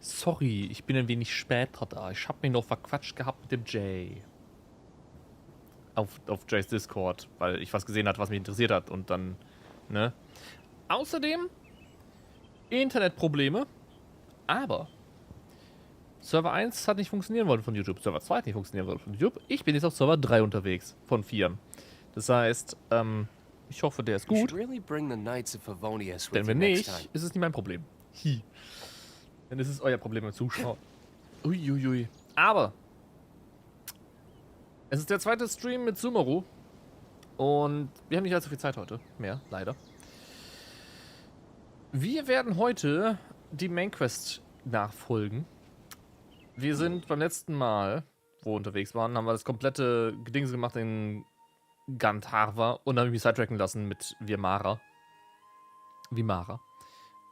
Sorry, ich bin ein wenig später da. Ich habe mich noch verquatscht gehabt mit dem Jay. Auf Jays Discord, weil ich was gesehen hat, was mich interessiert hat und dann, ne? Außerdem Internetprobleme, aber Server 1 hat nicht funktionieren wollen von YouTube, Server 2 hat nicht funktionieren wollen von YouTube. Ich bin jetzt auf Server 3 unterwegs, von 4. Das heißt, ich hoffe, der ist gut. Denn wenn nicht, ist es nicht mein Problem. Dann ist es euer Problem mit Zuschauen. Uiuiui. Aber es ist der zweite Stream mit Sumeru. Und wir haben nicht allzu viel Zeit heute. Mehr, leider. Wir werden heute die Main Quest nachfolgen. Wir sind beim letzten Mal, wo wir unterwegs waren, haben wir das komplette Gedings gemacht in Gandharva und dann habe ich mich sidetracken lassen mit Vimara.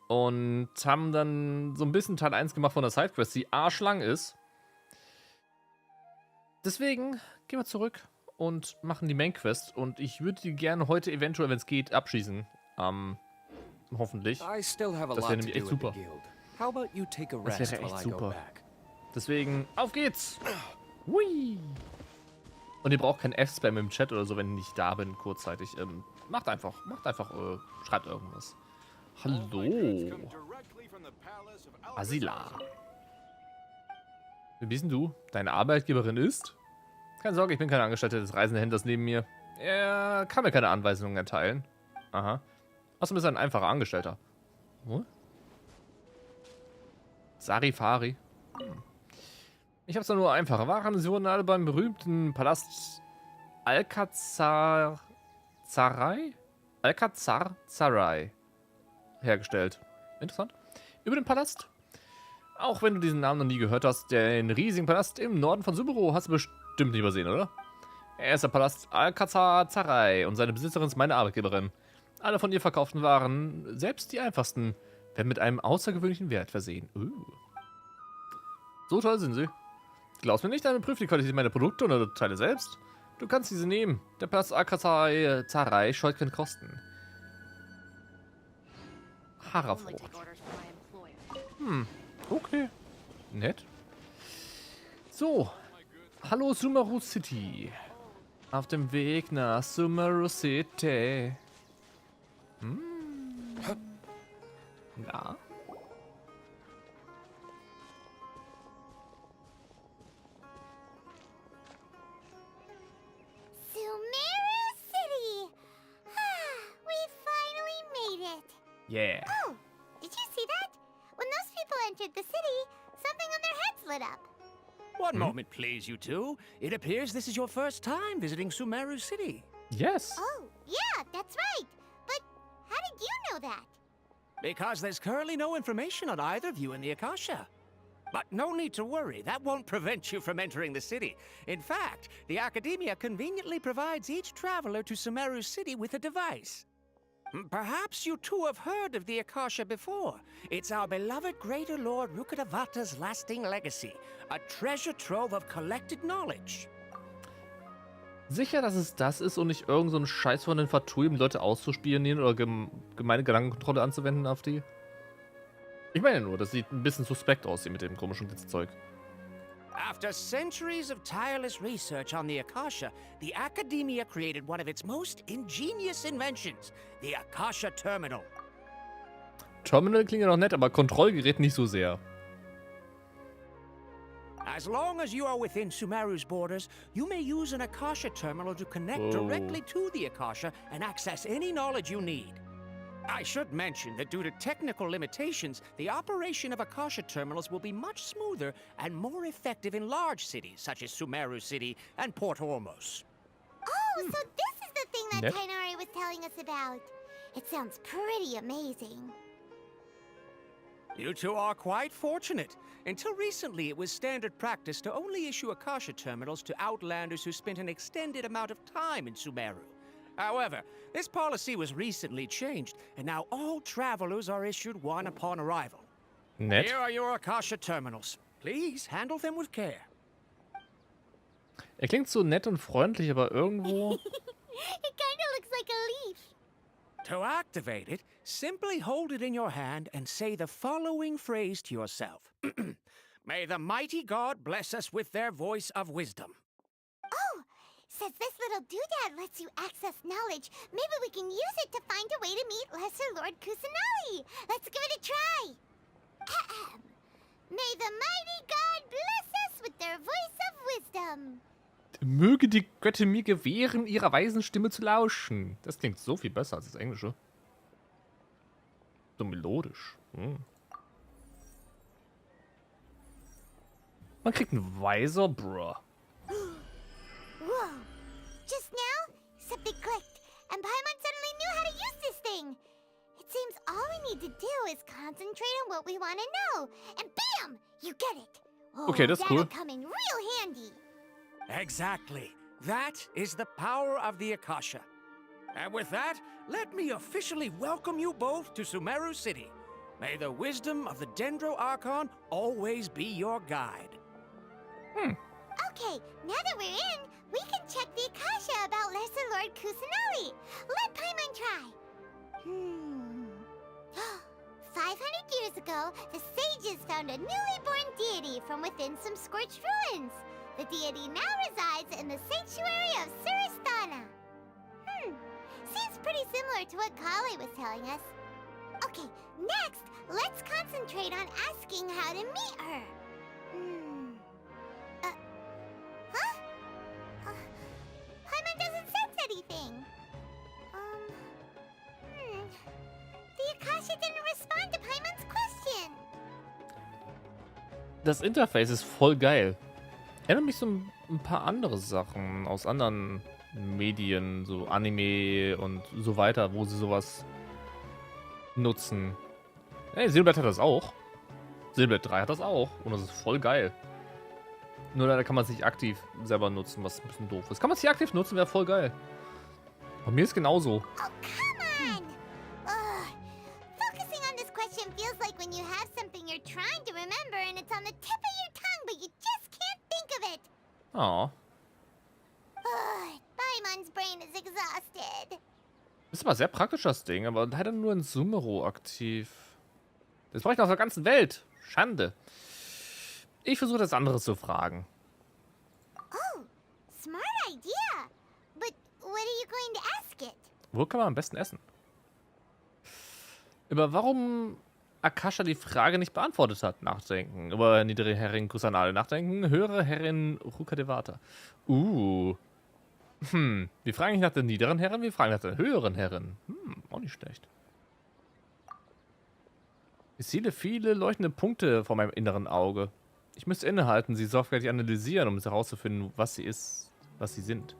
Und haben dann so ein bisschen Teil 1 gemacht von der Sidequest, die arschlang ist. Deswegen gehen wir zurück und machen die Main Quest. Und ich würde die gerne heute eventuell, wenn es geht, abschließen. Hoffentlich. Das wäre nämlich echt super. Das wäre echt super. Deswegen, auf geht's! Hui! Und ihr braucht kein F-Spam im Chat oder so, wenn ich nicht da bin, kurzzeitig. Macht einfach, schreibt irgendwas. Hallo! Asila. Wie bist denn du? Deine Arbeitgeberin ist? Keine Sorge, ich bin kein Angestellter des reisenden Händlers neben mir. Er kann mir keine Anweisungen erteilen. Aha. Außerdem ist er ein einfacher Angestellter. Hm? Sarifari. Ich habe zwar nur einfache Waren, sie wurden alle beim berühmten Palast Alcazar Zarai hergestellt. Interessant. Über den Palast. Auch wenn du diesen Namen noch nie gehört hast, den riesigen Palast im Norden von Sumeru hast du bestimmt nicht übersehen, oder? Er ist der Palast Alcazar Zarai und seine Besitzerin ist meine Arbeitgeberin. Alle von ihr verkauften Waren, selbst die einfachsten, werden mit einem außergewöhnlichen Wert versehen. So toll sind sie. Glaubst mir nicht, dann prüf die Qualität meiner Produkte oder Teile selbst. Du kannst diese nehmen. Der Palast Alcazar Zarai scheut keine Kosten. Haarerfrucht. Okay. Nett. So. Hallo Sumeru City. Auf dem Weg nach Sumeru City. Ja. Yeah. Oh, did you see that? When those people entered the city, something on their heads lit up. One moment, please, you two. It appears this is your first time visiting Sumeru City. Yes. Oh, yeah, that's right. But how did you know that? Because there's currently no information on either of you in the Akasha. But no need to worry, that won't prevent you from entering the city. In fact, the Academia conveniently provides each traveler to Sumeru City with a device. Perhaps you two have heard of the Akasha before. It's our beloved Greater Lord Rukkhadevata's lasting legacy, a treasure trove of collected knowledge. Sicher, dass es das ist und nicht irgend so ein Scheiß von den Fatui, um Leute auszuspionieren oder gemeine Gedankenkontrolle anzuwenden auf die? Ich meine nur, das sieht ein bisschen suspekt aus hier mit dem komischen Zeug. After centuries of tireless research on the Akasha, the Academia created one of its most ingenious inventions, the Akasha Terminal. Terminal klingt ja noch nett, aber Kontrollgerät nicht so sehr. As long as you are within Sumeru's borders, you may use an Akasha terminal to connect directly to the Akasha and access any knowledge you need. I should mention that due to technical limitations, the operation of Akasha terminals will be much smoother and more effective in large cities such as Sumeru City and Port Ormos. Oh, so this is the thing that Yep. Tainari was telling us about. It sounds pretty amazing. You two are quite fortunate. Until recently, it was standard practice to only issue Akasha terminals to outlanders who spent an extended amount of time in Sumeru. However, this policy was recently changed, and now all travelers are issued one upon arrival. Nett. Here are your Akasha terminals. Please handle them with care. Er klingt so nett und freundlich, aber irgendwo... It kinda looks like a leaf. To activate it, simply hold it in your hand and say the following phrase to yourself. May the mighty God bless us with their voice of wisdom. Oh, since this little doodad lets you access knowledge, maybe we can use it to find a way to meet Lesser Lord Kusanali. Let's give it a try. Ahem. May the mighty God bless us with their voice of wisdom. Möge die Göttin mir gewähren, ihrer weisen Stimme zu lauschen. Das klingt so viel besser als das Englische. So melodisch. Man kriegt einen Weiser, bruh. Whoa. Just now, something clicked, and Paimon suddenly knew how to use this thing. It seems all we need to do is concentrate on what we want to know, and bam! You get it. Oh, Okay, that's cool. That'll come in real handy. Exactly. That is the power of the Akasha. And with that, let me officially welcome you both to Sumeru City. May the wisdom of the Dendro Archon always be your guide. Okay, now that we're in, we can check the Akasha about Lesser Lord Kusanali. Let Paimon try. 500 years ago, the sages found a newly born deity from within some scorched ruins. The deity now resides in the sanctuary of Suristana. Seems pretty similar to what Kali was telling us. Okay, next, let's concentrate on asking how to meet her. Paimon doesn't sense anything. The Akasha didn't respond to Paimon's question. Das Interface ist voll geil. Erinnert mich so ein paar andere Sachen aus anderen Medien, so Anime und so weiter, wo sie sowas nutzen. Hey, Silbert hat das auch. Silbert 3 hat das auch. Und das ist voll geil. Nur leider kann man es nicht aktiv selber nutzen, was ein bisschen doof ist. Kann man es hier aktiv nutzen, wäre voll geil. Bei mir ist genauso. Oh, come on! Ugh. Focusing on this question feels like when you have something you're trying to remember and it's on the tip of your tongue, but you just can't think of it. Oh. Paimon's brain is exhausted. Ist aber sehr praktisch, das Ding, aber leider nur in Sumeru aktiv. Das brauche ich auf der ganzen Welt. Schande. Ich versuche das andere zu fragen. Oh, smart idea. But what are you going to ask it? Wo kann man am besten essen? Über warum Akasha die Frage nicht beantwortet hat, nachdenken. Über niedere Herrin Kusanali nachdenken, höhere Herrin Rukadevata. Wir fragen nicht nach der niederen Herrin, wir fragen nach der höheren Herrin. Auch nicht schlecht. Ich sehe viele leuchtende Punkte vor meinem inneren Auge. Ich müsste innehalten, sie sorgfältig analysieren, um herauszufinden, was sie ist, was sie sind.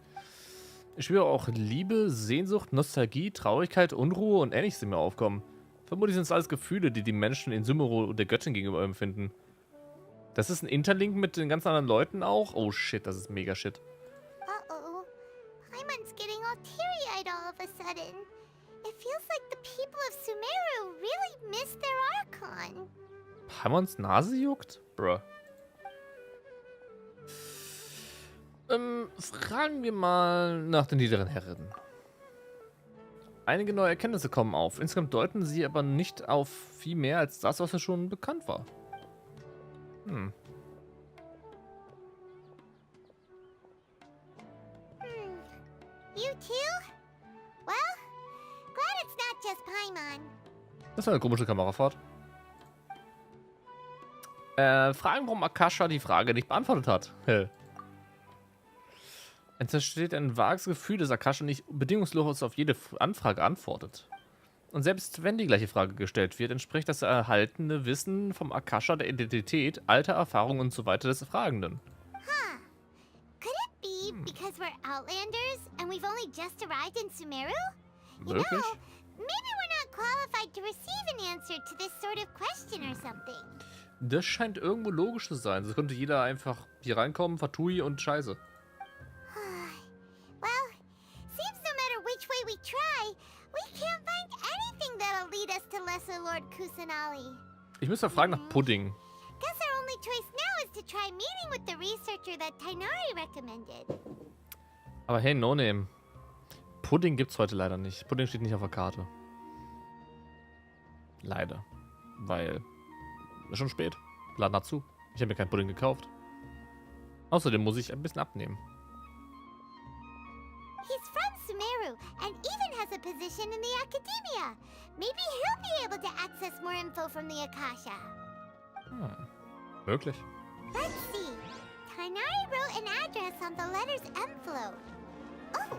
Ich spüre auch Liebe, Sehnsucht, Nostalgie, Traurigkeit, Unruhe und Ähnliches in mir aufkommen. Vermutlich sind es alles Gefühle, die die Menschen in Sumeru und der Göttin gegenüber empfinden. Das ist ein Interlink mit den ganzen anderen Leuten auch? Oh shit, das ist mega shit. Uh-oh. Paimon's getting all teary-eyed all of a sudden. It feels like the people of Sumeru really miss their Archon. Paimons Nase juckt? Bruh. Fragen wir mal nach den niederen Herren. Einige neue Erkenntnisse kommen auf. Insgesamt deuten sie aber nicht auf viel mehr als das, was ja schon bekannt war. You too? Well, glad it's not just Paimon. Das war eine komische Kamerafahrt. Fragen, warum Akasha die Frage nicht beantwortet hat. Es entsteht ein vages Gefühl, dass Akasha nicht bedingungslos auf jede Anfrage antwortet. Und selbst wenn die gleiche Frage gestellt wird, entspricht das erhaltene Wissen vom Akasha der Identität, Alter, Erfahrung und so weiter des Fragenden. Could it be because we're Outlanders and we've only just arrived in Sumeru? You Wirklich? know, maybe we're not qualified to receive an answer to this sort of question or something. Das scheint irgendwo logisch zu sein. So könnte jeder einfach hier reinkommen, Fatui und Scheiße. Well, seems no matter which way we try, we can't find anything that'll lead us to Lesser Lord Kusanali. Ich müsste fragen nach Pudding. Guess our only choice now is to try meeting with the researcher that Tainari recommended. Aber hey, No Name. Pudding gibt's heute leider nicht. Pudding steht nicht auf der Karte. Leider. Weil ist schon spät. Laden hat zu. Ich habe mir keinen Pudding gekauft. Außerdem muss ich ein bisschen abnehmen. He's from Sumeru and even has a position in the academia. Maybe he'll be able to access more info from the Akasha. Möglich. Let's see. Tainari wrote an address on the letter's envelope. Oh,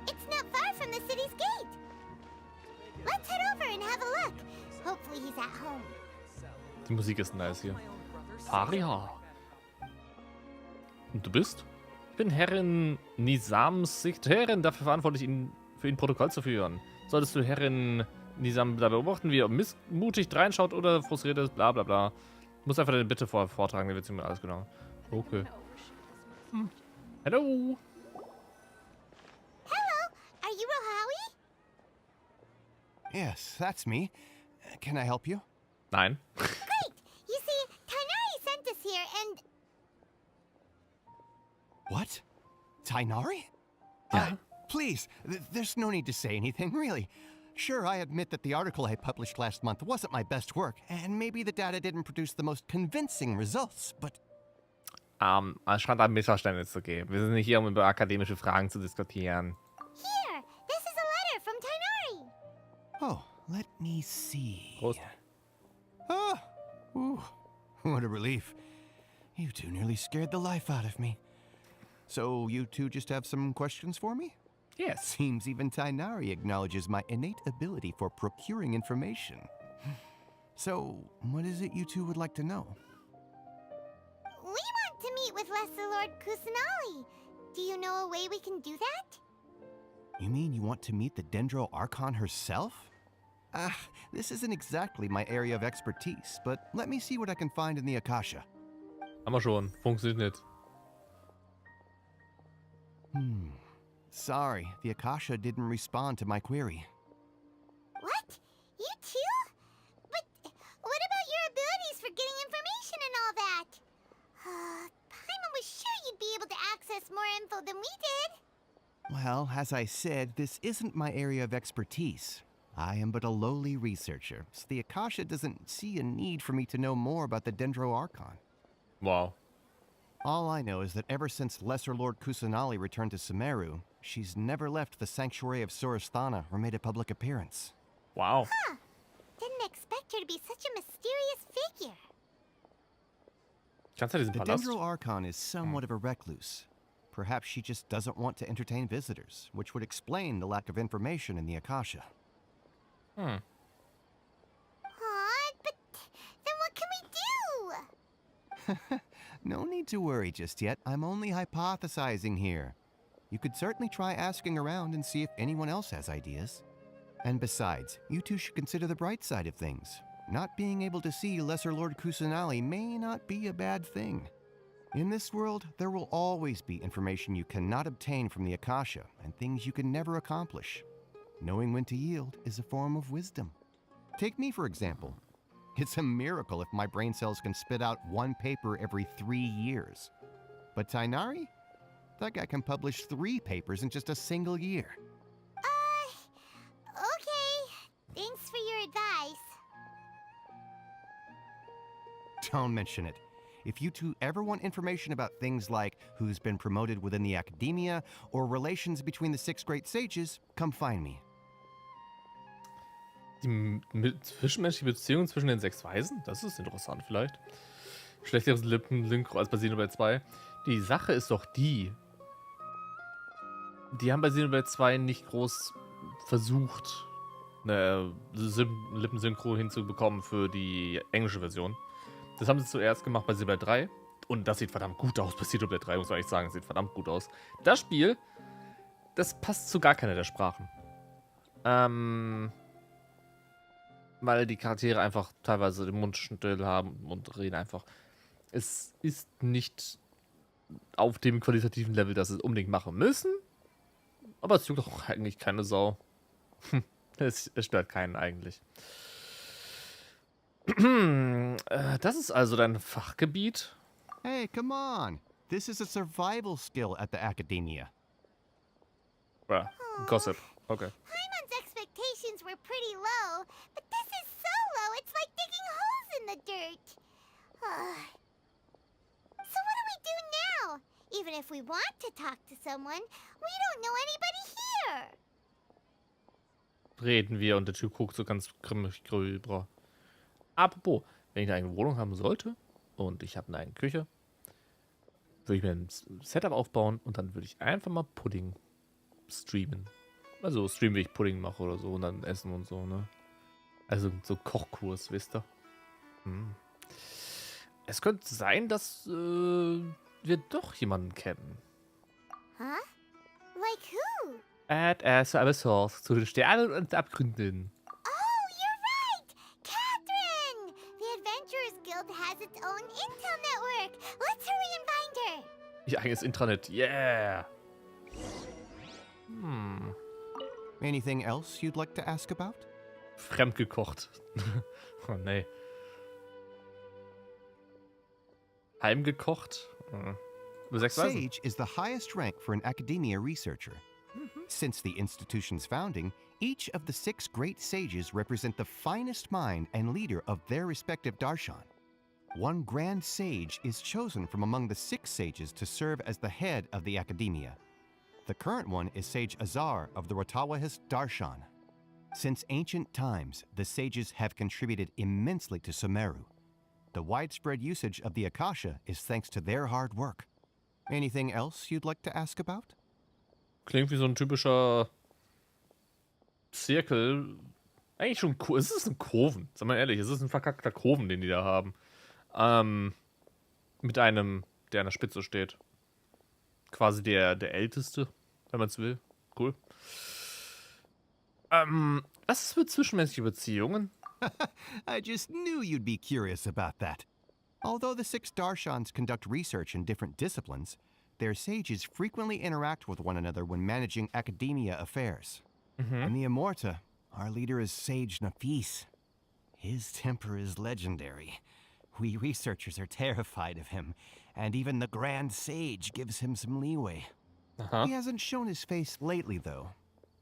it's not far from the city's gate. Let's head over and have a look. Hopefully he's at home. Die Musik ist nice hier. Faria. Und du bist? Ich bin Herrin Nisams Sekretärin, dafür verantwortlich, für ihn Protokoll zu führen. Solltest du Herrin Nisam da beobachten, wie er missmutig dreinschaut oder frustriert ist, bla bla bla. Du musst einfach deine Bitte vortragen, dann wird mir alles genau. Okay. Hello. Hello, are you Rohawi? Yes, that's me. Can I help you? Nein. Great! You see, Tainari sent us here and... What? Tainari? Yeah. Please, there's no need to say anything, really. Sure, I admit that the article I published last month wasn't my best work, and maybe the data didn't produce the most convincing results, but... Es scheint ein Missverständnis zu geben. Wir sind nicht hier, um über akademische Fragen zu diskutieren. Here, this is a letter from Tainari. Oh, let me see. Prost. Oh, ooh, what a relief. You two nearly scared the life out of me. So you two just have some questions for me? Yes. Seems even Tainari acknowledges my innate ability for procuring information. So, what is it you two would like to know? We want to meet with Lesser Lord Kusanali. Do you know a way we can do that? You mean you want to meet the Dendro-Archon herself? This isn't exactly my area of expertise, but let me see what I can find in the Akasha. Haben wir schon. Funktioniert nicht. Sorry, the Akasha didn't respond to my query. What? You too? But what about your abilities for getting information and all that? Paimon was sure you'd be able to access more info than we did. Well, as I said, this isn't my area of expertise. I am but a lowly researcher, so the Akasha doesn't see a need for me to know more about the Dendro-Archon. Wow. All I know is that ever since Lesser Lord Kusanali returned to Sumeru, she's never left the sanctuary of Surasthana or made a public appearance. Wow. Huh. Didn't expect her to be such a mysterious figure. Kannst du diesen The Palast? Dendro-Archon is somewhat of a recluse. Perhaps she just doesn't want to entertain visitors, which would explain the lack of information in the Akasha. Aw, but then what can we do? No need to worry just yet. I'm only hypothesizing here. You could certainly try asking around and see if anyone else has ideas. And besides, you two should consider the bright side of things. Not being able to see Lesser Lord Kusanali may not be a bad thing. In this world, there will always be information you cannot obtain from the Akasha and things you can never accomplish. Knowing when to yield is a form of wisdom. Take me, for example. It's a miracle if my brain cells can spit out one paper every 3 years. But Tainari? That guy can publish 3 papers in just a single year. Okay. Thanks for your advice. Don't mention it. If you two ever want information about things like who's been promoted within the academia or relations between the 6 great sages, come find me. Die zwischenmenschliche Beziehung zwischen den 6 Weisen? Das ist interessant vielleicht. Schlechteres Lippensynchro als bei Xenoblade 2. Die Sache ist doch die. Die haben bei Xenoblade 2 nicht groß versucht, eine Lippensynchro hinzubekommen für die englische Version. Das haben sie zuerst gemacht bei Xenoblade 3. Und das sieht verdammt gut aus bei Xenoblade 3, muss man echt sagen. Das sieht verdammt gut aus. Das Spiel, das passt zu gar keiner der Sprachen. Weil die Charaktere einfach teilweise den Mund still haben und reden einfach. Es ist nicht auf dem qualitativen Level, das sie unbedingt machen müssen. Aber es juckt auch eigentlich keine Sau. Es stört keinen eigentlich. Das ist also dein Fachgebiet? Hey, come on. This is a survival skill at the academia. Gossip. Okay. Paimon's expectations were pretty low, but this is so low the dirt. So what do we do now? Even if we want to talk to someone, we don't know anybody here. Reden wir und der Typ guckt so ganz grimmig rüber. Apropos, wenn ich eine eigene Wohnung haben sollte und ich habe eine eigene Küche, würde ich mir ein Setup aufbauen und dann würde ich einfach mal Pudding streamen. Also streamen, wie ich Pudding mache oder so und dann essen und so, ne? Also so Kochkurs, wisst ihr? Es könnte sein, dass wir doch jemanden kennen. Huh? Like who? Subzeros zu den Sternen und Abgründen. Oh, you're right! Catherine! The Adventurers Guild has its own intel network. Let's hurry and find her. Ihr eigenes Intranet, yeah! Anything else you'd like to ask about? Fremdgekocht. Oh nee. Heimgekocht? Sage is the highest rank for an academia researcher. Since the institution's founding, each of the 6 great sages represent the finest mind and leader of their respective darshan. One grand sage is chosen from among the 6 sages to serve as the head of the academia. The current one is Sage Azar of the Ratawahist Darshan. Since ancient times, the sages have contributed immensely to Sumeru. The widespread usage of the Akasha is thanks to their hard work. Anything else you'd like to ask about? Klingt wie so ein typischer Zirkel. Eigentlich schon, es ist ein Kurven. Sag mal ehrlich, es ist ein verkackter Kurven, den die da haben. Mit einem, der an der Spitze steht. Quasi der Älteste, wenn man es will. Cool. Was ist mit zwischenmenschlichen Beziehungen? I just knew you'd be curious about that. Although the 6 darshans conduct research in different disciplines, their sages frequently interact with one another when managing academia affairs. In the Immorta, our leader is Sage Nafis. His temper is legendary. We researchers are terrified of him, and even the Grand Sage gives him some leeway. He hasn't shown his face lately, though.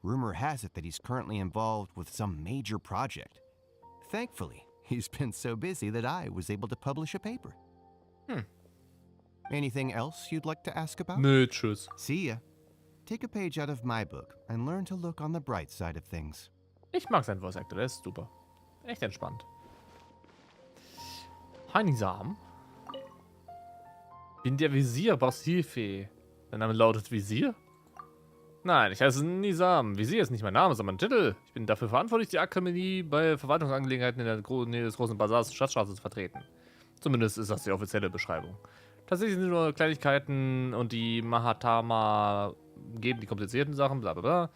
Rumor has it that he's currently involved with some major project. Thankfully, he's been so busy that I was able to publish a paper. Anything else you'd like to ask about? Nö, tschüss. See ya. Take a page out of my book and learn to look on the bright side of things. Ich mag seinen Voice Actor, der ist super. Echt entspannt. Hi Nisam. Bin der Visier, brauchst Hilfe. Dein Name lautet Visier? Nein, ich heiße Nisam. Visier ist nicht mein Name, sondern mein Titel. Ich bin dafür verantwortlich, die Akademie bei Verwaltungsangelegenheiten in der Nähe des großen Bazars Stadtstraße zu vertreten. Zumindest ist das die offizielle Beschreibung. Tatsächlich sind nur Kleinigkeiten und die Mahatama geben die komplizierten Sachen, bla bla bla.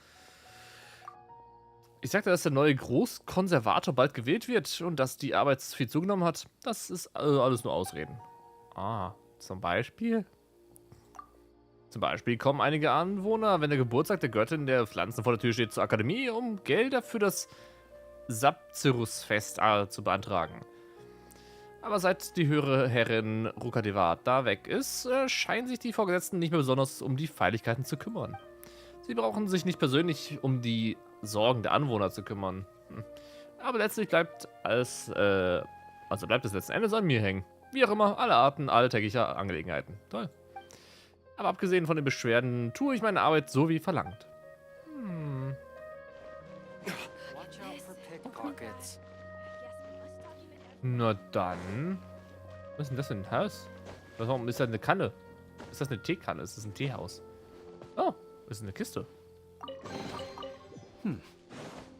Ich sagte, dass der neue Großkonservator bald gewählt wird und dass die Arbeit viel zugenommen hat. Das ist alles nur Ausreden. Zum Beispiel? Zum Beispiel kommen einige Anwohner, wenn der Geburtstag der Göttin der Pflanzen vor der Tür steht, zur Akademie, um Gelder für das Subzeros Festival zu beantragen. Aber seit die höhere Herrin Rukadevata weg ist, scheinen sich die Vorgesetzten nicht mehr besonders um die Feierlichkeiten zu kümmern. Sie brauchen sich nicht persönlich um die Sorgen der Anwohner zu kümmern. Aber letztlich bleibt es letzten Endes an mir hängen. Wie auch immer, alle Arten alltäglicher Angelegenheiten. Toll. Aber abgesehen von den Beschwerden tue ich meine Arbeit so wie verlangt. Na dann. Was ist denn das für ein Haus? Warum ist das eine Kanne? Ist das eine Teekanne? Ist das ein Teehaus? Oh, das ist eine Kiste.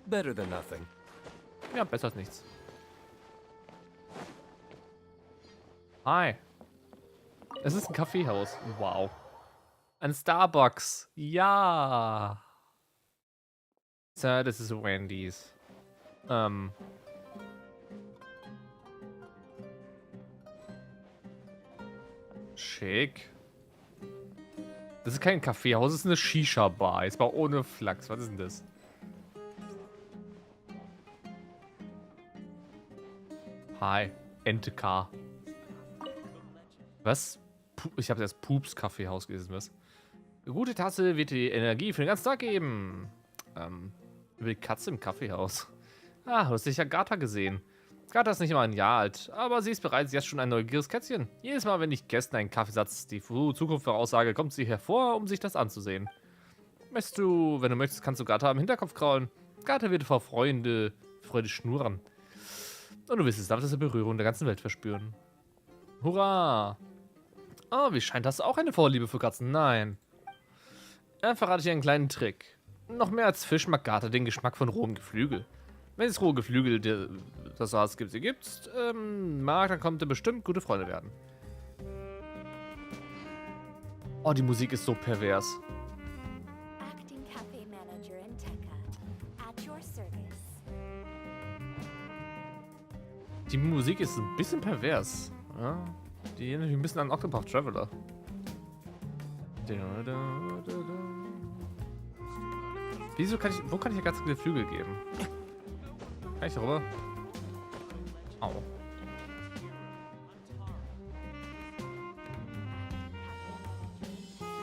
Better than nothing. Ja, besser als nichts. Hi. Es ist ein Kaffeehaus. Wow. Ein Starbucks. Ja. So, das ist Wendy's. Schick. Das ist kein Kaffeehaus, das ist eine Shisha-Bar. Jetzt mal ohne Flachs. Was ist denn das? Hi. NTK. Was? Ich habe das Pups-Kaffeehaus gelesen, was? Eine gute Tasse wird die Energie für den ganzen Tag geben. Über die Katze im Kaffeehaus. Ah, du hast dich Agatha gesehen. Gata ist nicht mal ein Jahr alt, aber sie ist bereits jetzt schon ein neugieriges Kätzchen. Jedes Mal, wenn ich Gästen einen Kaffeesatz die Zukunft voraussage, kommt sie hervor, um sich das anzusehen. Wenn du möchtest, kannst du Gata am Hinterkopf kraulen. Gata wird vor Freude schnurren. Und du wirst die sanfteste Berührung der ganzen Welt verspüren. Hurra! Oh, wie scheint das auch eine Vorliebe für Katzen? Nein. Dann verrate ich dir einen kleinen Trick. Noch mehr als Fisch mag Gata den Geschmack von rohem Geflügel. Wenn es rohe Geflügel, das heißt, mag, dann kommt er bestimmt gute Freunde werden. Oh, die Musik ist so pervers. Acting Cafe Manager in Tekka. At your service. Die Musik ist ein bisschen pervers. Ja, die erinnert mich ein bisschen an Octopath Traveler. Wo kann ich hier ganz viele Flügel geben? Kann ich darüber? Au.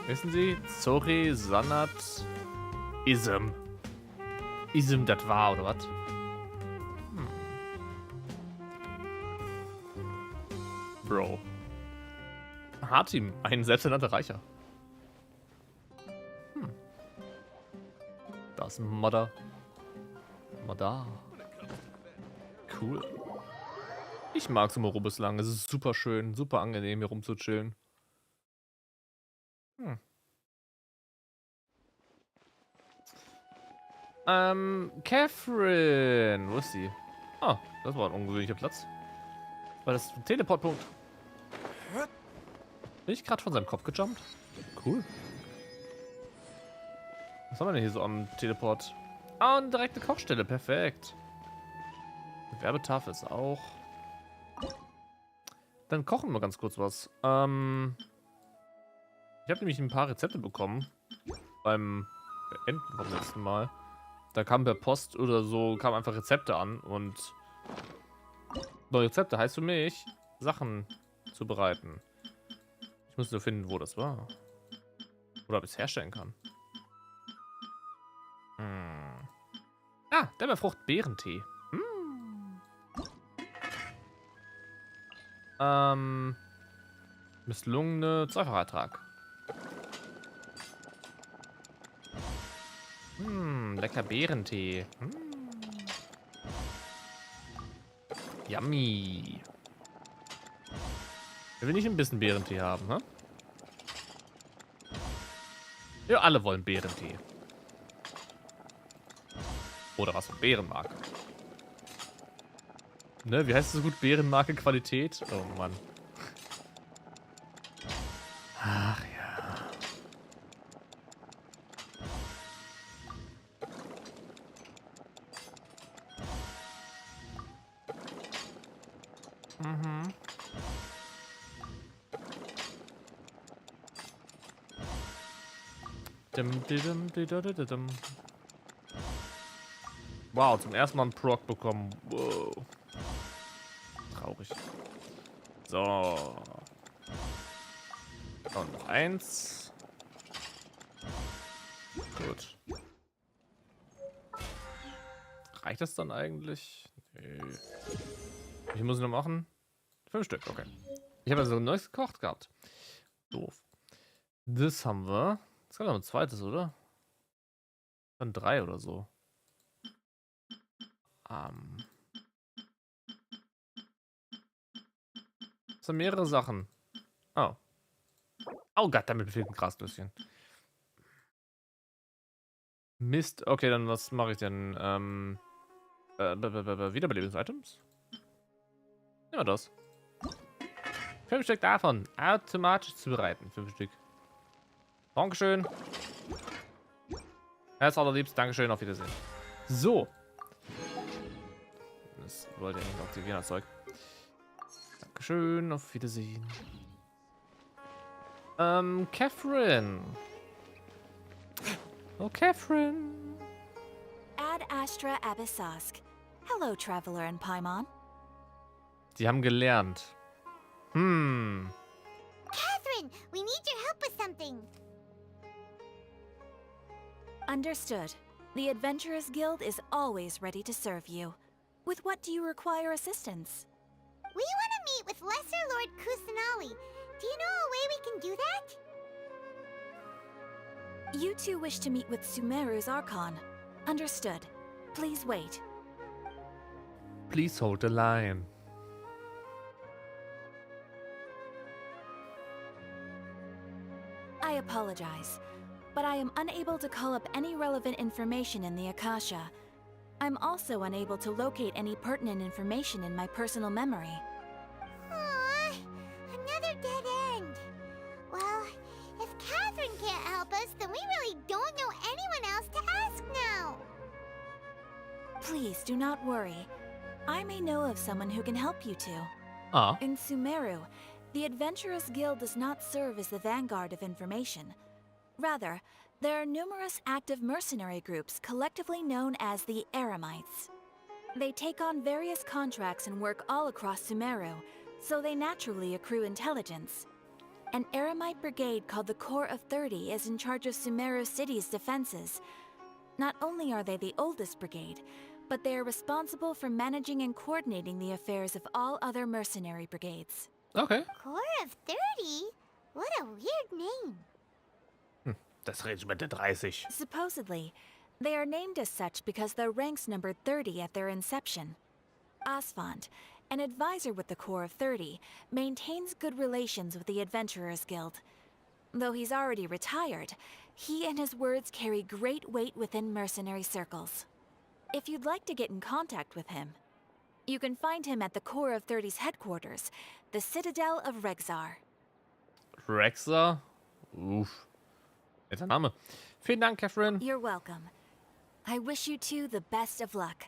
Wissen Sie? Sorry, Sanat, Ism. Ism, das war, oder was? Bro. Hartim, ein selbsternannter Reicher. Das Modder. Cool. Ich mag Sumeru bislang. Es ist super schön, super angenehm, hier rumzuchillen. Catherine. Wo ist sie? Ah, das war ein ungewöhnlicher Platz. War das ein Teleportpunkt? Bin ich gerade von seinem Kopf gejumpt? Cool. Was haben wir denn hier so am Teleport? Ah, eine direkte Kochstelle. Perfekt. Die Werbetafel ist auch. Dann kochen wir ganz kurz was. Ich habe nämlich ein paar Rezepte bekommen. Beim Beenden vom letzten Mal. Da kam per Post oder so, kamen einfach Rezepte an. Und neue Rezepte heißt für mich, Sachen zu bereiten. Ich muss nur finden, wo das war. Oder ob ich es herstellen kann. Ah, Dämmerfrucht Beerentee. Misslungene Zweifachertrag. Lecker Beerentee. Yummy. Wer will nicht ein bisschen Beerentee haben, ne? Ja, alle wollen Beerentee. Oder was für Bärenmarke. Ne, wie heißt es so gut? Bärenmarke Qualität? Oh Mann. Ach ja. Wow, zum ersten Mal einen Proc bekommen. Wow. Traurig. So. Und noch eins. Gut. Reicht das dann eigentlich? Nee. Wie muss ich noch machen? 5 Stück, okay. Ich habe also ein neues gekocht gehabt. Doof. Das haben wir. Jetzt kommt noch ein zweites, oder? Dann 3 oder so. Das sind mehrere Sachen. Oh. Oh Gott, damit fehlt ein Grasdöschen. Mist. Okay, dann was mache ich denn? Wiederbelebungs-Items? Ja, das. 5 Stück davon. Automatisch zubereiten. 5 Stück. Dankeschön. Herz allerliebst. Dankeschön. Auf Wiedersehen. So. Das wollte ich nicht aktivieren, das Zeug. Dankeschön. Auf Wiedersehen. Catherine. Oh, Catherine. Ad Astra Abyssask. Hello, Traveler in Paimon. Die haben gelernt. Catherine, we need your help with something. Understood. The Adventurers Guild is always ready to serve you. With what do you require assistance? We want to meet with Lesser Lord Kusanali. Do you know a way we can do that? You two wish to meet with Sumeru's Archon. Understood. Please wait. Please hold the line. I apologize, but I am unable to call up any relevant information in the Akasha. I'm also unable to locate any pertinent information in my personal memory. Aww, another dead end. Well, if Catherine can't help us, then we really don't know anyone else to ask now. Please do not worry. I may know of someone who can help you two. Ah. In Sumeru, the Adventurers Guild does not serve as the vanguard of information. Rather, there are numerous active mercenary groups collectively known as the Eremites. They take on various contracts and work all across Sumeru, so they naturally accrue intelligence. An Eremite brigade called the Corps of 30 is in charge of Sumeru City's defenses. Not only are they the oldest brigade, but they are responsible for managing and coordinating the affairs of all other mercenary brigades. Okay. Corps of 30? What a weird name. Das Regiment der 30. Supposedly, they are named as such because their ranks numbered 30 at their inception. Asfand, an advisor with the Corps of 30, maintains good relations with the Adventurers Guild. Though he's already retired, he and his words carry great weight within mercenary circles. If you'd like to get in contact with him, you can find him at the Corps of 30's headquarters, the Citadel of Rexar. Rexar? Uff. Netter Name. Vielen Dank, Catherine. You're welcome. I wish you two the best of luck.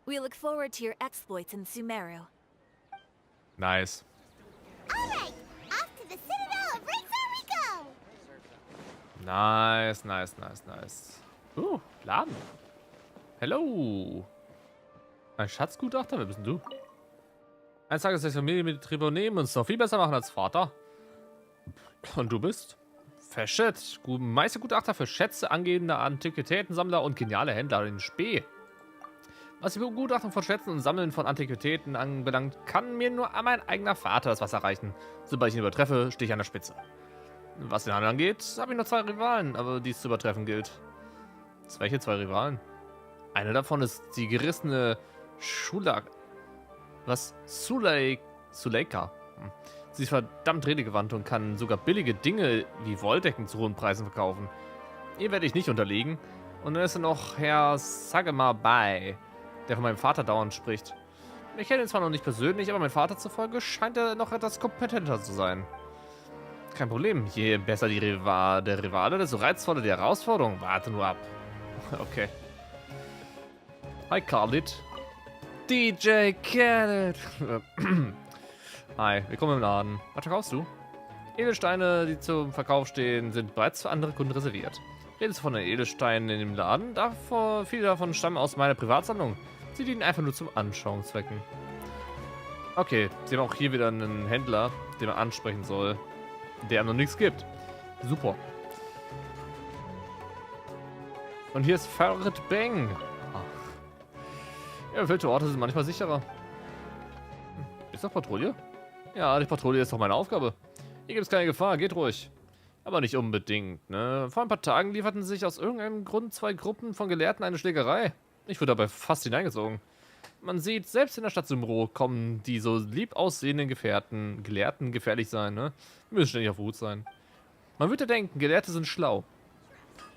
We look forward to your exploits in Sumeru. Nice. Alright, off to the Citadel of Rexar we go! Nice, nice, nice, nice. Laden. Hello. Ein Schatzgutachter? Wer bist denn du? Eines Tages ist die Familie mit Tribo nehmen und es noch viel besser machen als Vater. Und du bist? Verschätzt. Meistergutachter für Schätze angehende Antiquitätensammler und geniale Händler in Spee. Was die Begutachtung von Schätzen und Sammeln von Antiquitäten anbelangt, kann mir nur mein eigener Vater das Wasser reichen. Sobald ich ihn übertreffe, stehe ich an der Spitze. Was den Handel angeht, habe ich noch 2 Rivalen, aber die es zu übertreffen gilt. Welche 2 Rivalen? Eine davon ist die gerissene Suleika. Sie ist verdammt redegewandt und kann sogar billige Dinge wie Wolldecken zu hohen Preisen verkaufen. Ihr werde ich nicht unterliegen. Und dann ist da noch Herr Sagema Bai, der von meinem Vater dauernd spricht. Ich kenne ihn zwar noch nicht persönlich, aber mein Vater zufolge scheint er noch etwas kompetenter zu sein. Kein Problem, je besser der Rivale, desto reizvoller die Herausforderung. Warte nur ab. Okay. Hi, Khalid. DJ Khalid. Hi, willkommen im Laden. Was verkaufst du? Edelsteine, die zum Verkauf stehen, sind bereits für andere Kunden reserviert. Redest du von den Edelsteinen in dem Laden? Viele davon stammen aus meiner Privatsammlung. Sie dienen einfach nur zum Anschauungszwecken. Okay, sie haben auch hier wieder einen Händler, den man ansprechen soll, der noch nichts gibt. Super. Und hier ist Farid Bang. Ja, welche Orte sind manchmal sicherer? Ist das Patrouille? Ja, die Patrouille ist doch meine Aufgabe. Hier gibt es keine Gefahr, geht ruhig. Aber nicht unbedingt, ne? Vor ein paar Tagen lieferten sich aus irgendeinem Grund 2 Gruppen von Gelehrten eine Schlägerei. Ich wurde dabei fast hineingezogen. Man sieht, selbst in der Stadt Sumeru kommen die so lieb aussehenden Gelehrten gefährlich sein, ne? Wir müssen ständig auf Hut sein. Man würde denken, Gelehrte sind schlau.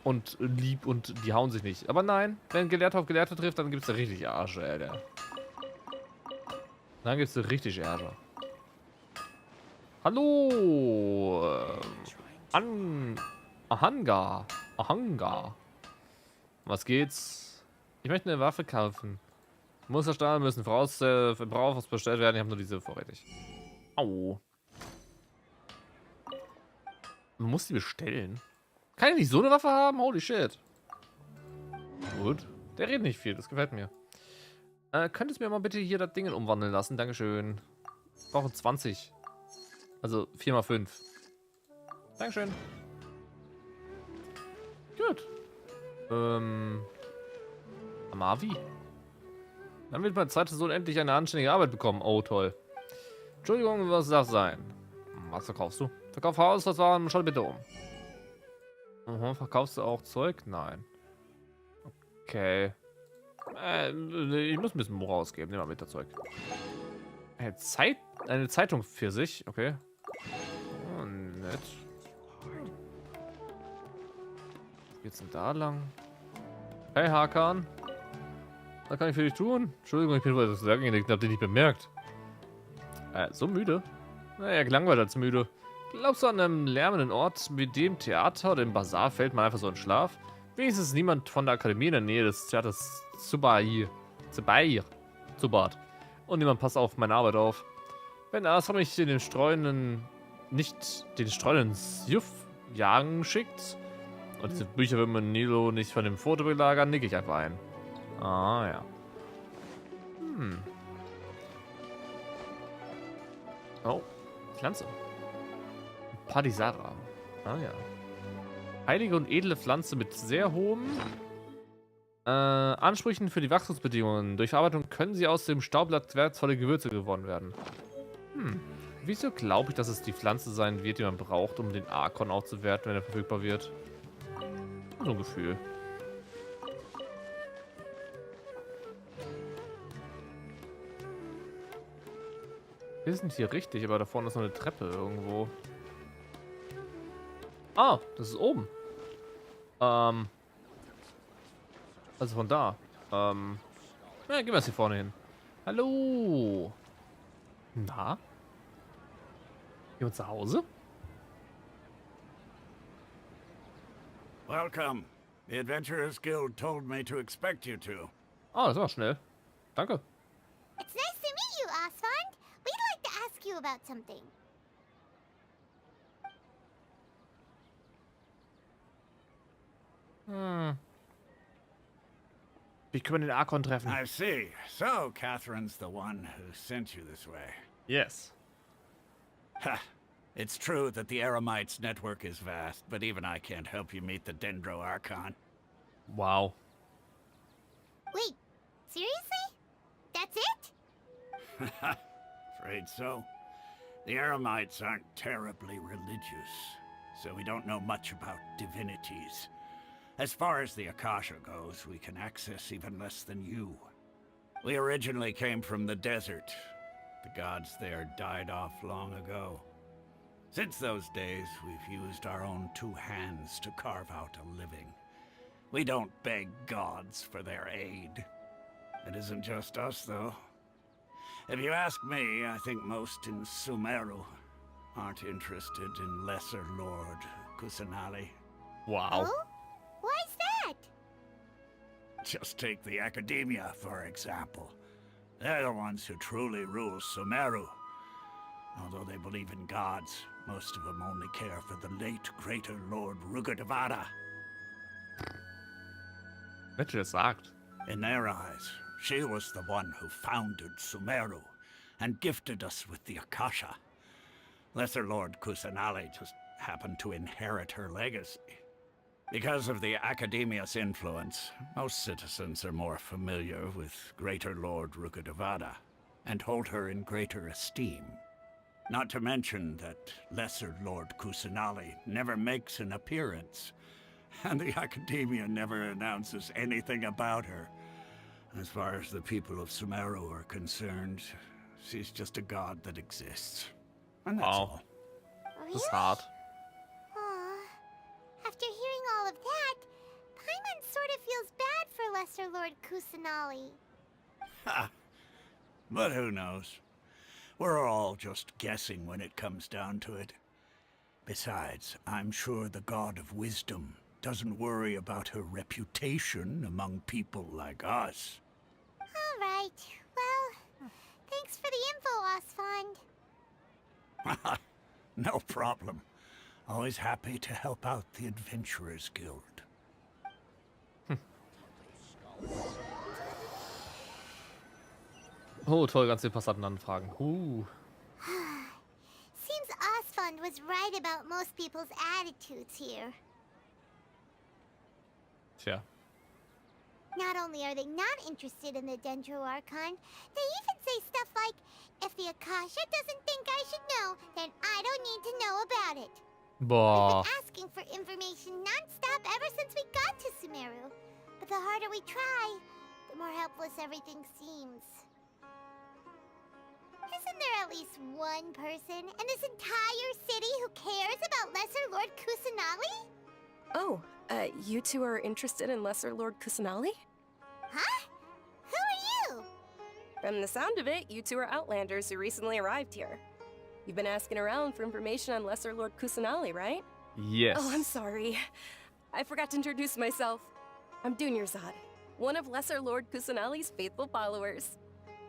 Und lieb und die hauen sich nicht. Aber nein, wenn Gelehrter auf Gelehrte trifft, dann gibt es da richtig Arsch, Alter. Dann gibt es da richtig Ärger. Hallo! Ahanga. Was geht's? Ich möchte eine Waffe kaufen. Musterstahl müssen Verbrauch bestellt werden. Ich habe nur diese vorrätig. Au. Man muss die bestellen. Kann ich nicht so eine Waffe haben? Holy shit. Gut. Der redet nicht viel. Das gefällt mir. Könntest du mir mal bitte hier das Ding umwandeln lassen? Dankeschön. Ich brauche 20. Also 4x5. Dankeschön. Gut. Amavi. Dann wird mein zweiter Sohn endlich eine anständige Arbeit bekommen. Oh, toll. Entschuldigung, was darf sein? Was verkaufst du? Verkauf Haus, was waren? Schau bitte um. Verkaufst du auch Zeug? Nein. Okay. Ich muss ein bisschen Mora ausgeben. Nehmen wir mit das Zeug. Eine Zeitung für sich. Okay. Oh, nett. Wo geht's denn da lang? Hey, Hakan. Was kann ich für dich tun? Entschuldigung, ich bin wohl das gelegt, habt ihr nicht bemerkt. So müde? Naja, gelangweilt als müde. Glaubst du, an einem lärmenden Ort wie dem Theater oder dem Bazar fällt man einfach so in Schlaf? Wenigstens ist niemand von der Akademie in der Nähe des Theaters Zubad. Und niemand passt auf meine Arbeit auf. Wenn Asra mich in den streunenden, nicht den streunenden Sjuf jagen schickt und diese Bücher will man Nilo nicht von dem Foto belagern, nicke ich einfach ein. Ah, ja. Oh, Pflanze. Padisara. Ah, ja. Heilige und edle Pflanze mit sehr hohen Ansprüchen für die Wachstumsbedingungen. Durch Verarbeitung können sie aus dem Staubblatt wertvolle Gewürze gewonnen werden. Wieso glaube ich, dass es die Pflanze sein wird, die man braucht, um den Arkon aufzuwerten, wenn er verfügbar wird? So ein Gefühl. Wir sind hier richtig, aber da vorne ist noch eine Treppe irgendwo. Ah, das ist oben. Also von da. Ja, gehen wir jetzt hier vorne hin. Hallo. Na? Gehen wir zu Hause? Welcome. The Adventurers Guild told me to expect you two. Ah, das war schnell. Danke. It's nice to meet you, Osfond. We'd like to ask you about something. Wie können wir den Arkon treffen? I see. So, Catherine's the one who sent you this way. Yes. Ha! It's true that the Eremites' network is vast, but even I can't help you meet the Dendro-Archon. Wow. Wait, seriously? That's it? Afraid so. The Eremites aren't terribly religious, so we don't know much about divinities. As far as the Akasha goes, we can access even less than you. We originally came from the desert. The gods there died off long ago. Since those days, we've used our own two hands to carve out a living. We don't beg gods for their aid. It isn't just us, though. If you ask me, I think most in Sumeru aren't interested in Lesser Lord Kusanali. Wow. Oh? Why's that? Just take the Academia, for example. They're the ones who truly rule Sumeru. Although they believe in gods, most of them only care for the late Greater Lord Rugudavada. Wer hätte das sagt? In their eyes, she was the one who founded Sumeru and gifted us with the Akasha. Lesser Lord Kusanali just happened to inherit her legacy. Because of the Academia's influence, most citizens are more familiar with Greater Lord Rugudavada and hold her in greater esteem. Not to mention that Lesser Lord Kusanali never makes an appearance, and the Academia never announces anything about her. As far as the people of Sumeru are concerned, she's just a god that exists. And that's all. Das ist hart. Aw. After hearing all of that, Paimon sort of feels bad for Lesser Lord Kusanali. Ha! But who knows? We're all just guessing when it comes down to it. Besides, I'm sure the God of Wisdom doesn't worry about her reputation among people like us. All right. Well, thanks for the info, Osfond. No problem. Always happy to help out the Adventurers Guild. Oh, toll, ganz viele Passanten anfragen. Seems Osfond was right about most people's attitudes here. Tja. Not only are they not interested in the Dendro-Archon, they even say stuff like, if the Akasha doesn't think I should know, then I don't need to know about it. Boah. We've been asking for information non-stop ever since we got to Sumeru. But the harder we try, the more helpless everything seems. Isn't there at least one person in this entire city who cares about Lesser Lord Kusanali? Oh, you two are interested in Lesser Lord Kusanali? Huh? Who are you? From the sound of it, you two are Outlanders who recently arrived here. You've been asking around for information on Lesser Lord Kusanali, right? Yes. Oh, I'm sorry. I forgot to introduce myself. I'm Dunyarzad, one of Lesser Lord Kusanali's faithful followers.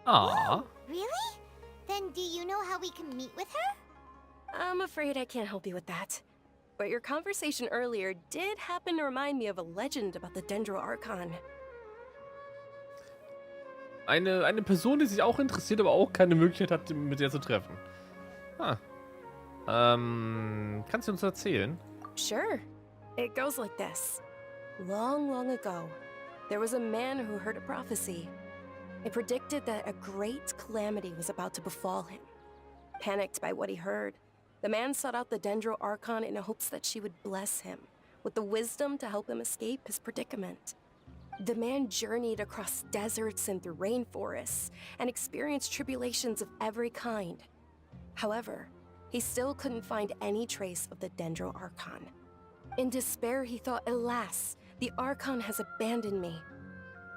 Aww. Really? Then do you know how we can meet with her? I'm afraid I can't help you with that. But your conversation earlier did happen to remind me of a legend about the Dendro-Archon. Eine Person, die sich auch interessiert, aber auch keine Möglichkeit hat, mit der zu treffen. Kannst du uns erzählen? Sure. It goes like this. Long, long ago, there was a man who heard a prophecy. It predicted that a great calamity was about to befall him. Panicked by what he heard, the man sought out the Dendro-Archon in hopes that she would bless him with the wisdom to help him escape his predicament. The man journeyed across deserts and through rainforests and experienced tribulations of every kind. However, he still couldn't find any trace of the Dendro-Archon. In despair, he thought, alas, the Archon has abandoned me.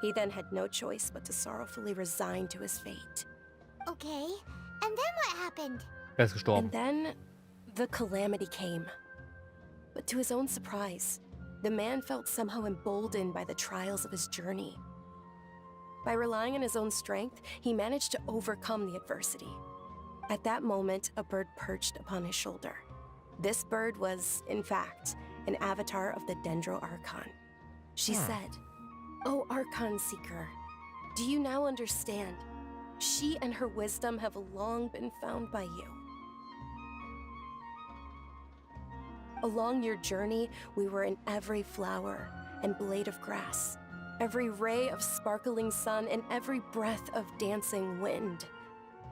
He then had no choice but to sorrowfully resign to his fate. Okay, and then what happened? Er ist gestorben. And then, the calamity came. But to his own surprise, the man felt somehow emboldened by the trials of his journey. By relying on his own strength, he managed to overcome the adversity. At that moment, a bird perched upon his shoulder. This bird was, in fact, an avatar of the Dendro-Archon. She said, "O Archon Seeker, do you now understand? She and her wisdom have long been found by you. Along your journey, we were in every flower and blade of grass, every ray of sparkling sun, and every breath of dancing wind.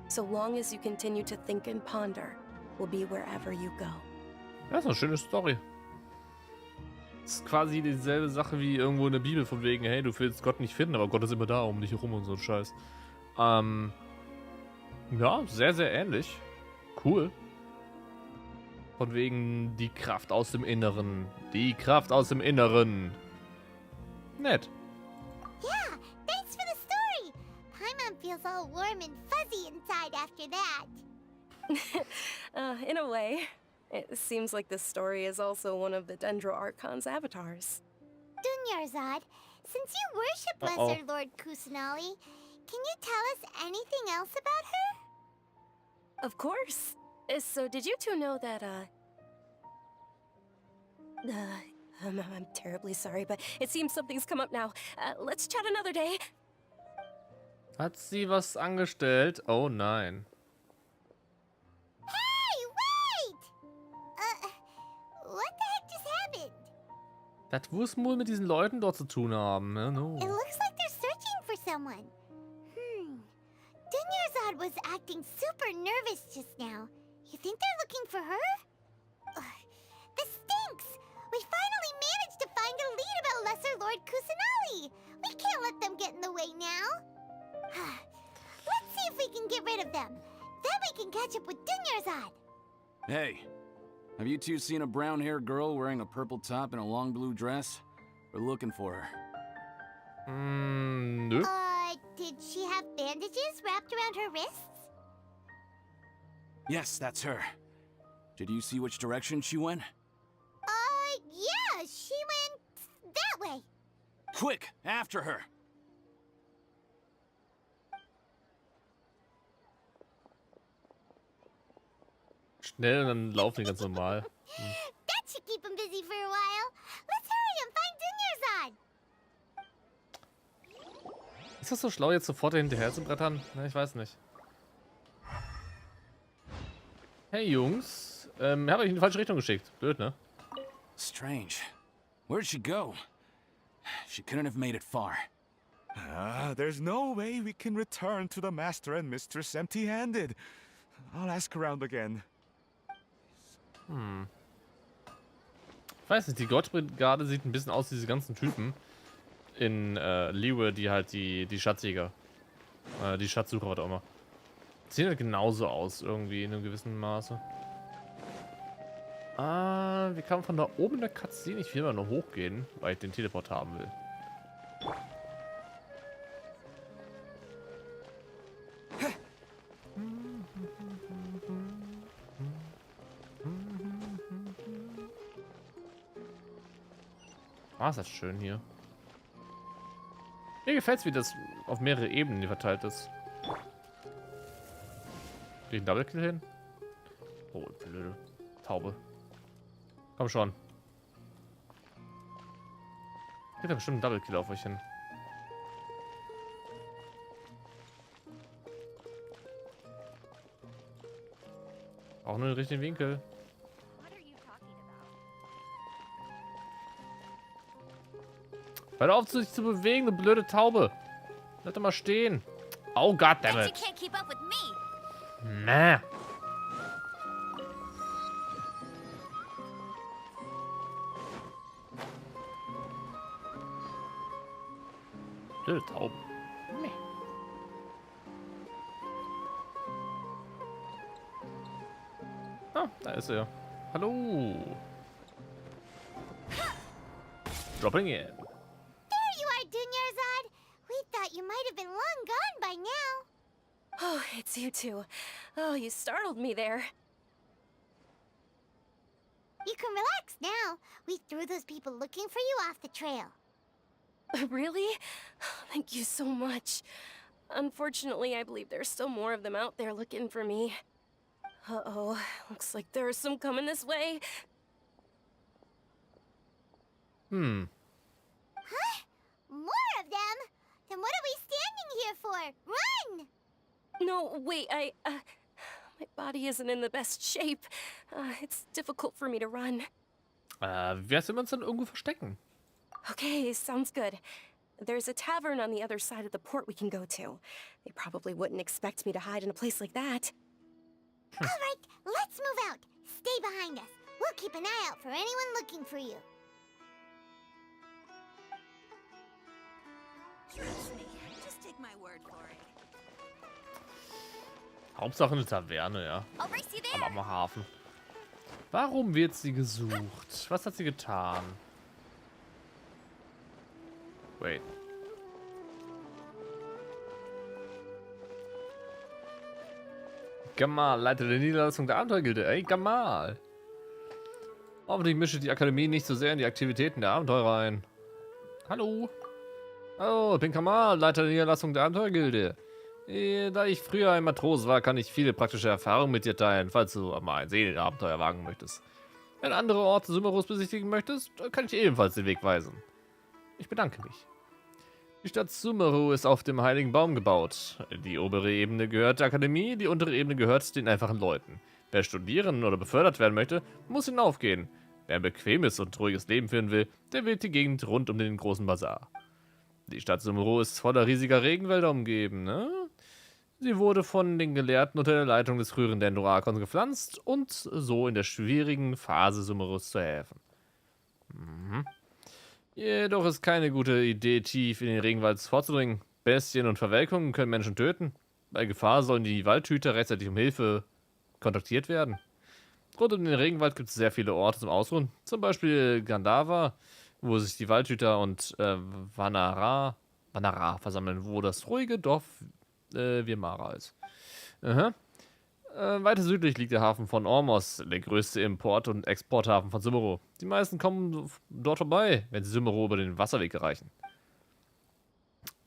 So long as you continue to think and ponder, we'll be wherever you go." Das ist eine schöne Story. Das ist quasi dieselbe Sache wie irgendwo in der Bibel, von wegen, hey, du willst Gott nicht finden, aber Gott ist immer da um dich herum und so ein Scheiß. Ja, sehr, sehr ähnlich. Cool. Von wegen die Kraft aus dem Inneren. Die Kraft aus dem Inneren. Nett. Yeah, thanks for the story. Paimon feels all warm and fuzzy inside after that. In a way. It seems like this story is also one of the Dendro-Archon's avatars. Dunyarzad, since you worship Lesser Lord Kusanali, can you tell us anything else about her? Of course. So did you two know that, I'm terribly sorry, but it seems something's come up now. Let's chat another day. Hat sie was angestellt? Oh nein. Hey, wait! What the heck just happened? Das muss wohl mit diesen Leuten dort zu tun haben, ne? No. It looks like they're searching for someone. Dunyarzad was acting super nervous just now. You think they're looking for her? This stinks! We finally managed to find a lead about Lesser Lord Kusanali! We can't let them get in the way now. Let's see if we can get rid of them. Then we can catch up with Dunyarzad. Hey, have you two seen a brown-haired girl wearing a purple top and a long blue dress? We're looking for her. Nö. Did she have bandages wrapped around her wrists? Yes, that's her. Did you see which direction she went? Yeah, she went that way. Quick, after her! Schnell und dann laufen die ganz normal. That should keep him busy for a while. Let's hurry and find Dunyarzad. Ist das so schlau, jetzt sofort hinterher zu brettern? Na, ich weiß nicht. Hey Jungs, hab euch in die falsche Richtung geschickt. Blöd, ne? Strange. Where'd she go? She couldn't have made it far. There's no way we can return to the Master and Mistress empty-handed. I'll ask around again. Ich weiß nicht, die Gottbrigade sieht ein bisschen aus wie diese ganzen Typen in Liwe, die halt die Schatzjäger, die Schatzsucher, was auch immer. Sehen halt genauso aus, irgendwie in einem gewissen Maße. Wir kamen von da oben in der Cutscene. Ich will mal nur hochgehen, weil ich den Teleport haben will. Ist das schön hier. Mir gefällt es, wie das auf mehrere Ebenen hier verteilt ist. Krieg ich einen Double Kill hin? Oh, blöde Taube. Komm schon. Kriegt da bestimmt einen Double Kill auf euch hin. Auch nur den richtigen Winkel. Hör auf, sich zu bewegen, du blöde Taube. Bleib doch mal stehen. Oh, goddammit. Mäh. Blöde Tauben. Mäh. Ah, da ist er. Hallo. Dropping in. You might have been long gone by now. Oh, it's you two. Oh, you startled me there. You can relax now. We threw those people looking for you off the trail. Really? Thank you so much. Unfortunately, I believe there's still more of them out there looking for me. Uh-oh. Looks like there's some coming this way. Huh? More of them? Then what are we standing here for? Run! No, wait, my body isn't in the best shape. It's difficult for me to run. Wer soll uns dann irgendwo verstecken? Okay, sounds good. There's a tavern on the other side of the port we can go to. They probably wouldn't expect me to hide in a place like that. All right, let's move out. Stay behind us. We'll keep an eye out for anyone looking for you. Trust me. Just take my word for it. Hauptsache eine Taverne, ja. Am Hafen. Warum wird sie gesucht? Was hat sie getan? Wait. Gamal, Leiter der Niederlassung der Abenteuergilde. Ey, Gamal. Hoffentlich mischt die Akademie nicht so sehr in die Aktivitäten der Abenteurer ein. Hallo. Oh, ich bin Gamal, Leiter der Niederlassung der Abenteuergilde. Da ich früher ein Matrose war, kann ich viele praktische Erfahrungen mit dir teilen, falls du mal ein Seelenabenteuer wagen möchtest. Wenn du andere Orte Sumerus besichtigen möchtest, kann ich ebenfalls den Weg weisen. Ich bedanke mich. Die Stadt Sumeru ist auf dem Heiligen Baum gebaut. Die obere Ebene gehört der Akademie, die untere Ebene gehört den einfachen Leuten. Wer studieren oder befördert werden möchte, muss hinaufgehen. Wer ein bequemes und ruhiges Leben führen will, der wählt die Gegend rund um den großen Bazar. Die Stadt Sumeru ist voller riesiger Regenwälder umgeben, ne? Sie wurde von den Gelehrten unter der Leitung des früheren Dendro-Hakons gepflanzt und so in der schwierigen Phase Sumerus zu helfen. Jedoch ist keine gute Idee, tief in den Regenwald vorzudringen. Bestien und Verwelkungen können Menschen töten. Bei Gefahr sollen die Waldhüter rechtzeitig um Hilfe kontaktiert werden. Rund um den Regenwald gibt es sehr viele Orte zum Ausruhen. Zum Beispiel Gandava, wo sich die Waldhüter und Vanara versammeln, wo das ruhige Dorf Virmara ist. Weiter südlich liegt der Hafen von Ormos, der größte Import- und Exporthafen von Sumeru. Die meisten kommen dort vorbei, wenn sie Sumeru über den Wasserweg erreichen.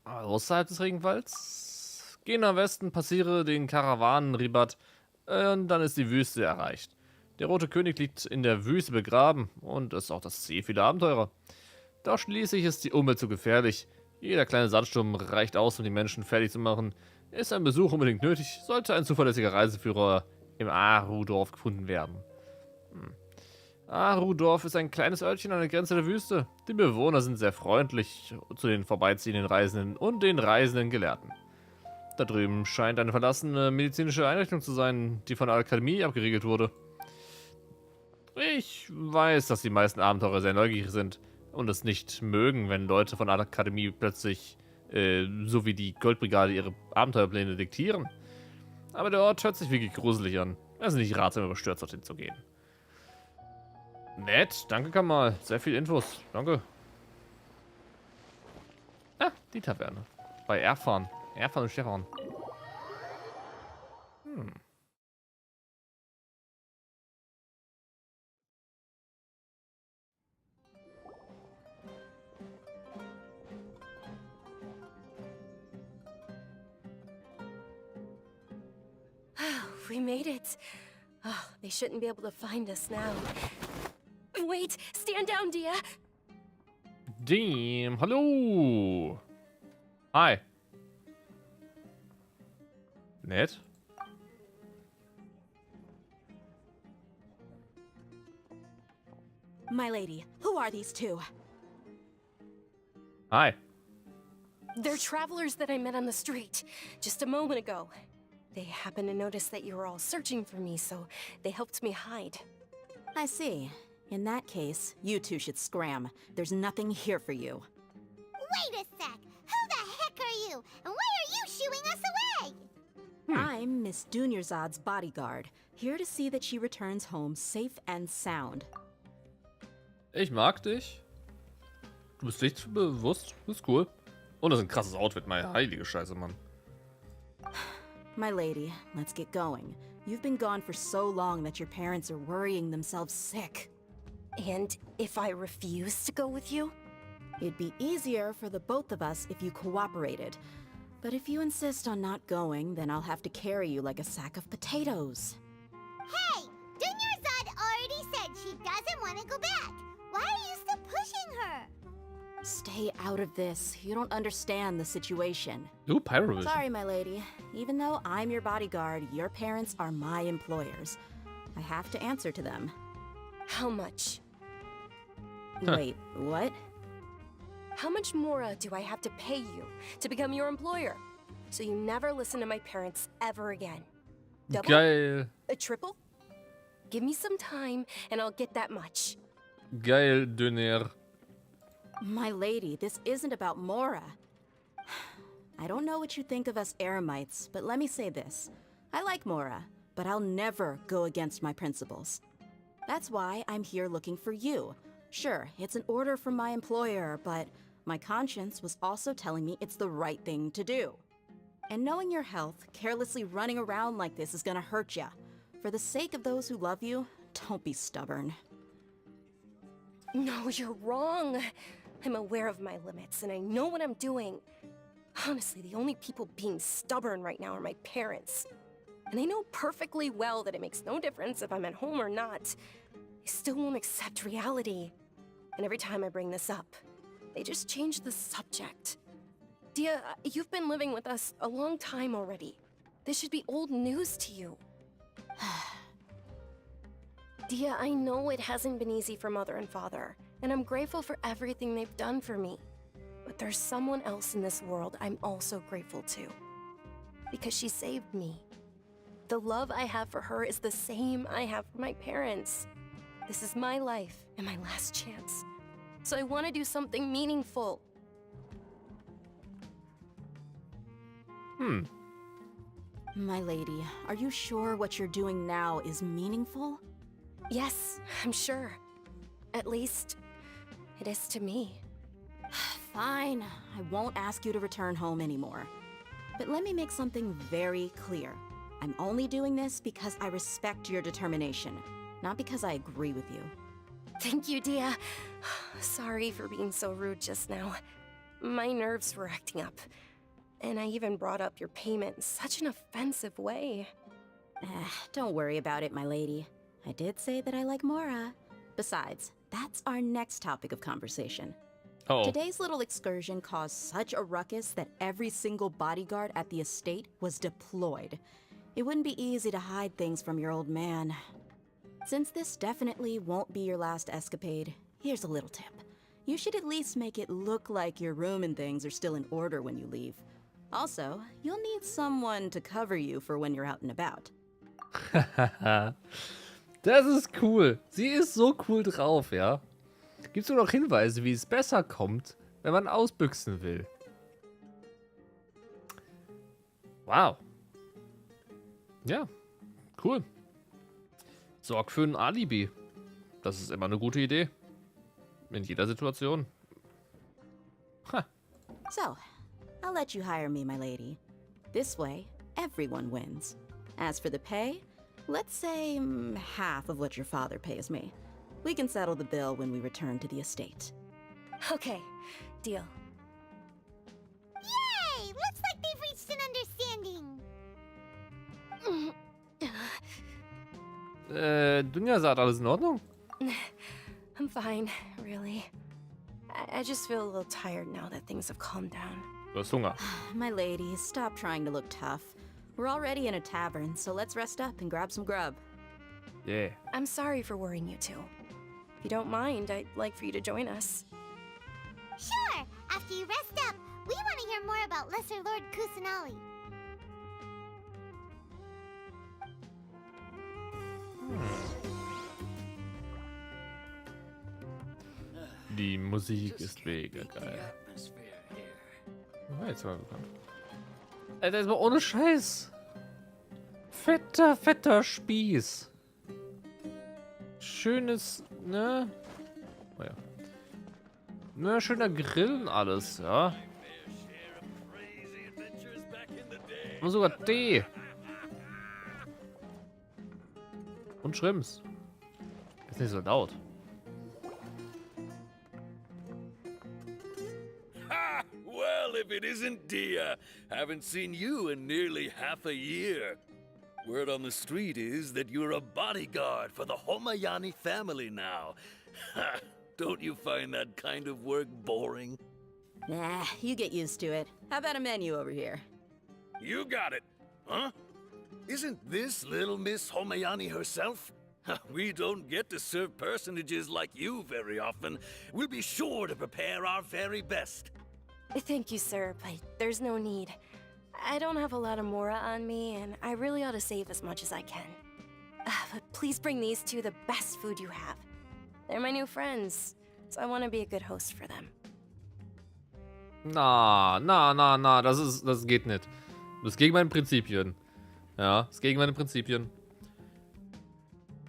Außerhalb des Regenwalds? Geh nach Westen, passiere den Karawanen-Ribat und dann ist die Wüste erreicht. Der Rote König liegt in der Wüste begraben und ist auch das Ziel vieler Abenteurer. Doch schließlich ist die Umwelt zu gefährlich. Jeder kleine Sandsturm reicht aus, um die Menschen fertig zu machen. Ist ein Besuch unbedingt nötig, sollte ein zuverlässiger Reiseführer im Aru-Dorf gefunden werden. Rudorf ist ein kleines Örtchen an der Grenze der Wüste. Die Bewohner sind sehr freundlich zu den vorbeiziehenden Reisenden und den reisenden Gelehrten. Da drüben scheint eine verlassene medizinische Einrichtung zu sein, die von der Akademie abgeriegelt wurde. Ich weiß, dass die meisten Abenteurer sehr neugierig sind und es nicht mögen, wenn Leute von der Akademie plötzlich, so wie die Goldbrigade, ihre Abenteuerpläne diktieren. Aber der Ort hört sich wirklich gruselig an. Also nicht ratsam, überstürzt dorthin zu gehen. Nett, danke Kamal. Sehr viel Infos. Danke. Ah, die Taverne. Bei Erfahren. Erfahren und Stefan. We made it. Oh, they shouldn't be able to find us now. Wait, stand down, Dia. Damn, hallo. Hi. Nett. My lady, who are these two? Hi. They're travelers that I met on the street just a moment ago. They happened to notice that you were all searching for me, so they helped me hide. I see. In that case, you two should scram. There's nothing here for you. Wait a sec! Who the heck are you? And why are you shooing us away? I'm Miss Dunyarzad's bodyguard, here to see that she returns home safe and sound. Ich mag dich. Du bist lichtbewusst. Das ist cool. Und das ist ein krasses Outfit, meine heilige Scheiße, Mann. My lady, let's get going. You've been gone for so long that your parents are worrying themselves sick. And if I refuse to go with you? It'd be easier for the both of us if you cooperated. But if you insist on not going, then I'll have to carry you like a sack of potatoes. Hey! Dunyarzad already said she doesn't want to go back. Why are you still pushing her? Stay out of this. You don't understand the situation. Ooh, Pyrovision. Sorry, my lady. Even though I'm your bodyguard, your parents are my employers. I have to answer to them. How much? Wait, what? How much more do I have to pay you to become your employer? So you never listen to my parents ever again. Double? Geil. A triple? Give me some time and I'll get that much. Geil, Döner. My lady, this isn't about Mora. I don't know what you think of us Eremites, but let me say this. I like Mora, but I'll never go against my principles. That's why I'm here looking for you. Sure, it's an order from my employer, but my conscience was also telling me it's the right thing to do. And knowing your health, carelessly running around like this is gonna hurt ya. For the sake of those who love you, don't be stubborn. No, you're wrong. I'm aware of my limits and I know what I'm doing. Honestly, the only people being stubborn right now are my parents. And they know perfectly well that it makes no difference if I'm at home or not. They still won't accept reality. And every time I bring this up, they just change the subject. Dia, you've been living with us a long time already. This should be old news to you. Dia, I know it hasn't been easy for Mother and Father, and I'm grateful for everything they've done for me. But there's someone else in this world I'm also grateful to. Because she saved me. The love I have for her is the same I have for my parents. This is my life and my last chance. So I want to do something meaningful. My lady, are you sure what you're doing now is meaningful? Yes, I'm sure. At least, it is to me. Fine, I won't ask you to return home anymore. But let me make something very clear. I'm only doing this because I respect your determination, not because I agree with you. Thank you, Dia. Sorry for being so rude just now. My nerves were acting up. And I even brought up your payment in such an offensive way. Don't worry about it, my lady. I did say that I like Mora. Besides, that's our next topic of conversation. Oh. Today's little excursion caused such a ruckus that every single bodyguard at the estate was deployed. It wouldn't be easy to hide things from your old man. Since this definitely won't be your last escapade, here's a little tip. You should at least make it look like your room and things are still in order when you leave. Also, you'll need someone to cover you for when you're out and about. Das ist cool. Sie ist so cool drauf, ja. Gibt's nur noch Hinweise, wie es besser kommt, wenn man ausbüchsen will? Wow. Ja, cool. Sorg für ein Alibi. Das ist immer eine gute Idee. In jeder Situation. Ha. So, I'll let you hire me, my lady. This way, everyone wins. As for the pay, let's say half of what your father pays me. We can settle the bill when we return to the estate. Okay, deal. Yay! Looks like they've reached an understanding. Dunja, sagt alles in Ordnung? I'm fine, really. I just feel a little tired now that things have calmed down. Du hast Hunger. My lady, stop trying to look tough. We're already in a tavern, so let's rest up and grab some grub. Yeah. I'm sorry for worrying you two. If you don't mind, I'd like for you to join us. Sure! After you rest up, we want to hear more about Lesser Lord Kusanali. Die Musik ist mega geil. Oh, jetzt mal bekannt. Alter, ist mal ohne Scheiß. Fetter Spieß. Schönes, ne? Oh ja. Ne, schöner Grill und alles, ja. Und sogar Tee. Und Shrimps. Ist nicht so laut. Ha! Well, if it isn't Dia. Haven't seen you in nearly half a year. Word on the street is that you're a bodyguard for the Homayani family now. Ha! Don't you find that kind of work boring? Nah, you get used to it. How about a menu over here? You got it, huh? Isn't this little Miss Homayani herself? We don't get to serve personages like you very often. We'll be sure to prepare our very best. Thank you, sir, but there's no need. I don't have a lot of mora on me, and I really ought to save as much as I can. But please bring these two the best food you have. They're my new friends, so I want to be a good host for them. Na, das geht nicht. Das ist gegen meine Prinzipien. Ja, das ist gegen meine Prinzipien.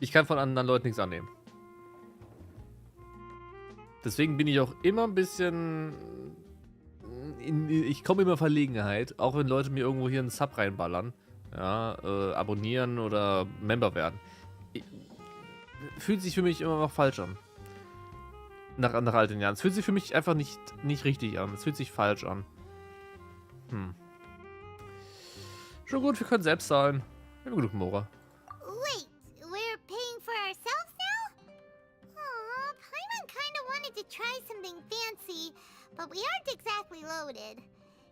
Ich kann von anderen Leuten nichts annehmen. Deswegen bin ich auch immer ein bisschen... Ich komme immer in Verlegenheit, auch wenn Leute mir irgendwo hier einen Sub reinballern. Ja, abonnieren oder Member werden. Fühlt sich für mich immer noch falsch an. Nach all den Jahren. Es fühlt sich für mich einfach nicht richtig an. Es fühlt sich falsch an. Schon gut, wir können selbst zahlen. Wir haben genug Mora. Wait, we're paying for ourselves now? Aw, Paimon kinda wanted to try something fancy, but we aren't exactly loaded.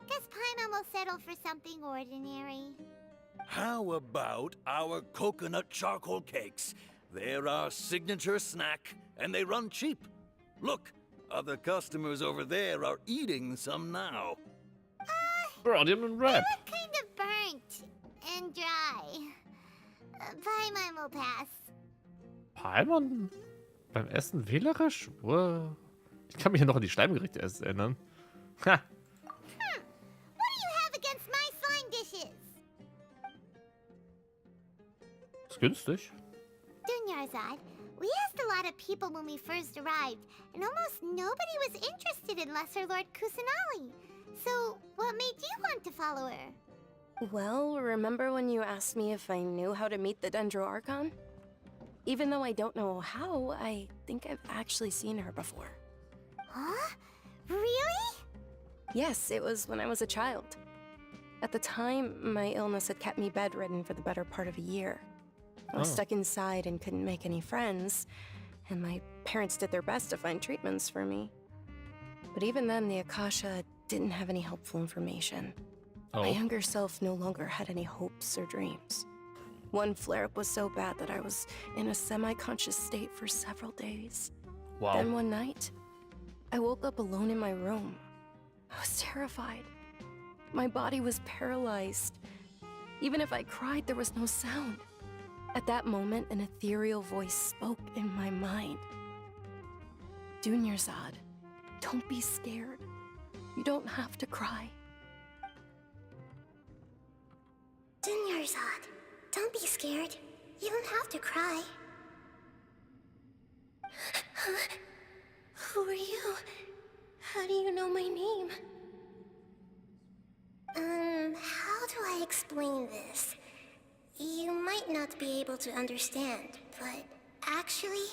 Guess Paimon will settle for something ordinary. How about our coconut charcoal cakes? They're our signature snack, and they run cheap. Look, other customers over there are eating some now. Bro, die haben einen Rap. They look kind of burnt and dry. Paimon will pass. Paimon? Beim Essen wählerisch? Wow. Ich kann mich ja noch an die Schleimgerichte erst erinnern. Ha! What do you have against my slime dishes? Ist günstig. Dunyarzad, we asked a lot of people when we first arrived, and almost nobody was interested in Lesser Lord Kusanali. So, what made you want to follow her? Well, remember when you asked me if I knew how to meet the Dendro-Archon? Even though I don't know how, I think I've actually seen her before. Huh? Really? Yes, it was when I was a child. At the time, my illness had kept me bedridden for the better part of a year. I was stuck inside and couldn't make any friends, and my parents did their best to find treatments for me. But even then, the Akasha didn't have any helpful information. My younger self no longer had any hopes or dreams. One flare-up was so bad that I was in a semi-conscious state for several days. Wow. Then one night, I woke up alone in my room. I was terrified. My body was paralyzed. Even if I cried, there was no sound. At that moment, an ethereal voice spoke in my mind. Dunyarzad, don't be scared. You don't have to cry. Dunyarzad, don't be scared. You don't have to cry. Who are you? How do you know my name? How do I explain this? You might not be able to understand, but actually,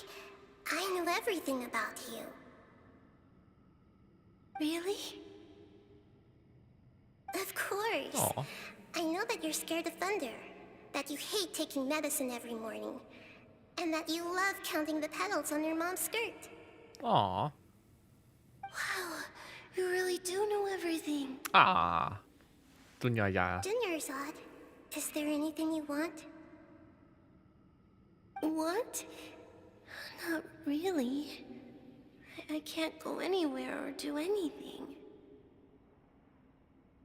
I know everything about you. Really? Of course. Aw. I know that you're scared of thunder, that you hate taking medicine every morning, and that you love counting the petals on your mom's skirt. Aw. Wow, you really do know everything. Ah. Dunyarzad. Dunyarzad, is there anything you want? Want? Not really. I can't go anywhere or do anything.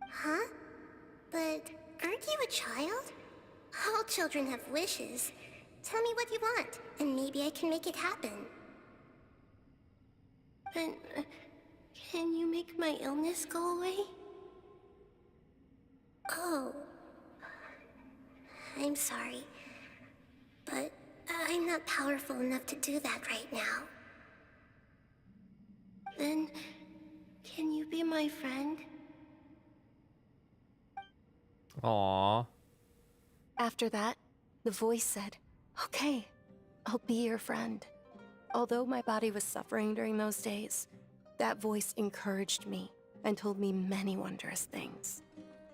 Huh? But aren't you a child? All children have wishes. Tell me what you want, and maybe I can make it happen. But can you make my illness go away? Oh. I'm sorry. But I'm not powerful enough to do that right now. Then, can you be my friend? Aw. After that, the voice said, "Okay, I'll be your friend." Although my body was suffering during those days, that voice encouraged me and told me many wondrous things.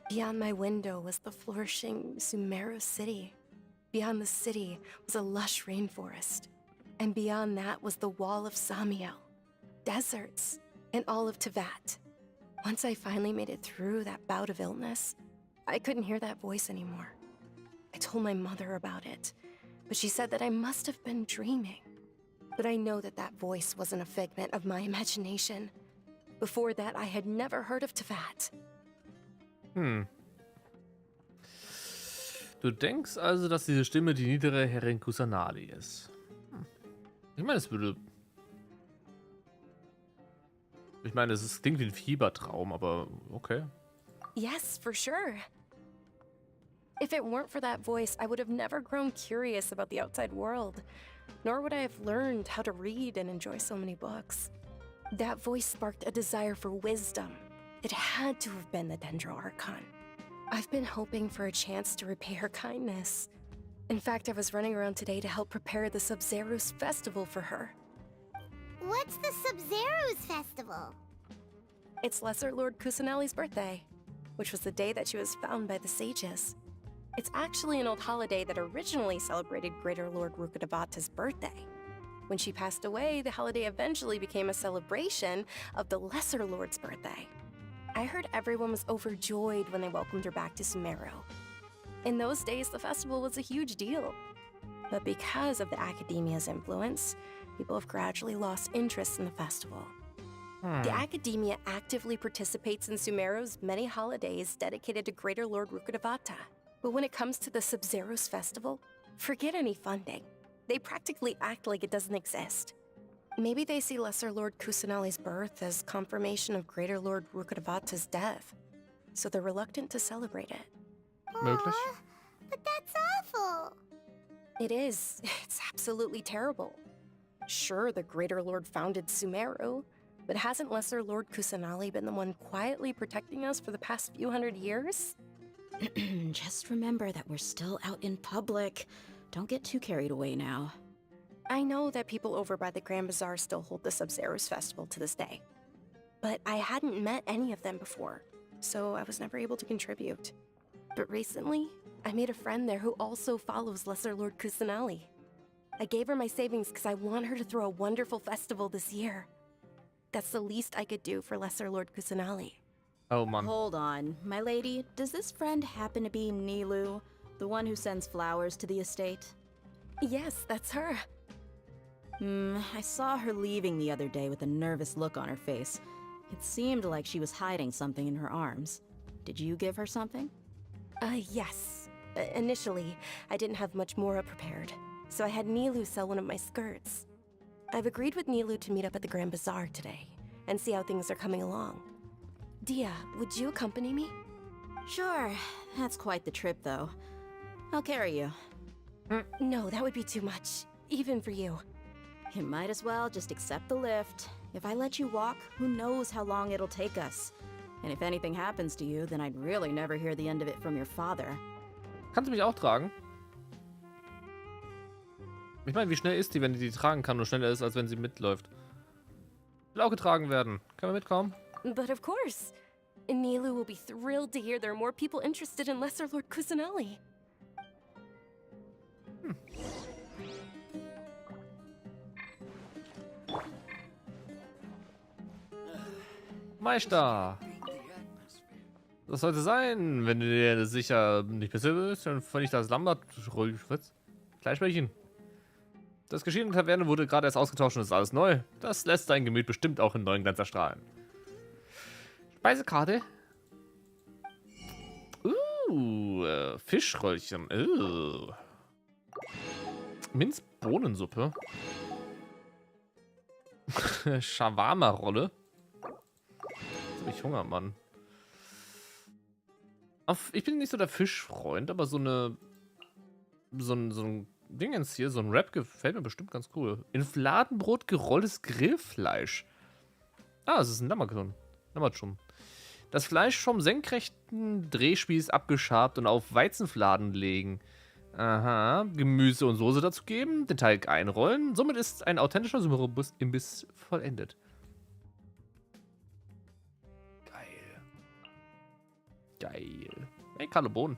Beyond my window was the flourishing Sumeru city. Beyond the city was a lush rainforest. And beyond that was the wall of Samiel, deserts, and all of Teyvat. Once I finally made it through that bout of illness, I couldn't hear that voice anymore. I told my mother about it, but she said that I must have been dreaming. But I know that that voice wasn't a figment of my imagination. Before that, I had never heard of Teyvat. Du denkst also, dass diese Stimme die niedere Herrin Kusanali ist. Ich meine, es klingt wie ein Fiebertraum, aber okay. Yes, for sure. If it weren't for that voice, I would have never grown curious about the outside world, nor would I have learned how to read and enjoy so many books. That voice sparked a desire for wisdom. It had to have been the Dendro-Archon. I've been hoping for a chance to repay her kindness. In fact, I was running around today to help prepare the Subzeros Festival for her. What's the Subzeros Festival? It's Lesser Lord Kusanali's birthday, which was the day that she was found by the sages. It's actually an old holiday that originally celebrated Greater Lord Rukkhadevata's birthday. When she passed away, the holiday eventually became a celebration of the Lesser Lord's birthday. I heard everyone was overjoyed when they welcomed her back to Sumeru. In those days, the festival was a huge deal. But because of the Academia's influence, people have gradually lost interest in the festival. The Academia actively participates in Sumeru's many holidays dedicated to Greater Lord Rukkhadevata. But when it comes to the Subzeros Festival, forget any funding. They practically act like it doesn't exist. Maybe they see Lesser Lord Kusanali's birth as confirmation of Greater Lord Rukkhadevata's death, so they're reluctant to celebrate it. Möglich. Aw, but that's awful. It is. It's absolutely terrible. Sure, the Greater Lord founded Sumeru, but hasn't Lesser Lord Kusanali been the one quietly protecting us for the past few hundred years? Just remember that we're still out in public. Don't get too carried away now. I know that people over by the Grand Bazaar still hold the Subzeros Festival to this day. But I hadn't met any of them before, so I was never able to contribute. But recently, I made a friend there who also follows Lesser Lord Kusanali. I gave her my savings because I want her to throw a wonderful festival this year. That's the least I could do for Lesser Lord Kusanali. Oh, Mann. Hold on, my lady. Does this friend happen to be Nilu? The one who sends flowers to the estate? Yes, that's her. I saw her leaving the other day with a nervous look on her face. It seemed like she was hiding something in her arms. Did you give her something? Yes. Initially, I didn't have much more prepared, so I had Nilu sell one of my skirts. I've agreed with Nilu to meet up at the Grand Bazaar today, and see how things are coming along. Dia, would you accompany me? Sure. That's quite the trip, though. I'll carry you. No, that would be too much, even for you. You might as well just accept the lift. If I let you walk, who knows how long it'll take us. And if anything happens to you, then I'd really never hear the end of it from your father. Kannst du mich auch tragen? Ich meine, wie schnell ist die, wenn die tragen kann und schneller ist, als wenn sie mitläuft? Will auch getragen werden. Können wir mitkommen? But of course. Nilu will be thrilled to hear there are more people interested in Lesser Lord Kusanali. Meister! Das sollte sein, wenn du dir sicher nicht besser bist, dann fand ich das Lambert. Fleischbällchen. Das Geschehen in der Taverne wurde gerade erst ausgetauscht und ist alles neu. Das lässt dein Gemüt bestimmt auch in neuen Glanz erstrahlen. Speisekarte. Fischröllchen. Minzbohnensuppe. Shawarma-Rolle. Jetzt hab ich Hunger, Mann. Ich bin nicht so der Fischfreund, aber so ein Dingens hier, so ein Wrap gefällt mir bestimmt ganz cool. In Fladenbrot gerolltes Grillfleisch. Ah, es ist ein Lammertschum. Das Fleisch vom senkrechten Drehspieß abgeschabt und auf Weizenfladen legen. Aha, Gemüse und Soße dazu geben, den Teig einrollen. Somit ist ein authentischer Sumeru-Imbiss vollendet. Geil. Hey, kahle Bohnen.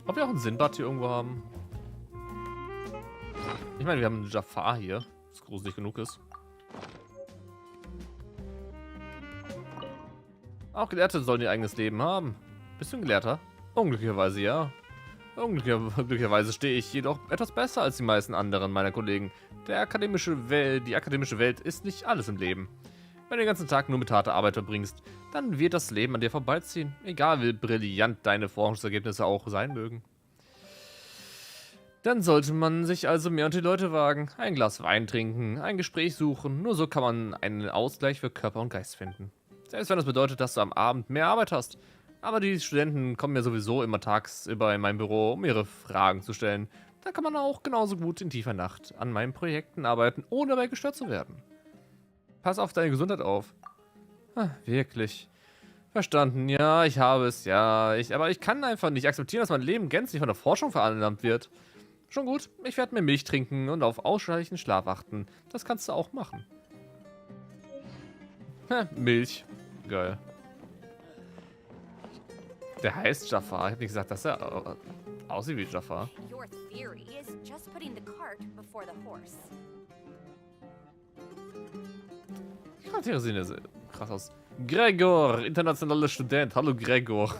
Ob wir auch einen Sinbad hier irgendwo haben? Ich meine, wir haben einen Jafar hier, was gruselig genug ist. Auch Gelehrte sollen ihr eigenes Leben haben. Bist du ein Gelehrter? Unglücklicherweise ja. Glücklicherweise stehe ich jedoch etwas besser als die meisten anderen meiner Kollegen. Die akademische Welt ist nicht alles im Leben. Wenn du den ganzen Tag nur mit harter Arbeit verbringst, dann wird das Leben an dir vorbeiziehen. Egal wie brillant deine Forschungsergebnisse auch sein mögen. Dann sollte man sich also mehr unter die Leute wagen, ein Glas Wein trinken, ein Gespräch suchen. Nur so kann man einen Ausgleich für Körper und Geist finden. Selbst wenn das bedeutet, dass du am Abend mehr Arbeit hast. Aber die Studenten kommen ja sowieso immer tagsüber in mein Büro, um ihre Fragen zu stellen. Da kann man auch genauso gut in tiefer Nacht an meinen Projekten arbeiten, ohne dabei gestört zu werden. Pass auf deine Gesundheit auf. Wirklich. Verstanden, ja, ich habe es, ja. Aber ich kann einfach nicht akzeptieren, dass mein Leben gänzlich von der Forschung vereinnahmt wird. Schon gut, ich werde mir Milch trinken und auf ausreichend Schlaf achten. Das kannst du auch machen. Milch. Geil. Der heißt Jafar. Ich habe nicht gesagt, dass er aussieht wie Jafar. Your theory is just putting the cart before the horse. Die Charaktere sehen ja krass aus. Gregor, internationaler Student. Hallo Gregor.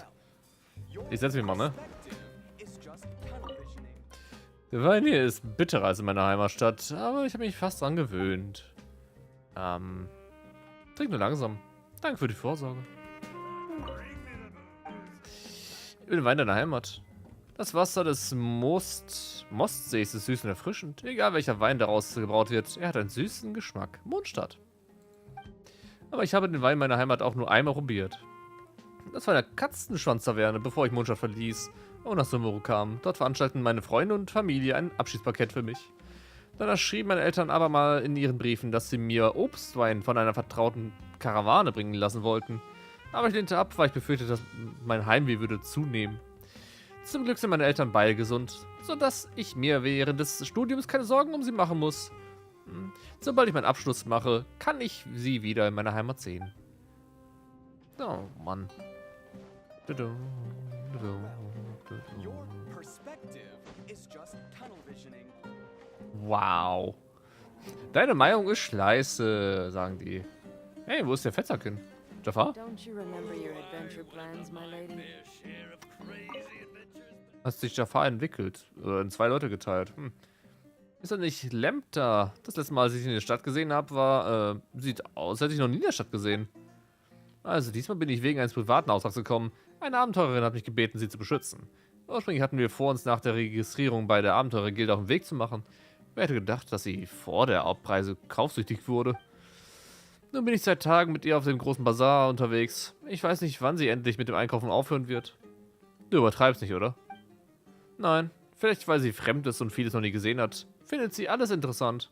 Ich setze mich mal, ne? Der Wein hier ist bitterer als in meiner Heimatstadt, aber ich habe mich fast dran gewöhnt. Trink nur langsam. Danke für die Vorsorge. Über den Wein deiner Heimat. Das Wasser des Mostsees ist süß und erfrischend. Egal welcher Wein daraus gebraut wird, er hat einen süßen Geschmack. Mondstadt. Aber ich habe den Wein meiner Heimat auch nur einmal probiert. Das war eine Katzenschwanz-Taverne, bevor ich Mondstadt verließ und nach Sumeru kam. Dort veranstalteten meine Freunde und Familie ein Abschiedspaket für mich. Danach schrieben meine Eltern aber mal in ihren Briefen, dass sie mir Obstwein von einer vertrauten Karawane bringen lassen wollten. Aber ich lehnte ab, weil ich befürchtete, dass mein Heimweh würde zunehmen. Zum Glück sind meine Eltern beide gesund, sodass ich mir während des Studiums keine Sorgen um sie machen muss. Sobald ich meinen Abschluss mache, kann ich sie wieder in meiner Heimat sehen. Oh Mann. Wow. Deine Meinung ist scheiße, sagen die. Hey, wo ist der Fettsack hin? Jafar? Hat sich Jafar entwickelt. Oder in 2 Leute geteilt. Ist er nicht Lempter? Das letzte Mal, als ich ihn in der Stadt gesehen habe, war, sieht aus, als hätte ich noch nie in der Stadt gesehen. Also, diesmal bin ich wegen eines privaten Auftrags gekommen. Eine Abenteurerin hat mich gebeten, sie zu beschützen. Ursprünglich hatten wir vor, uns nach der Registrierung bei der Abenteurergilde auf den Weg zu machen. Wer hätte gedacht, dass sie vor der Abreise kaufsüchtig wurde? Nun bin ich seit Tagen mit ihr auf dem großen Bazar unterwegs. Ich weiß nicht, wann sie endlich mit dem Einkaufen aufhören wird. Du übertreibst nicht, oder? Nein, vielleicht weil sie fremd ist und vieles noch nie gesehen hat, findet sie alles interessant.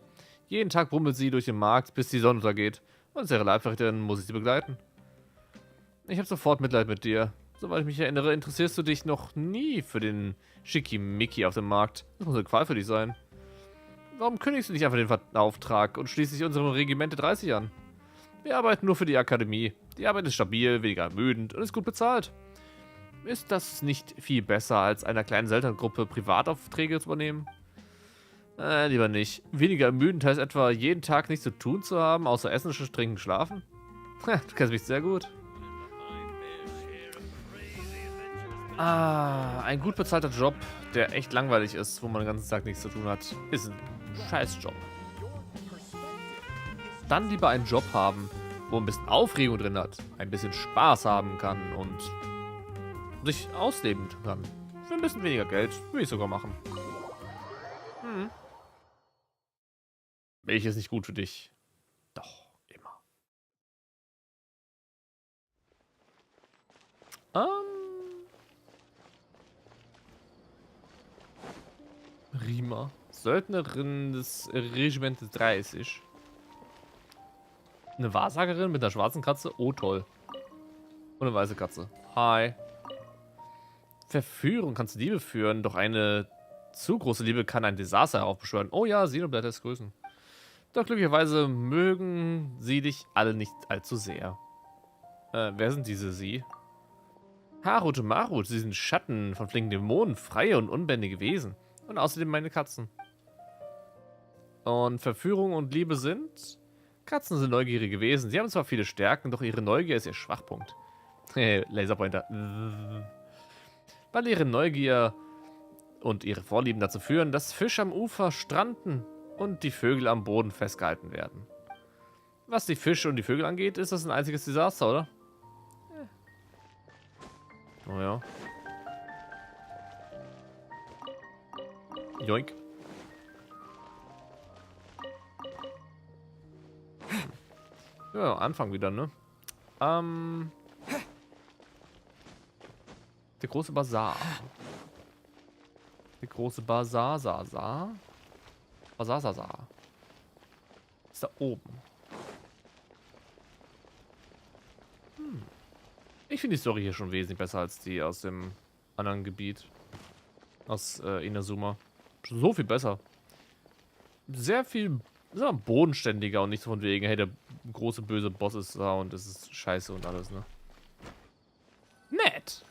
Jeden Tag brummelt sie durch den Markt, bis die Sonne untergeht. Und als ihre Leibwächterin muss ich sie begleiten. Ich habe sofort Mitleid mit dir. Soweit ich mich erinnere, interessierst du dich noch nie für den Schickimicki auf dem Markt. Das muss eine Qual für dich sein. Warum kündigst du nicht einfach den Auftrag und schließt dich unserem Regimente 30 an? Wir arbeiten nur für die Akademie. Die Arbeit ist stabil, weniger ermüdend und ist gut bezahlt. Ist das nicht viel besser, als einer kleinen Seltengruppe Privataufträge zu übernehmen? Lieber nicht. Weniger ermüdend heißt etwa, jeden Tag nichts zu tun zu haben, außer Essen, Trinken, Schlafen? Du kennst mich sehr gut. Ein gut bezahlter Job, der echt langweilig ist, wo man den ganzen Tag nichts zu tun hat, ist ein Scheißjob. Dann lieber einen Job haben, wo ein bisschen Aufregung drin hat, ein bisschen Spaß haben kann und sich ausleben kann. Für ein bisschen weniger Geld würde ich sogar machen. Welches ist nicht gut für dich? Doch, immer. Rima. Söldnerin des Regimentes 30. Eine Wahrsagerin mit einer schwarzen Katze? Oh, toll. Und eine weiße Katze. Hi. Verführung kannst du Liebe führen, doch eine zu große Liebe kann ein Desaster heraufbeschwören. Oh ja, Xenoblade lässt grüßen. Doch glücklicherweise mögen sie dich alle nicht allzu sehr. Wer sind diese sie? Harut und Marut, sie sind Schatten von flinken Dämonen, freie und unbändige Wesen. Und außerdem meine Katzen. Und Verführung und Liebe sind? Katzen sind neugierige Wesen. Sie haben zwar viele Stärken, doch ihre Neugier ist ihr Schwachpunkt. Laserpointer. Weil ihre Neugier und ihre Vorlieben dazu führen, dass Fische am Ufer stranden und die Vögel am Boden festgehalten werden. Was die Fische und die Vögel angeht, ist das ein einziges Desaster, oder? Oh ja. Joink. Ja, Anfang wieder, ne? Der große Bazar. Der große Bazar, Bazar. Ist da oben. Ich finde die Story hier schon wesentlich besser als die aus dem anderen Gebiet. Aus Inazuma. So viel besser. Sehr viel bodenständiger und nicht so von wegen, hey, der große böse Boss ist da und es ist scheiße und alles, ne? Nett.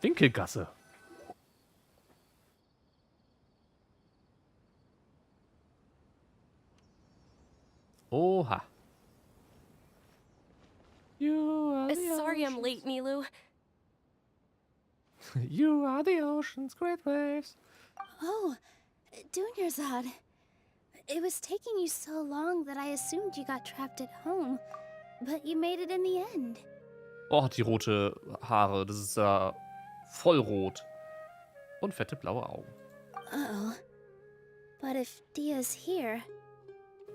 Winkelgasse. Oha. Sorry I'm late, Milu. You are the ocean's great waves. Oh, Dunyarzad. It was taking you so long that I assumed you got trapped at home, but you made it in the end. Oh, hat die rote Haare. Das ist voll rot. Und fette blaue Augen. Uh-oh. But if Dia's here,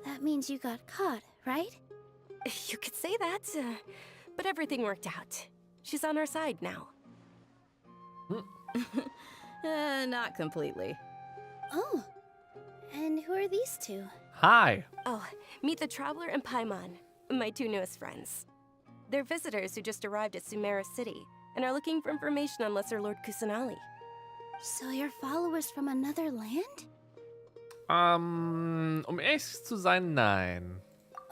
that means you got caught, right? You could say that, but everything worked out. She's on our side now. Not completely. Oh, and who are these two? Hi. Oh, meet the Traveler and Paimon, my two newest friends. They're visitors who just arrived at Sumeru City and are looking for information on Lesser Lord Kusanali. So you're followers from another land? Um ehrlich zu sein, nein.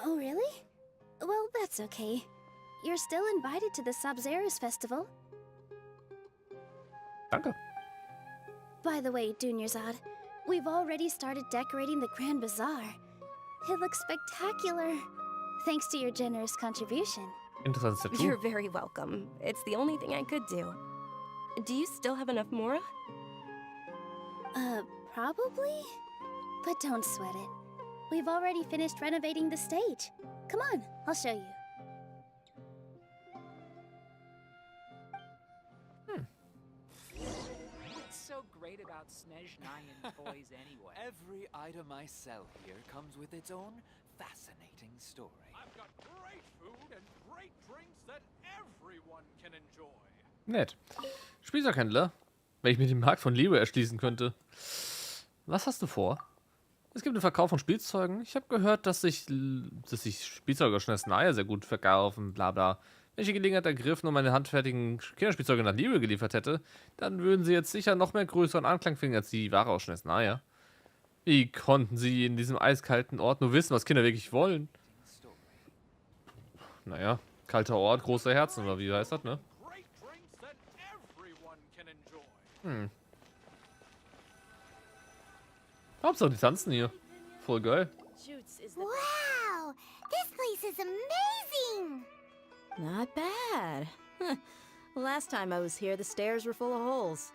Oh, really? Well, that's okay. You're still invited to the Subzeros Festival. Danke. By the way, Dunyarzad, we've already started decorating the Grand Bazaar. It looks spectacular, thanks to your generous contribution. Interessantes Tattoo. You're very welcome. It's the only thing I could do. Do you still have enough Mora? Probably? But don't sweat it. We've already finished renovating the stage. Come on, I'll show you. What's so great about Snezhnayan toys anyway? Every item I sell here comes with its own fascinating story. I've got great food and great drinks that everyone can enjoy. Nett. Spielzeughändler. Wenn ich mir den Markt von Liebe erschließen könnte. Was hast du vor? Es gibt den Verkauf von Spielzeugen. Ich habe gehört, dass sich Spielzeuge aus Snezhnaya sehr gut verkaufen, bla bla. Wenn ich die Gelegenheit ergriffen und meine handfertigen Kinderspielzeuge nach Liebe geliefert hätte, dann würden sie jetzt sicher noch mehr größeren Anklang finden als die Ware aus Snezhnaya. Wie konnten sie in diesem eiskalten Ort nur wissen, was Kinder wirklich wollen? Naja, kalter Ort, große Herzen, oder wie heißt das, ne? Hauptsache, die tanzen hier. Voll geil. Wow! This place is amazing! Not bad. Last time I was here, the stairs were full of holes.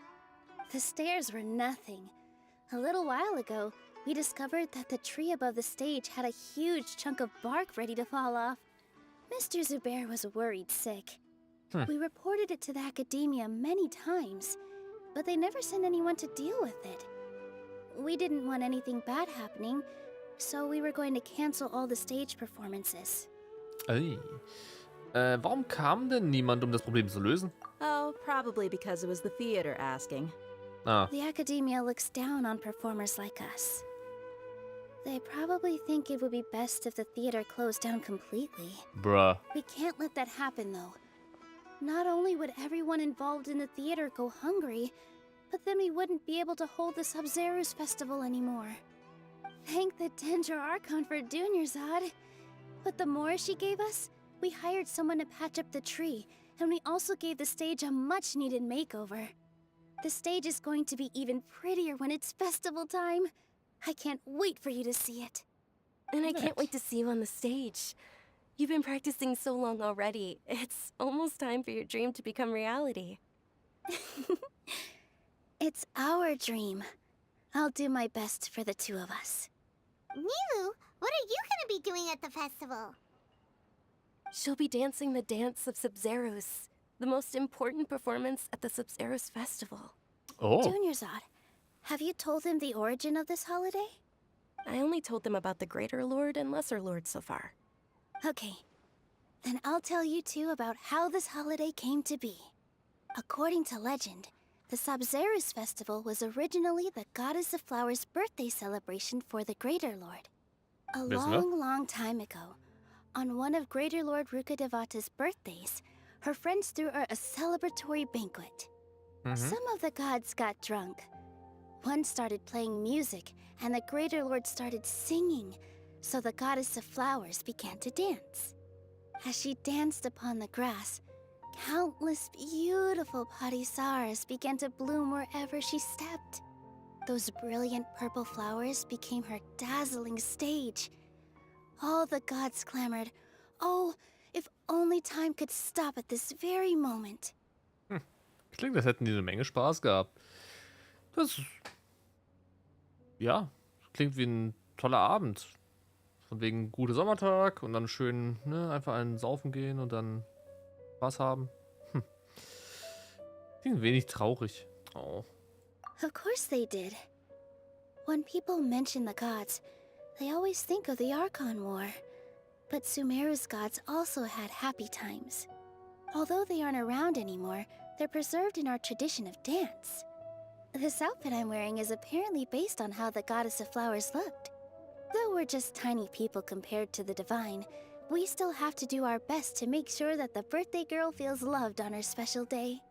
The stairs were nothing. A little while ago, we discovered that the tree above the stage had a huge chunk of bark ready to fall off. Mr. Zubair was worried sick. We reported it to the academia many times, but they never sent anyone to deal with it. We didn't want anything bad happening, so we were going to cancel all the stage performances. Ey. Warum kam denn niemand, um das Problem zu lösen? Oh, probably because it was the theater asking. Ah. The academia looks down on performers like us. They probably think it would be best if the theater closed down completely. Bruh. We can't let that happen, though. Not only would everyone involved in the theater go hungry, but then we wouldn't be able to hold the Subzeros Festival anymore. Thank the Dendro-Hauptstadt for Dunyarzad. But the more she gave us, we hired someone to patch up the tree, and we also gave the stage a much-needed makeover. The stage is going to be even prettier when it's festival time. I can't wait for you to see it. And I can't wait to see you on the stage. You've been practicing so long already. It's almost time for your dream to become reality. It's our dream. I'll do my best for the two of us. Nilu, what are you gonna be doing at the festival? She'll be dancing the dance of Subzeros, the most important performance at the Subzeros Festival. Oh. Dunyarzad, have you told them the origin of this holiday? I only told them about the Greater Lord and Lesser Lord so far. Okay. Then I'll tell you two about how this holiday came to be. According to legend, the Subzeros Festival was originally the Goddess of Flowers' birthday celebration for the Greater Lord. A long time ago, on one of Greater Lord Rukkhadevata's birthdays, her friends threw her a celebratory banquet. Some of the gods got drunk. One started playing music, and the Greater Lord started singing, so the Goddess of Flowers began to dance. As she danced upon the grass, countless beautiful parisaras began to bloom wherever she stepped. Those brilliant purple flowers became her dazzling stage. All the gods clamored, "Oh, if only time could stop at this very moment." Klingt, als hätten die eine Menge Spaß gehabt. Das. Ja, klingt wie ein toller Abend. Von wegen guter Sommertag und dann schön, ne, einfach einen saufen gehen und dann Spaß haben. Klingt ein wenig traurig. Oh. Of course they did. When people mention the gods, they always think of the Archon War. But Sumeru's gods also had happy times. Although they aren't around anymore, they're preserved in our tradition of dance. This outfit I'm wearing is apparently based on how the Goddess of Flowers looked. Though we're just tiny people compared to the Divine, we still have to do our best to make sure that the birthday girl feels loved on her special day.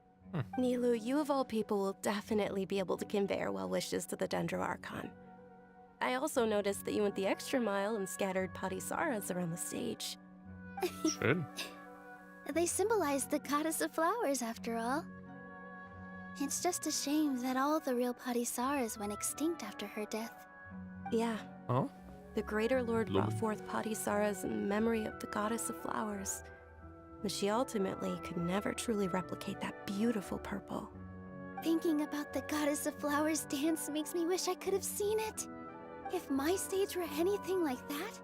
Nilu, you of all people will definitely be able to convey our well wishes to the Dendro-Hauptstadt. I also noticed that you went the extra mile and scattered parisaras around the stage. Schön. They symbolize the Goddess of Flowers, after all. It's just a shame that all the real parisaras went extinct after her death. Yeah. Oh? The Greater Lord brought forth parisaras in memory of the Goddess of Flowers. but she ultimately could never truly replicate that beautiful purple. Thinking about the Goddess of Flowers dance makes me wish I could have seen it. If my stage were anything like that,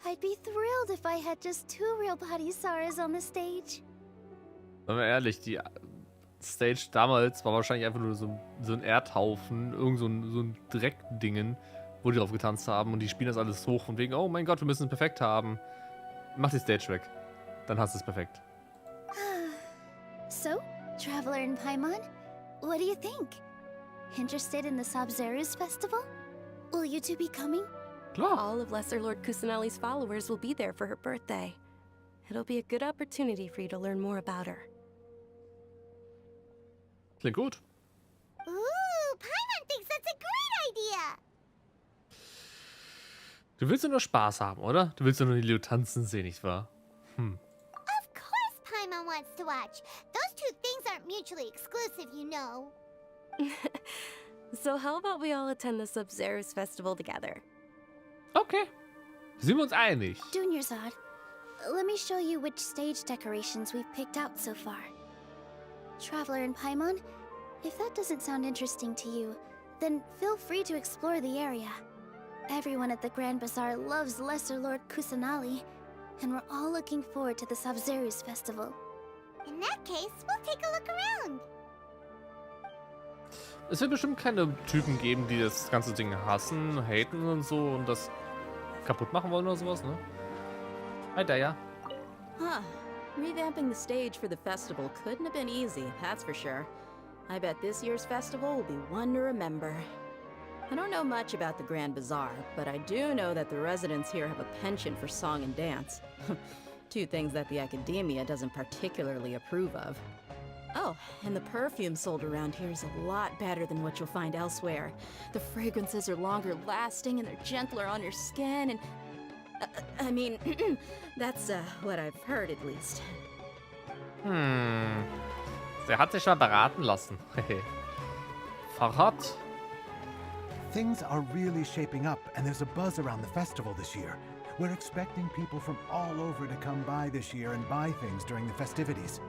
I'd be thrilled if I had just 2 real Bodhisattvas on the stage. Seien wir ehrlich, die Stage damals war wahrscheinlich einfach nur so ein Erdhaufen, irgend so ein Dreckdingen, wo die drauf getanzt haben und die spielen das alles hoch von wegen, oh mein Gott, wir müssen es perfekt haben. Mach die Stage weg. Dann hast du es perfekt. So, Traveler in Paimon, what do you think? Interested in the Subzeros Festival? Will you two be coming? Klar. All of Lesser Lord Kusanali's followers will be there for her birthday. It'll be a good opportunity for you to learn more about her. Klingt gut. Ooh, Paimon thinks that's a great idea! Du willst ja nur Spaß haben, oder? Du willst ja nur die Leo tanzen sehen, nicht wahr? Of course Paimon wants to watch. Those 2 things aren't mutually exclusive, you know. So how about we all attend the Subzeros Festival together? Okay. Sind wir uns einig? Junior-Zod, let me show you which stage decorations we've picked out so far. Traveler in Paimon, if that doesn't sound interesting to you, then feel free to explore the area. Everyone at the Grand Bazaar loves Lesser Lord Kusanali, and we're all looking forward to the Subzeros Festival. In that case, we'll take a look around. Es wird bestimmt keine Typen geben, die das ganze Ding hassen, haten und so und das kaputt machen wollen oder sowas, ne? Hi, Daya. Huh. Revamping the stage for the festival couldn't have been easy, that's for sure. I bet this year's festival will be one to remember. I don't know much about the Grand Bazaar, but I do know that the residents here have a penchant for song and dance. 2 things that the academia doesn't particularly approve of. Oh, and the perfume sold around here is a lot better than what you'll find elsewhere. The fragrances are longer lasting and they're gentler on your skin and... I mean, that's what I've heard at least. Der hat sich mal beraten lassen. Verrat. Things are really shaping up, and there's a buzz around the festival this year. We're expecting people from all over to come by this year and buy things during the festivities.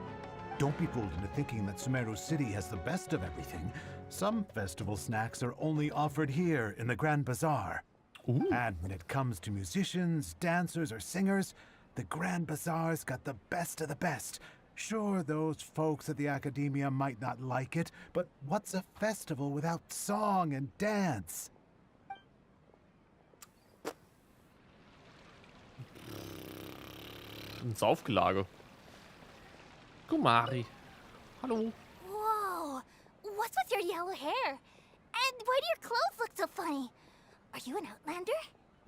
Don't be fooled into thinking that Sumeru City has the best of everything. Some festival snacks are only offered here in the Grand Bazaar. Ooh. And when it comes to musicians, dancers, or singers, the Grand Bazaar's got the best of the best. Sure, those folks at the academia might not like it, but what's a festival without song and dance? Ein Saufgelage. Kumari. Hallo. Whoa! What's with your yellow hair? And why do your clothes look so funny? Are you an Outlander?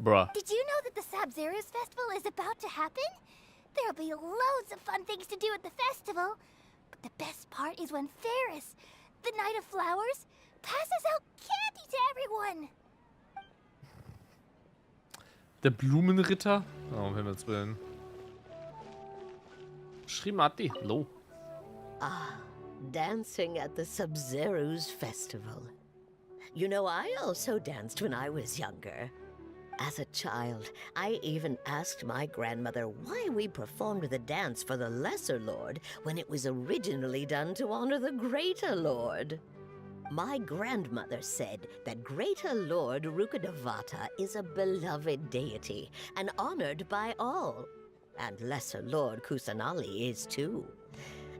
Bruh. Did you know that the Subzeros Festival is about to happen? There'll be loads of fun things to do at the festival. But the best part is when Ferris, the Knight of Flowers, passes out candy to everyone. Der Blumenritter? Oh, um Himmels Willen. Shrimati, hallo. Ah, dancing at the Subzeros Festival. You know, I also danced when I was younger. As a child, I even asked my grandmother why we performed the dance for the Lesser Lord when it was originally done to honor the Greater Lord. My grandmother said that Greater Lord Rukkhadevata is a beloved deity and honored by all. And Lesser Lord Kusanali is too.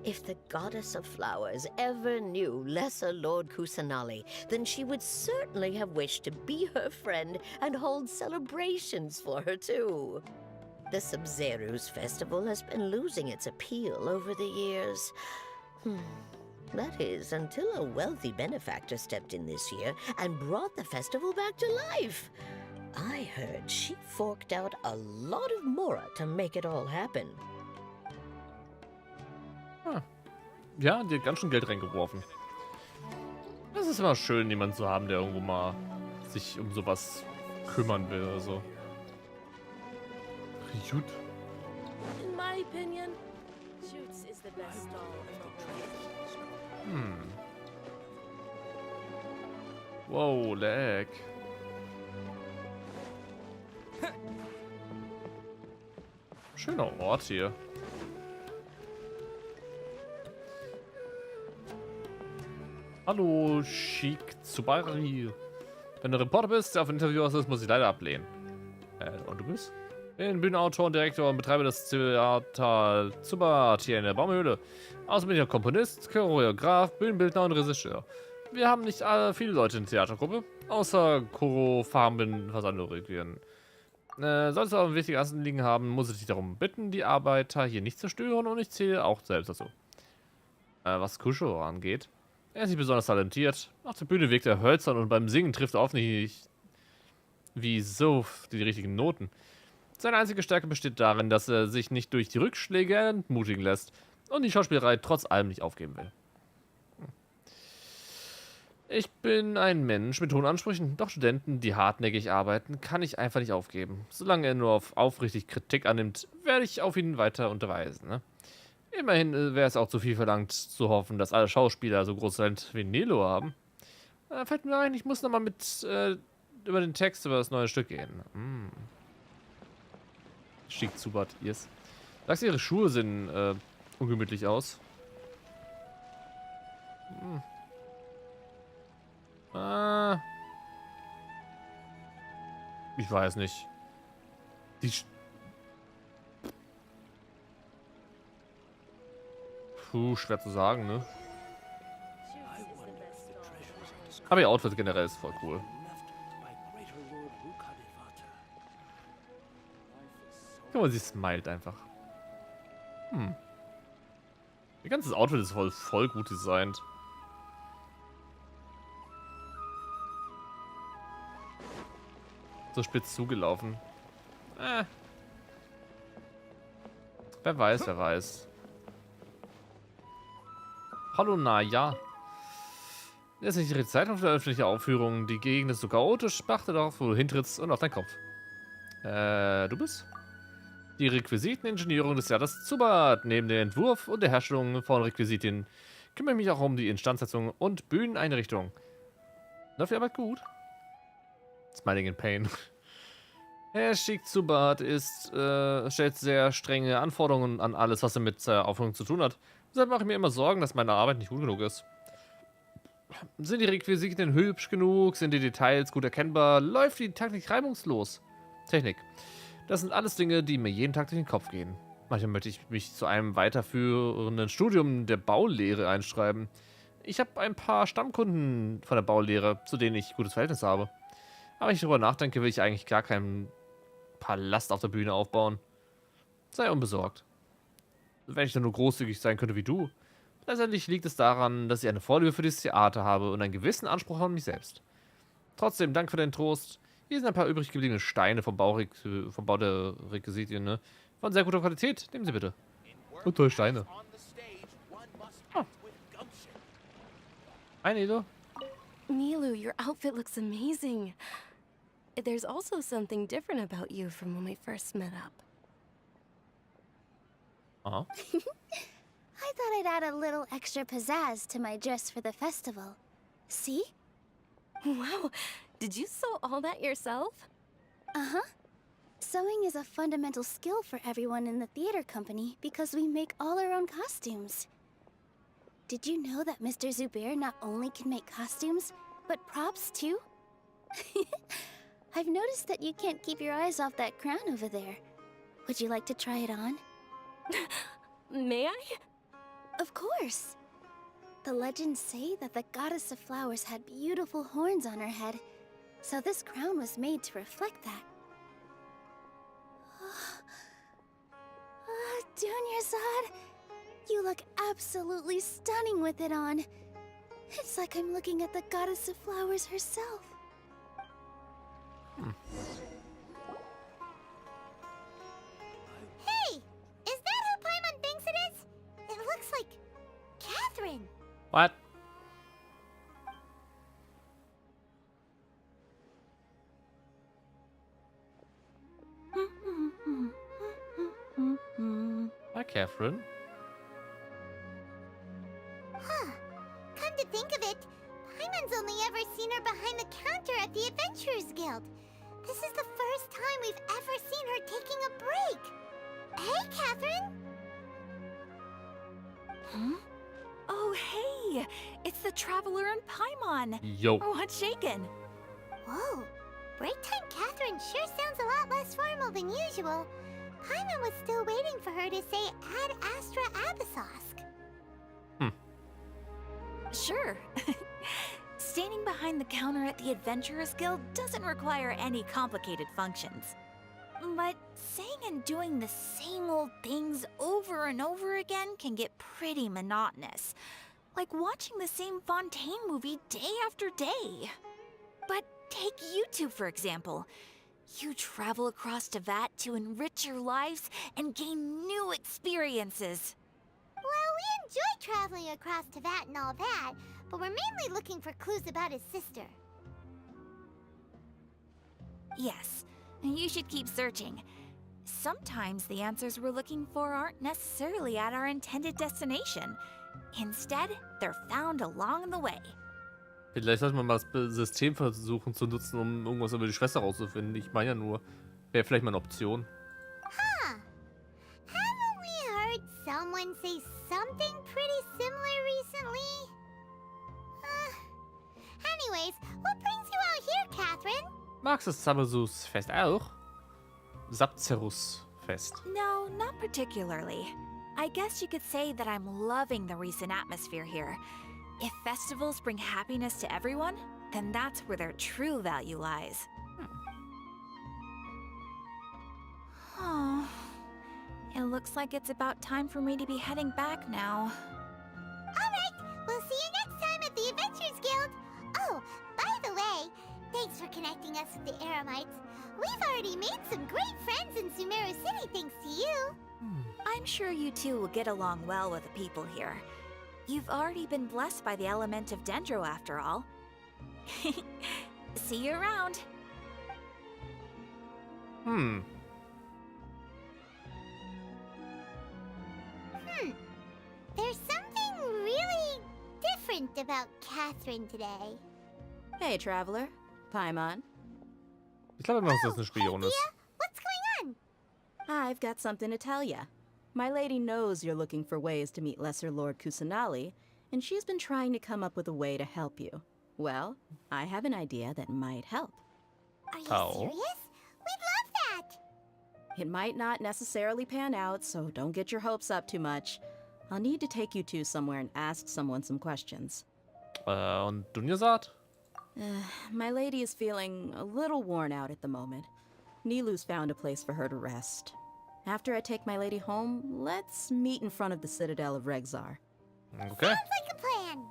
If the Goddess of Flowers ever knew Lesser Lord Kusanali, then she would certainly have wished to be her friend and hold celebrations for her too. The Subzeros Festival has been losing its appeal over the years. That is, until a wealthy benefactor stepped in this year and brought the festival back to life. I heard she forked out a lot of mora to make it all happen. Ja, die hat ganz schön Geld reingeworfen. Es ist immer schön, jemanden zu haben, der irgendwo mal sich um sowas kümmern will oder so. Gut. In my opinion, Shoots is the best stall in the world. Wow, lag. Schöner Ort hier. Hallo, Chic Tsubari. Wenn du Reporter bist, der auf ein Interview aus ist, muss ich leider ablehnen. Und du bist? Ich bin Bühnenautor und Direktor und Betreiber des Theater Zubat hier in der Baumhöhle. Außerdem bin ich auch Komponist, Choreograf, Bühnenbildner und Regisseur. Wir haben nicht viele Leute in der Theatergruppe, außer Koro, Farben, was andere regieren. Solltest du aber ein wichtiges Anliegen haben, muss ich dich darum bitten, die Arbeiter hier nicht zu stören, und ich zähle auch selbst dazu. Was Kusho angeht, er ist nicht besonders talentiert. Auf der Bühne wirkt er hölzern und beim Singen trifft er oft nicht wie so die richtigen Noten. Seine einzige Stärke besteht darin, dass er sich nicht durch die Rückschläge entmutigen lässt und die Schauspielerei trotz allem nicht aufgeben will. Ich bin ein Mensch mit hohen Ansprüchen, doch Studenten, die hartnäckig arbeiten, kann ich einfach nicht aufgeben. Solange er nur auf aufrichtig Kritik annimmt, werde ich auf ihn weiter unterweisen. Ne? Immerhin wäre es auch zu viel verlangt, zu hoffen, dass alle Schauspieler so großes Talent wie Nelo haben. Fällt mir ein, ich muss nochmal mit über den Text über das neue Stück gehen. Schick Zubat, yes. Sagst du, ihre Schuhe sehen ungemütlich aus? Ich weiß nicht. Schwer zu sagen, ne? Aber ihr Outfit generell ist voll cool. Guck mal, sie smilet einfach. Ihr ganzes Outfit ist voll gut designt. So spitz zugelaufen. Wer weiß, wer weiß. Hallo, Naya. Es ist nicht ihre Zeit auf der öffentlichen Aufführung. Die Gegend ist so chaotisch. Achte darauf, wo du hintrittst und auf deinen Kopf. Du bist? Die Requisiteningenieurung des Theaters Zubat. Neben dem Entwurf und der Herstellung von Requisiten kümmere ich mich auch um die Instandsetzung und Bühneneinrichtung. Läuft die Arbeit gut? Smiling in Pain. Herr Schick Zubat stellt sehr strenge Anforderungen an alles, was er mit Aufführung zu tun hat. Deshalb mache ich mir immer Sorgen, dass meine Arbeit nicht gut genug ist. Sind die Requisiten hübsch genug? Sind die Details gut erkennbar? Läuft die Taktik reibungslos? Technik. Das sind alles Dinge, die mir jeden Tag durch den Kopf gehen. Manchmal möchte ich mich zu einem weiterführenden Studium der Baulehre einschreiben. Ich habe ein paar Stammkunden von der Baulehre, zu denen ich gutes Verhältnis habe. Aber wenn ich darüber nachdenke, will ich eigentlich gar keinen Palast auf der Bühne aufbauen. Sei unbesorgt. Wenn ich dann nur großzügig sein könnte wie du. Letztendlich liegt es daran, dass ich eine Vorliebe für dieses Theater habe und einen gewissen Anspruch an mich selbst. Trotzdem, Dank für den Trost. Hier sind ein paar übrig gebliebene Steine vom Bau der Requisitien, ne? Von sehr guter Qualität. Nehmen Sie bitte. Und tolle Steine. Hi, Nilo. Nilu, your outfit looks amazing. There's also something different about you from when we first met up. I thought I'd add a little extra pizzazz to my dress for the festival. See? Wow, did you sew all that yourself? Uh-huh. Sewing is a fundamental skill for everyone in the theater company because we make all our own costumes. Did you know that Mr. Zubair not only can make costumes, but props too? I've noticed that you can't keep your eyes off that crown over there. Would you like to try it on? May I? Of course. The legends say that the goddess of flowers had beautiful horns on her head, so this crown was made to reflect that. Dunyarzad, you look absolutely stunning with it on. It's like I'm looking at the goddess of flowers herself. Hey! Is that who Paimon thinks it is? It looks like Catherine. What? Hi, Catherine. Huh. Come to think of it, Paimon's only ever seen her behind the counter at the Adventurers Guild. This is the first time we've ever seen her taking a break. Hey, Catherine! Hmm? Oh, hey! It's the Traveler and Paimon! Yo. What's shaken? Whoa, break time Catherine sure sounds a lot less formal than usual. Paimon was still waiting for her to say Ad Astra Abyssosk. Sure. Standing behind the counter at the Adventurers Guild doesn't require any complicated functions. But saying and doing the same old things over and over again can get pretty monotonous. Like watching the same Fontaine movie day after day. But take you two, for example. You travel across Teyvat to enrich your lives and gain new experiences. Well, we enjoy traveling across Teyvat and all that, but we're mainly looking for clues about his sister. Yes, you should keep searching. Sometimes the answers we're looking for aren't necessarily at our intended destination. Instead, they're found along the way. Vielleicht sollte man mal das System versuchen zu nutzen, um irgendwas über die Schwester rauszufinden. Ich meine ja nur, wäre vielleicht mal eine Option. Huh. Haven't we heard someone say something pretty similar recently? Anyways, what brings you out here, Catherine? Magst du das Subzeros Fest auch? Subzeros Fest. No, not particularly. I guess you could say that I'm loving the recent atmosphere here. If festivals bring happiness to everyone, then that's where their true value lies. Oh, it looks like it's about time for me to be heading back now. Alright, we'll see you next time at the Adventurers Guild. Oh, by the way, thanks for connecting us with the Eremites. We've already made some great friends in Sumeru City thanks to you. I'm sure you two will get along well with the people here. You've already been blessed by the element of Dendro, after all. See you around. There's something really different about Catherine today. Hey, Traveler. Paimon. Ich glaube immer, dass das eine Spion ist. What's going on? I've got something to tell ya. My lady knows you're looking for ways to meet Lesser Lord Kusanali, and she's been trying to come up with a way to help you. Well, I have an idea that might help. Are you serious? We'd love that! It might not necessarily pan out, so don't get your hopes up too much. I'll need to take you two somewhere and ask someone some questions. Und Dunjasat? My lady is feeling a little worn out at the moment. Nilu's found a place for her to rest. After I take my lady home, let's meet in front of the Citadel of Regzar. Okay. Sounds like a plan!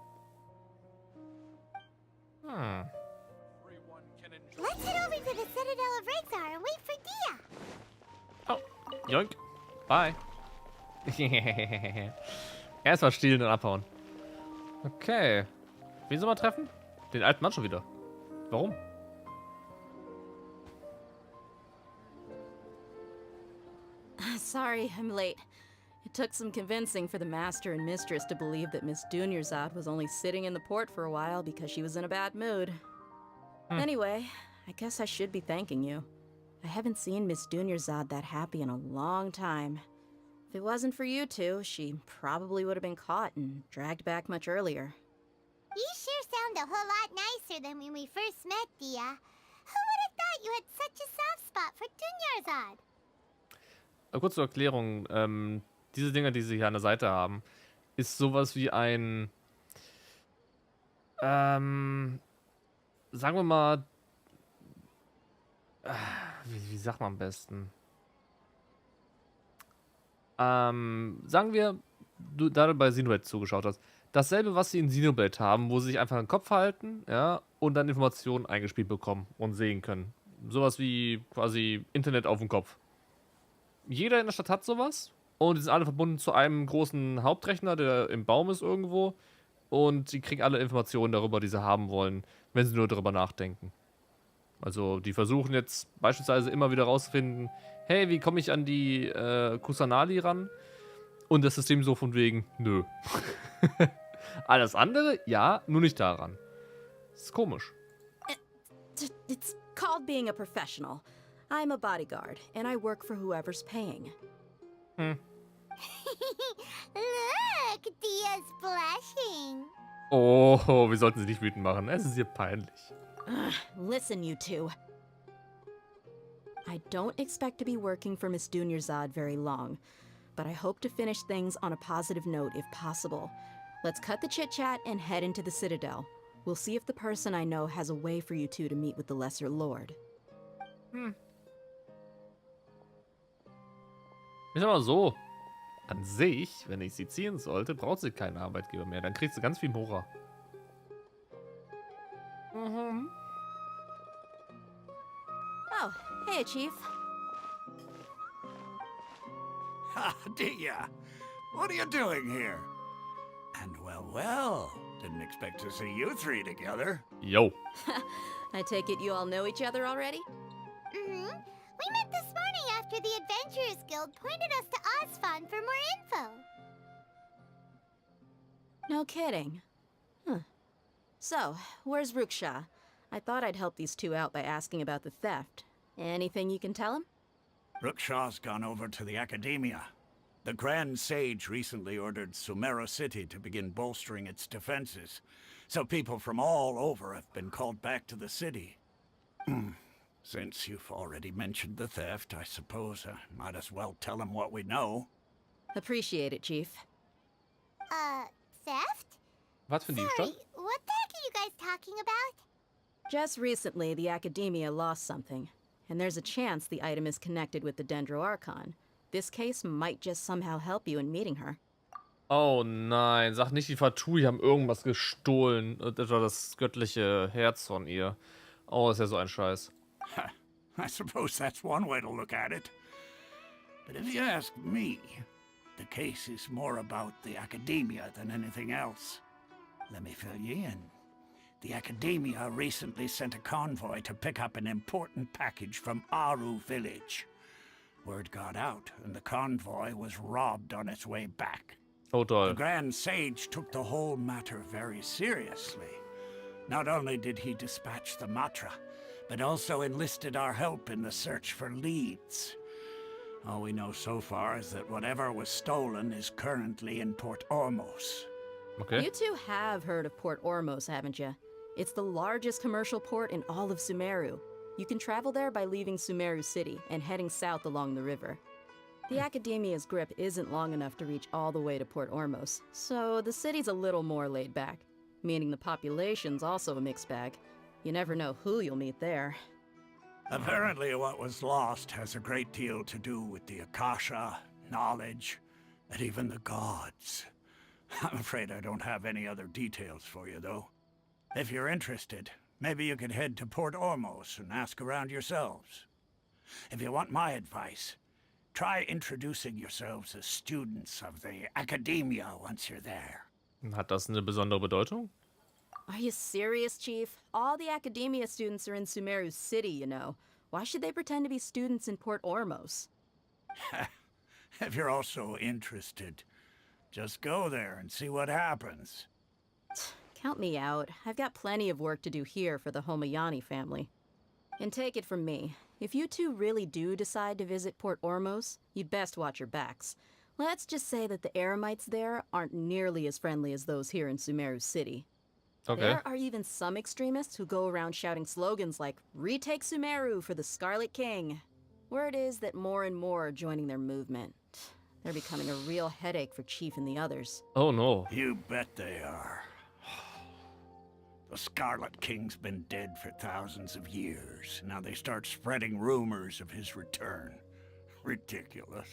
Let's head over to the Citadel of Regzar and wait for Dia! Oh, yoink. Bye. Erstmal stehlen und abhauen. Okay. Wen soll man treffen? Den alten Mann schon wieder. Warum? Sorry, I'm late. It took some convincing for the master and mistress to believe that Miss Dunyarzad was only sitting in the port for a while because she was in a bad mood. Anyway, I guess I should be thanking you. I haven't seen Miss Dunyarzad that happy in a long time. If it wasn't for you two, she probably would have been caught and dragged back much earlier. You sure sound a whole lot nicer than when we first met, Dia. Who would have thought you had such a soft spot for Dunyarzad? Kurz zur Erklärung, diese Dinger, die sie hier an der Seite haben, ist sowas wie ein, sagen wir mal, wie sagt man am besten? Sagen wir, da du bei Xenoblade zugeschaut hast, dasselbe, was sie in Xenoblade haben, wo sie sich einfach den Kopf halten, ja, und dann Informationen eingespielt bekommen und sehen können. Sowas wie quasi Internet auf dem Kopf. Jeder in der Stadt hat sowas und die sind alle verbunden zu einem großen Hauptrechner, der im Baum ist irgendwo, und die kriegen alle Informationen darüber, die sie haben wollen, wenn sie nur darüber nachdenken. Also die versuchen jetzt beispielsweise immer wieder rauszufinden, hey, wie komme ich an die Kusanali ran? Und das System so von wegen, nö. Alles andere, ja, nur nicht daran. Das ist komisch. It's called being a professional. I'm a bodyguard, and I work for whoever's paying. Look, Dia's blushing. Oh, wir sollten sie nicht wütend machen. Es ist ihr peinlich. Listen, you two. I don't expect to be working for Miss Dunyarzad very long, but I hope to finish things on a positive note if possible. Let's cut the chit-chat and head into the Citadel. We'll see if the person I know has a way for you two to meet with the Lesser Lord. Ich sag mal so, an sich, wenn ich sie ziehen sollte, braucht sie keinen Arbeitgeber mehr. Dann kriegt sie ganz viel Mora. Oh, hey, Chief. Ha, Dia! What are you doing here? And well, didn't expect to see you three together. Yo. I take it you all know each other already? Mm-hmm. We met this morning after the Adventurers Guild pointed us to Osfon for more info. No kidding. Huh. So, where's Ruksha? I thought I'd help these two out by asking about the theft. Anything you can tell him? Rukshaw's gone over to the Academia. The Grand Sage recently ordered Sumeru City to begin bolstering its defenses, so people from all over have been called back to the city. Since you've already mentioned the theft, I suppose I might as well tell him what we know. Appreciate it, Chief. Theft? Was für ein Diebstahl? Sorry, what the heck are you guys talking about? Just recently, the Academia lost something, and there's a chance the item is connected with the Dendro-Archon. This case might just somehow help you in meeting her. Oh nein, sag nicht, die Fatui haben irgendwas gestohlen. Etwa das göttliche Herz von ihr. Oh, ist ja so ein Scheiß. I suppose that's one way to look at it. But if you ask me, the case is more about the Academia than anything else. Let me fill you in. The Academia recently sent a convoy to pick up an important package from Uhhh village. Word got out, and the convoy was robbed on its way back. Oh, toll. The Grand Sage took the whole matter very seriously. Not only did he dispatch the Matra, but also enlisted our help in the search for leads. All we know so far is that whatever was stolen is currently in Port Ormos. Okay. You two have heard of Port Ormos, haven't you? It's the largest commercial port in all of Sumeru. You can travel there by leaving Sumeru City and heading south along the river. The Academia's grip isn't long enough to reach all the way to Port Ormos, so the city's a little more laid back, meaning the population's also a mixed bag. You never know who you'll meet there. Apparently what was lost has a great deal to do with the Akasha, knowledge, and even the gods. I'm afraid I don't have any other details for you, though. If you're interested, maybe you could head to Port Ormos and ask around yourselves. If you want my advice, try introducing yourselves as students of the Academia once you're there. Hat das eine besondere Bedeutung? Are you serious, Chief? All the Academia students are in Sumeru City, you know. Why should they pretend to be students in Port Ormos? If you're also interested, just go there and see what happens. Count me out. I've got plenty of work to do here for the Homayani family. And take it from me, if you two really do decide to visit Port Ormos, you'd best watch your backs. Let's just say that the Eremites there aren't nearly as friendly as those here in Sumeru City. Okay. There are even some extremists who go around shouting slogans like, "Retake Sumeru for the Scarlet King." Word is that more and more are joining their movement. They're becoming a real headache for Chief and the others. Oh no. You bet they are. The Scarlet King's been dead for thousands of years. Now they start spreading rumors of his return. Ridiculous.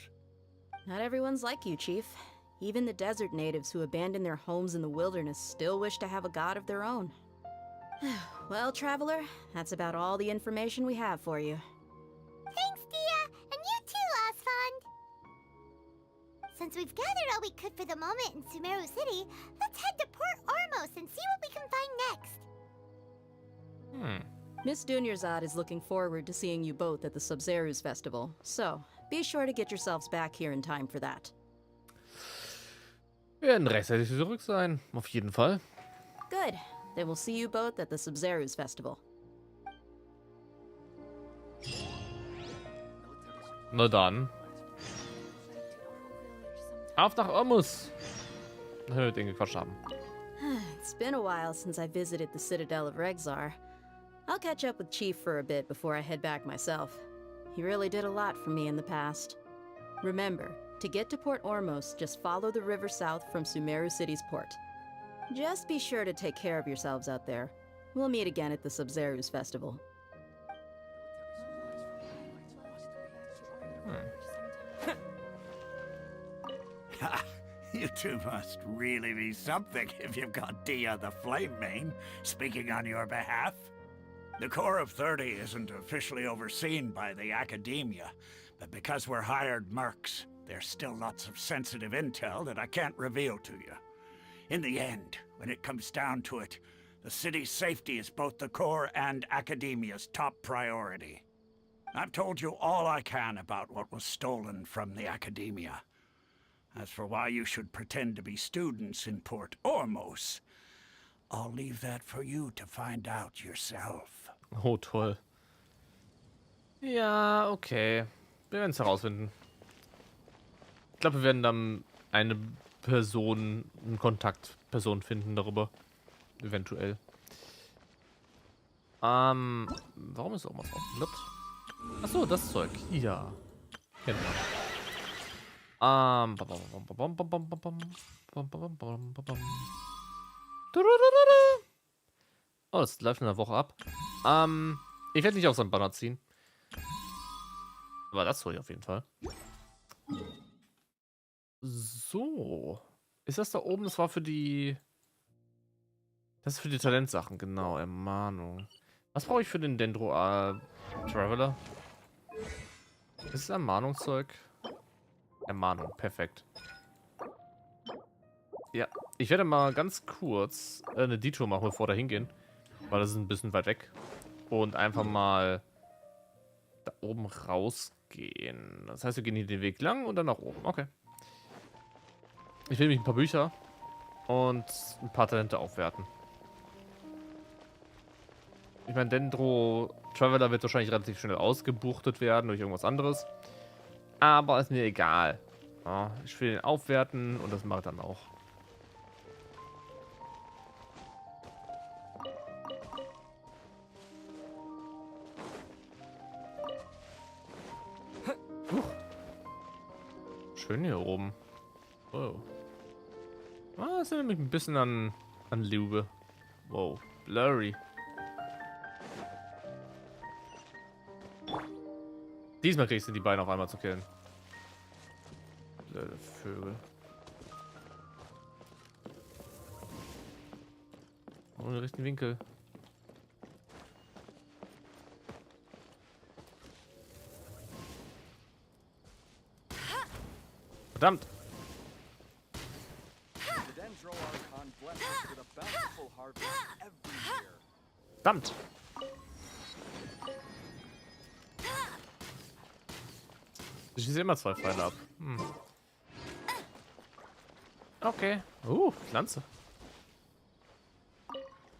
Not everyone's like you, Chief. Even the desert natives who abandoned their homes in the wilderness still wish to have a god of their own. Well, Traveler, that's about all the information we have for you. Thanks, Dia, and you too, Osfond. Since we've gathered all we could for the moment in Sumeru City, let's head to Port Ormos and see what we can find next. Miss Dunyarzad is looking forward to seeing you both at the Subzeros Festival, so be sure to get yourselves back here in time for that. Wir werden rechtzeitig zurück sein. Auf jeden Fall. Good. Then we'll see you both at the Subzeros Festival. Na dann. Auf nach Ormus. Den gequatscht haben. It's been a while since I visited the Citadel of Rexar. I'll catch up with Chief for a bit before I head back myself. He really did a lot for me in the past. Remember, to get to Port Ormos, just follow the river south from Sumeru City's port. Just be sure to take care of yourselves out there. We'll meet again at the Subzeros Festival. You two must really be something if you've got Dia the Flame Mane speaking on your behalf. The Corps of 30 isn't officially overseen by the Academia, but because we're hired mercs, there's still lots of sensitive intel that I can't reveal to you. In the end, when it comes down to it, the city's safety is both the Corps and Academia's top priority. I've told you all I can about what was stolen from the Academia. As for why you should pretend to be students in Port Ormos, I'll leave that for you to find out yourself. Oh, toll. Ja, okay. Wir werden es herausfinden. Ich glaube, wir werden dann eine Person, eine Kontaktperson finden darüber. Eventuell. Warum ist auch was aufgeklappt? Achso, das Zeug. Ja. Kennt man. Oh, das läuft in der Woche ab. Ich werde nicht auf so einen Banner ziehen. Aber das soll ich auf jeden Fall. So. Ist das da oben? Das war für die... Das ist für die Talentsachen, genau. Ermahnung. Was brauche ich für den Dendro-Traveler? Ist es Ermahnungszeug? Ermahnung, perfekt. Ja, ich werde mal ganz kurz eine Detour machen, bevor wir da hingehen. Weil das ist ein bisschen weit weg. Und einfach mal da oben rausgehen. Das heißt, wir gehen hier den Weg lang und dann nach oben. Okay. Ich will mich ein paar Bücher und ein paar Talente aufwerten. Ich meine, Dendro-Traveler wird wahrscheinlich relativ schnell ausgebuchtet werden durch irgendwas anderes. Aber ist mir egal. Ja, ich will den aufwerten und das mache ich dann auch. Schön hier oben. Oh. Ah, das erinnert mich ein bisschen an Lube. Wow, blurry. Diesmal kriegst du die beiden auf einmal zu killen. Blöde Vögel. Ohne richtigen Winkel. Verdammt! Verdammt! Ich schieße immer 2 Pfeile ab. Okay. Pflanze.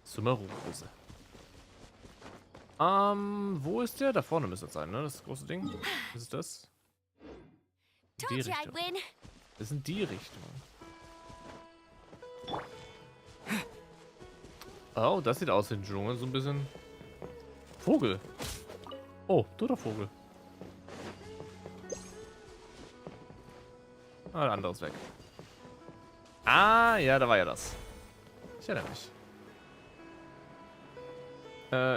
Sumeru Rose. Wo ist der? Da vorne müsste es sein, ne? Das große Ding. Was ist das? Die Richtung. Das ist in die Richtung. Oh, das sieht aus wie ein Dschungel, so ein bisschen. Vogel. Oh, toter Vogel. Ah, der andere ist weg. Ah, ja, da war ja das. Ich erinnere mich.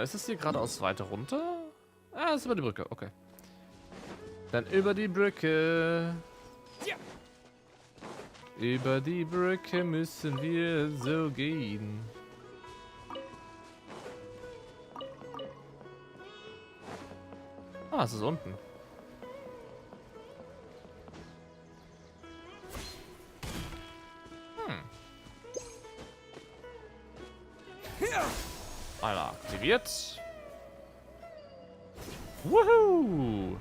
Ist es hier geradeaus weiter runter? Ah, ist über die Brücke, okay. Dann über die Brücke. Ja. Über die Brücke müssen wir so gehen. Ah, es ist unten. Alter, aktiviert. Woohoo!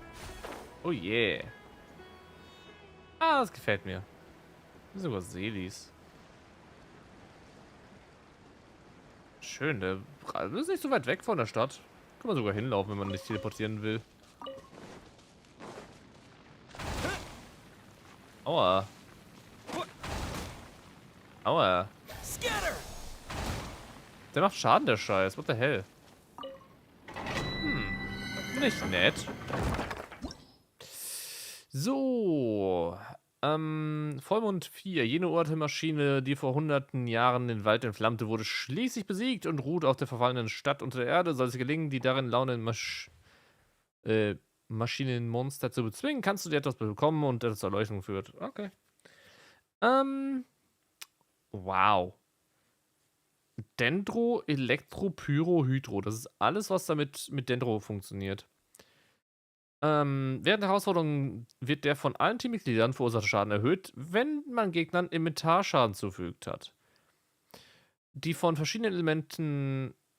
Oh yeah. Ah, das gefällt mir. Das sind sogar Selis. Schön, der ist nicht so weit weg von der Stadt. Kann man sogar hinlaufen, wenn man nicht teleportieren will. Aua. Aua. Der macht Schaden, der Scheiß. What the hell? Nicht nett. So. Vollmond 4. Jene urte Maschine, die vor hunderten Jahren den Wald entflammte, wurde schließlich besiegt und ruht auf der verfallenen Stadt unter der Erde. Soll es gelingen, die darin launenden Maschinenmonster zu bezwingen, kannst du dir etwas bekommen und das zur Erleuchtung führt. Okay. Wow. Dendro, Elektro, Pyro, Hydro. Das ist alles, was damit mit Dendro funktioniert. Während der Herausforderung wird der von allen Teammitgliedern verursachte Schaden erhöht, wenn man Gegnern Inventarschaden zugefügt hat. Die von verschiedenen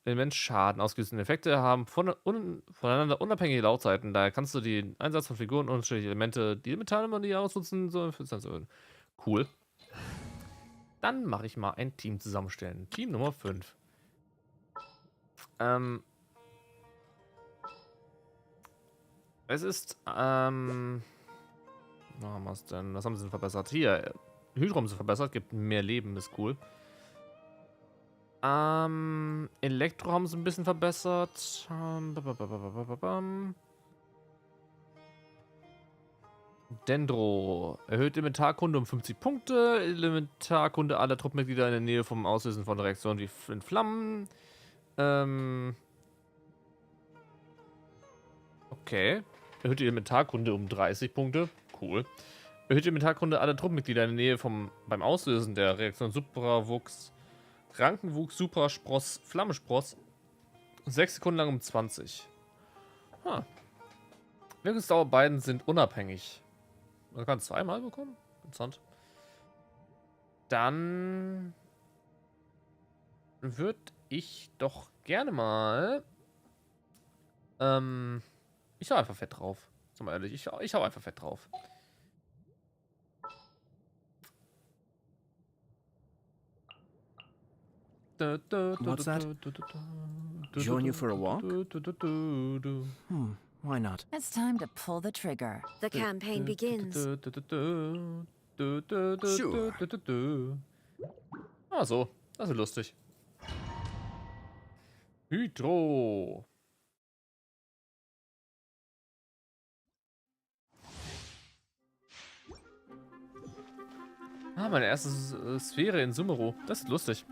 Elementschaden ausgelösten Effekte haben voneinander unabhängige Laufzeiten. Daher kannst du den Einsatz von Figuren und unterschiedliche Elemente, die Metallmodelle ausnutzen, so cool. Dann mache ich mal ein Team zusammenstellen. Team Nummer 5. Es ist, was haben wir denn? Was haben sie denn verbessert? Hier, Hydro haben sie verbessert, gibt mehr Leben, ist cool. Elektro haben sie ein bisschen verbessert. Dendro. Erhöht Elementarkunde um 50 Punkte. Elementarkunde aller Truppenmitglieder in der Nähe vom Auslösen von Reaktionen wie in Flammen. Okay. Erhöht die Elementarkunde um 30 Punkte. Cool. Erhöht die Elementarkunde aller Truppenmitglieder in der Nähe beim Auslösen der Reaktion Supravuchs, Rankenwuchs, Supraspross, Flammenspross 6 Sekunden lang um 20. Wirkungsdauer beiden sind unabhängig. Man kann zweimal bekommen. Interessant. Dann würde ich doch gerne mal ich hau einfach fett drauf. Sag mal ehrlich, ich hau einfach fett drauf. What's that? Join you for a walk? Why not? It's time to pull the trigger. The campaign begins. Sure. Ah, so. Das ist lustig. Hydro. Ah, meine erste Sphäre in Sumeru. Das ist lustig.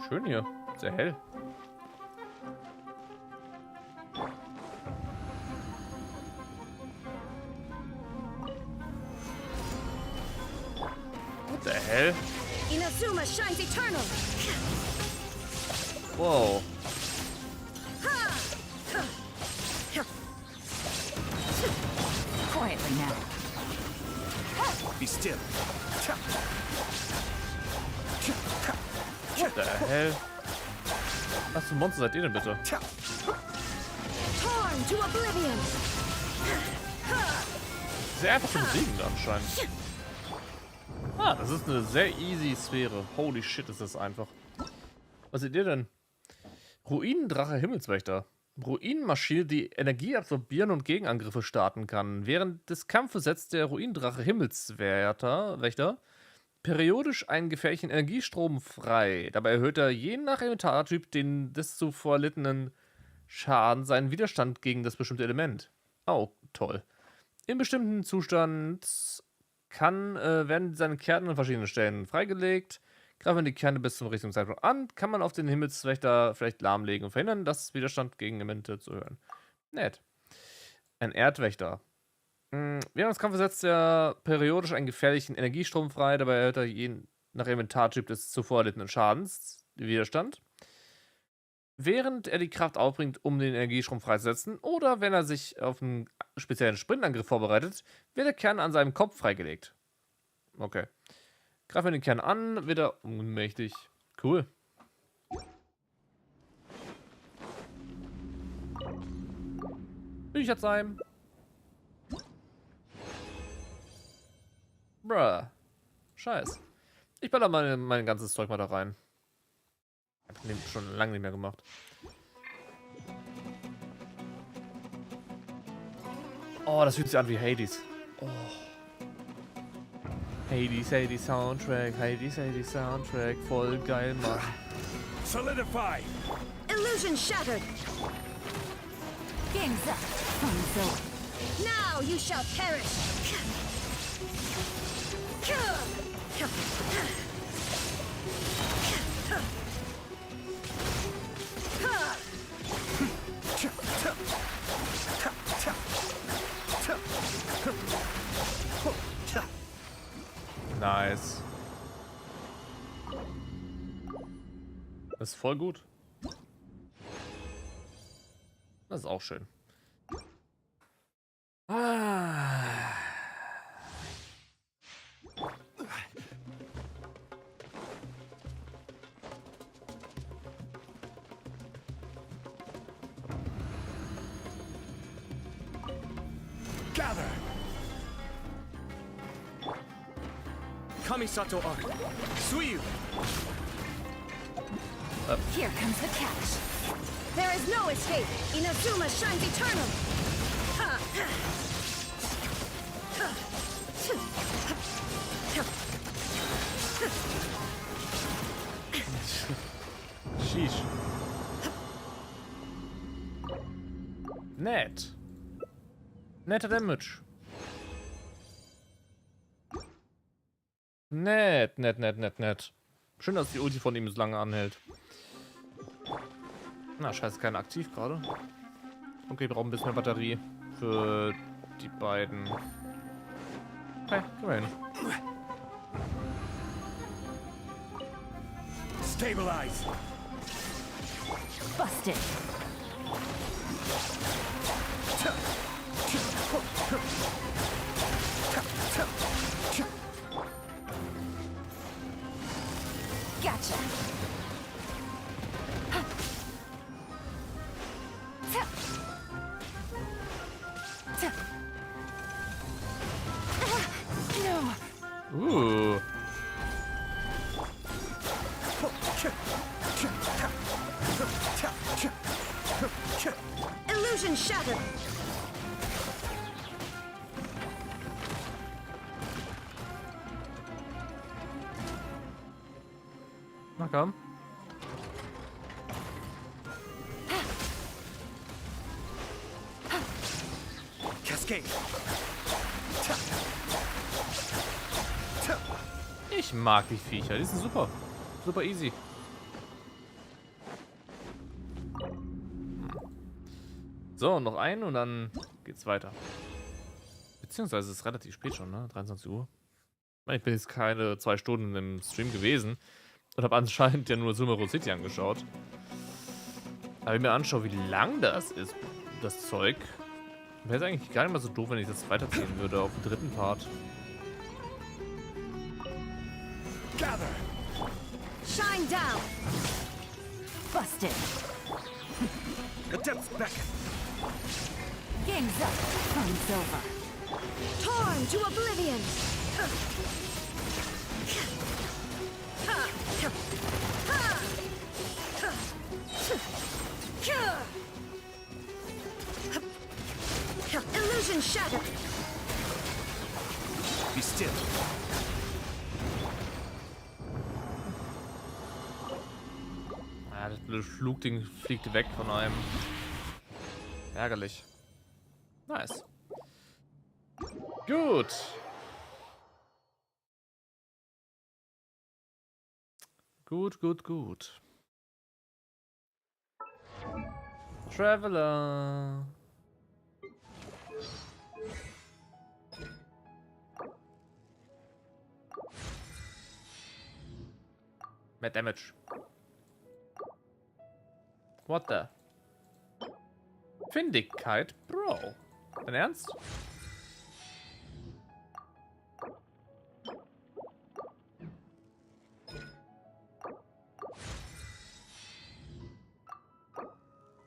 Schön hier. Sehr hell. What the hell? Inazuma shines eternal. Wow. Quietly now. Be still. What the hell? Was für Monster seid ihr denn bitte? Torn to oblivion. Sehr einfach zu besiegen anscheinend. Ah, das ist eine sehr easy Sphäre. Holy shit, ist das einfach. Was seht ihr denn? Ruinendrache Himmelswächter. Ruinenmaschine, die Energie absorbieren und Gegenangriffe starten kann. Während des Kampfes setzt der Ruinendrache Himmelswächter periodisch einen gefährlichen Energiestrom frei. Dabei erhöht er je nach Elementartyp den des zuvor erlittenen Schaden seinen Widerstand gegen das bestimmte Element. Oh, toll. Im bestimmten Zustand werden seine Kerne an verschiedenen Stellen freigelegt. Greifen die Kerne bis zum richtigen Zeitpunkt an, kann man auf den Himmelswächter vielleicht lahmlegen und verhindern, dass Widerstand gegen Elemente zu hören. Nett. Ein Erdwächter. Während des Kampfes setzt er periodisch einen gefährlichen Energiestrom frei, dabei erhöht er je nach Elementartyp des zuvor erlittenen Schadens Widerstand. Während er die Kraft aufbringt, um den Energiestrom freizusetzen, oder wenn er sich auf einen speziellen Sprintangriff vorbereitet, wird der Kern an seinem Kopf freigelegt. Okay. Greifen wir den Kern an, wird er ohnmächtig. Cool. Bücherzheim. Bruh. Scheiß. Ich baller mein ganzes Zeug mal da rein. Hab ich schon lange nicht mehr gemacht. Oh, das fühlt sich an wie Hades. Oh. Heidi Soundtrack, Heidi Soundtrack, voll geil, Mann. Solidify! Illusion shattered! Game's up. Fun's over. Now you shall perish! Nice. Das ist voll gut. Das ist auch schön. Gather! Kamisato Arc. Suyu! Here comes the catch. There is no escape! Inazuma shines eternal! Sheesh. Nett. Netter Damage. Nett. Schön, dass die Ulti von ihm so lange anhält. Na, scheiße, keine aktiv gerade. Okay, wir brauchen ein bisschen mehr Batterie für die beiden. Hey, geh mal hin. Stabilize! Busted. Gotcha. No. Ooh. Illusion shattered! Na komm. Cascade! Ich mag die Viecher, die sind super. Super easy. So, noch einen und dann geht's weiter. Beziehungsweise es ist relativ spät schon, ne? 23 Uhr. Ich bin jetzt keine 2 Stunden im Stream gewesen und habe anscheinend ja nur Sumeru City angeschaut. Aber wenn ich mir anschaue, wie lang das ist, das Zeug, wäre es eigentlich gar nicht mal so doof, wenn ich das weiterziehen würde auf den 3. Part. Gather! Shine down! Busted. Adepts back! Game's up. Fun's over. Torn to oblivion! Illusion shattered! Be still! Ja, das blöde Flugding fliegt weg von einem. Ärgerlich. Nice. Gut. Gut. Traveler. Mehr Damage. What the? Findigkeit? Bro. Dein Ernst?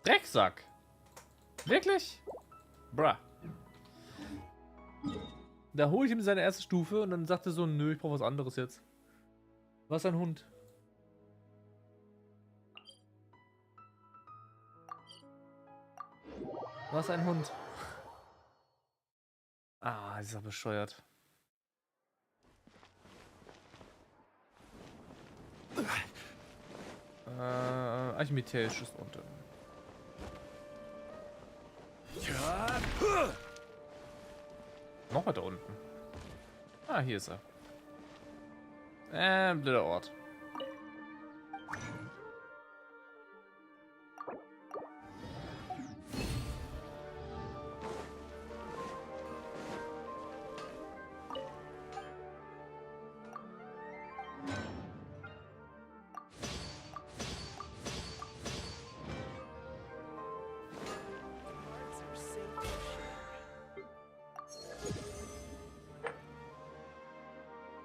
Drecksack. Wirklich? Bruh. Da hole ich ihm seine erste Stufe und dann sagt er so, nö, ich brauche was anderes jetzt. Was ein Hund. Was ein Hund. Ah, ist ja bescheuert. Archimedeisches unten. Noch weiter unten. Ah, hier ist er. Blöder Ort.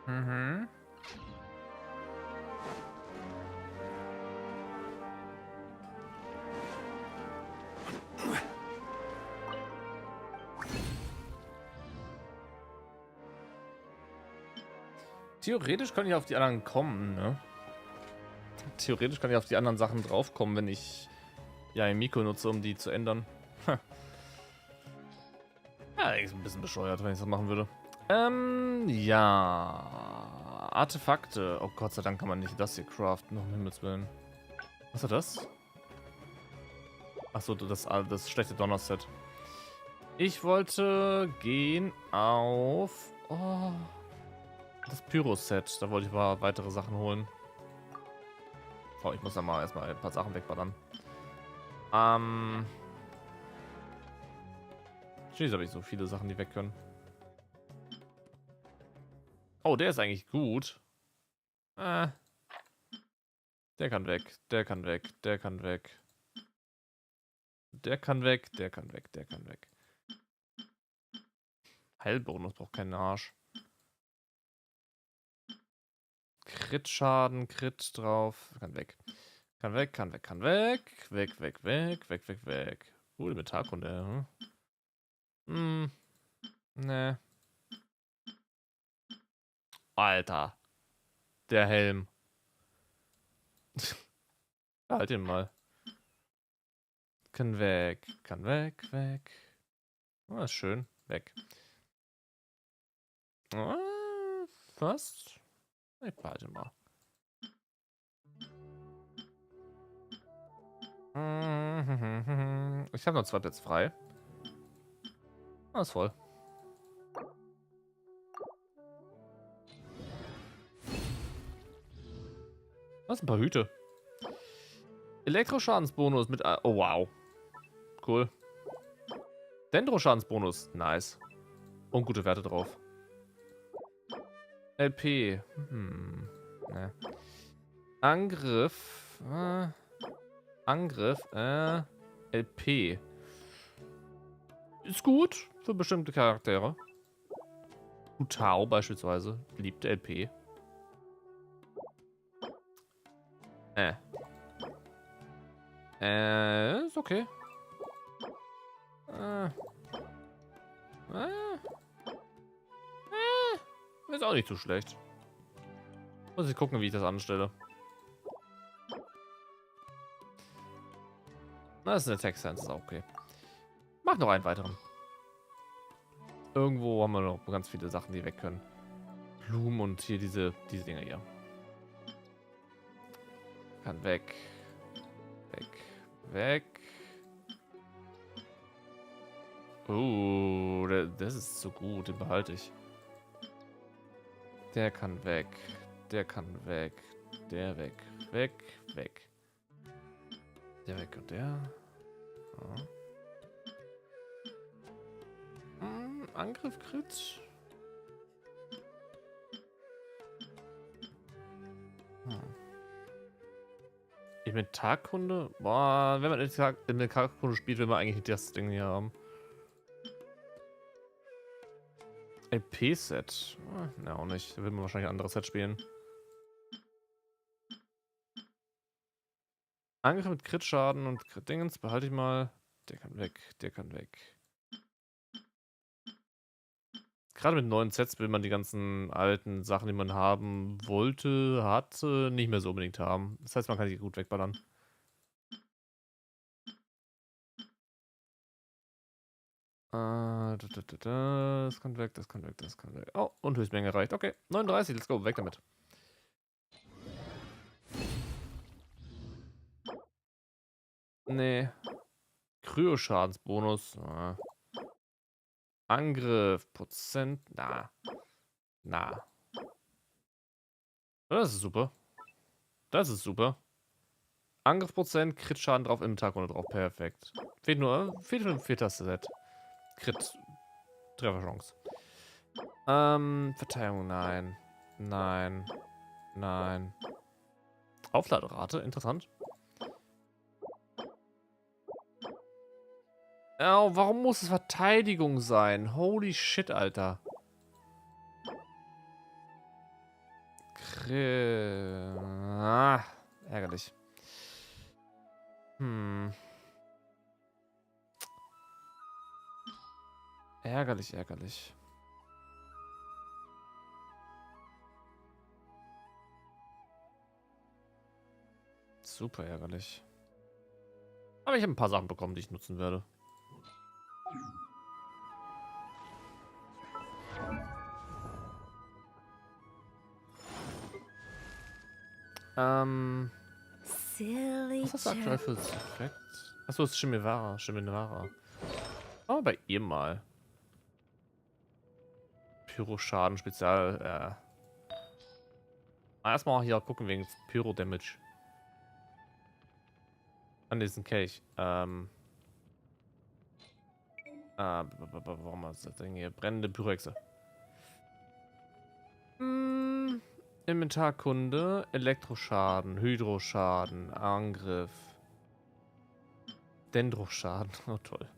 Mhm. Theoretisch kann ich auf die anderen kommen, ne? Theoretisch kann ich auf die anderen Sachen draufkommen, wenn ich ja Miko nutze, um die zu ändern. Ja, ist ein bisschen bescheuert, wenn ich das machen würde. Ja. Artefakte. Oh Gott sei Dank kann man nicht das hier craften, um Himmels Willen. Was war das? Achso, das schlechte Donnerset. Ich wollte gehen auf... Oh, das Pyro-Set. Da wollte ich mal weitere Sachen holen. Oh, ich muss da mal erstmal ein paar Sachen wegballern. Schließlich habe ich so viele Sachen, die weg können. Oh, der ist eigentlich gut. Der kann weg. Der kann weg. Der kann weg. Der kann weg. Der kann weg. Der kann weg. Heilbonus braucht keinen Arsch. Crit-Schaden, Crit drauf. Kann weg. Kann weg, kann weg, kann weg. Weg, weg, weg, weg, weg, weg. Die Metallkunde, hm? Ne. Alter. Der Helm. Halt ihn mal. Kann weg. Kann weg, weg. Oh, ist schön. Weg. Fast. Ich behalte mal. Ich habe noch 2 Plätze frei. Ah, ist voll. Was? Ein paar Hüte. Elektroschadensbonus mit... Oh, wow. Cool. Dendro-Schadensbonus. Nice. Und gute Werte drauf. LP. Ne. Angriff. Angriff. LP. Ist gut für bestimmte Charaktere. Utao beispielsweise. Liebt LP. Ist okay. Ist auch nicht so schlecht. Muss ich gucken, wie ich das anstelle. Das ist eine Text-Sense, ist auch okay. Mach noch einen weiteren. Irgendwo haben wir noch ganz viele Sachen, die weg können. Blumen und hier diese Dinger hier. Kann weg. Weg. Weg. Das ist so gut, den behalte ich. Der kann weg. Der kann weg. Der weg. Weg. Weg. Der weg und der. Ja. Angriff Crit. Inventarkunde? Boah, wenn man Inventarkunde spielt, will man eigentlich nicht das Ding hier haben. LP-Set. Ja, auch nicht. Da will man wahrscheinlich ein anderes Set spielen. Angriff mit Crit-Schaden und Crit-Dingens behalte ich mal. Der kann weg. Der kann weg. Gerade mit neuen Sets will man die ganzen alten Sachen, die man haben wollte, hatte, nicht mehr so unbedingt haben. Das heißt, man kann die gut wegballern. Das kann weg, das kann weg, das kann weg. Oh, und Höchstmenge reicht. Okay, 39, let's go, weg damit. Nee. Kryo-Schadensbonus. Angriff, Prozent. Na. Na. Das ist super. Das ist super. Angriffsprozent, Crit-Schaden drauf, Inventarkunde drauf. Perfekt. Fehlt nur ein Viertaste-Set. Crit. Trefferchance. Verteidigung, nein. Nein. Nein. Aufladerate, interessant. Oh, warum muss es Verteidigung sein? Holy shit, Alter. Ärgerlich. Ärgerlich, ärgerlich. Super ärgerlich. Aber ich habe ein paar Sachen bekommen, die ich nutzen werde. Was hast du aktuell für das Effekt? Achso, es ist Shimmenwara. Aber bei ihr mal. Pyro-Schaden, Spezial, erstmal hier gucken wegen Pyro-Damage. An diesen Kelch. Warum ist das Ding hier? Brennende Pyrohexe. Inventarkunde, Elektroschaden, Hydroschaden, Angriff. Dendro-Schaden. Oh toll.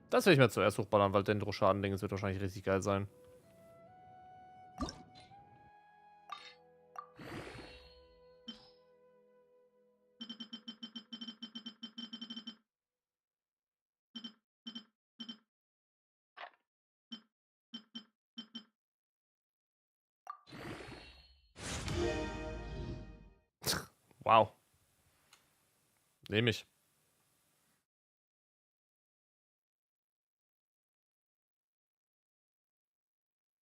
Das werde ich mir zuerst hochballern, weil Dendro-Schaden-Ding wird wahrscheinlich richtig geil sein. Wow. Nehme ich.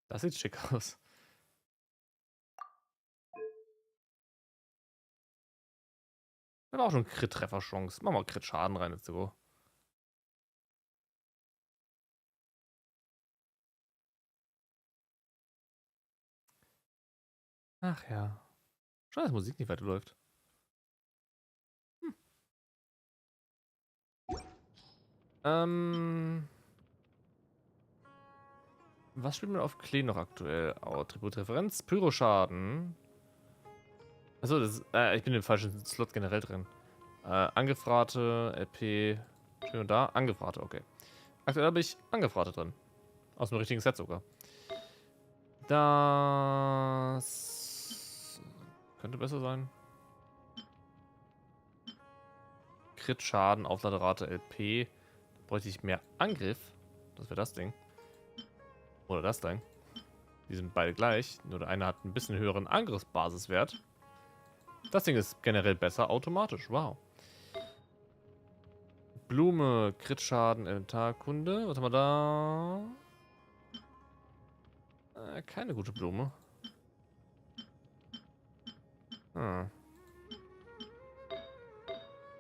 Das sieht schick aus. Wir haben auch schon Crit-Treffer-Chance. Machen wir Crit-Schaden rein, let's go. Ach ja. Schade, dass Musik nicht weiterläuft. Was spielt man auf Klee noch aktuell? Attributreferenz, Pyroschaden. Achso, ich bin im falschen Slot generell drin. Angriffrate, LP, schön und da. Angriffrate, okay. Aktuell habe ich Angriffrate drin. Aus dem richtigen Set sogar. Das könnte besser sein. Crit-Schaden, Aufladerate, LP. Da bräuchte ich mehr Angriff. Das wäre das Ding. Oder das Ding. Die sind beide gleich. Nur der eine hat ein bisschen höheren Angriffsbasiswert. Das Ding ist generell besser automatisch. Wow. Blume, Crit-Schaden, Inventarkunde. Was haben wir da? Keine gute Blume.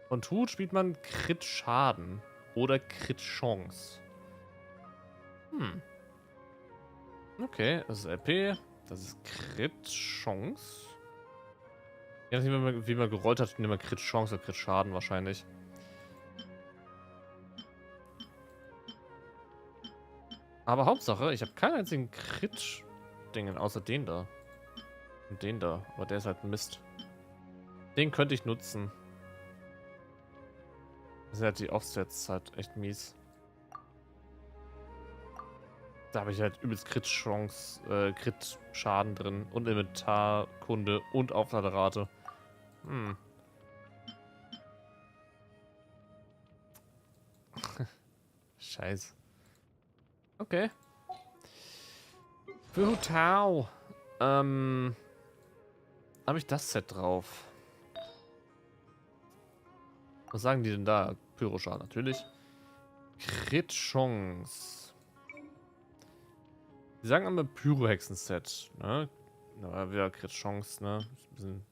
Und Hut spielt man Crit-Schaden oder Crit-Chance. Okay, das ist LP. Das ist Crit-Chance. Je nachdem, wie man gerollt hat, nehmen wir Crit-Chance oder Crit-Schaden wahrscheinlich. Aber Hauptsache, ich habe keinen einzigen Crit-Dingen außer den da. Und den da. Aber der ist halt Mist. Den könnte ich nutzen. Das sind halt die Offsets halt echt mies. Da habe ich halt übelst Crit-Chance, Crit-Schaden drin. Und Inventarkunde und Aufladerate. Scheiße. Okay. Für Hutau. Habe ich das Set drauf? Was sagen die denn da? Pyroschaden natürlich. Crit-Chance. Die sagen immer Pyro-Hexen-Set, ne? Na, wieder Crit-Chance, ne? Ist ein bisschen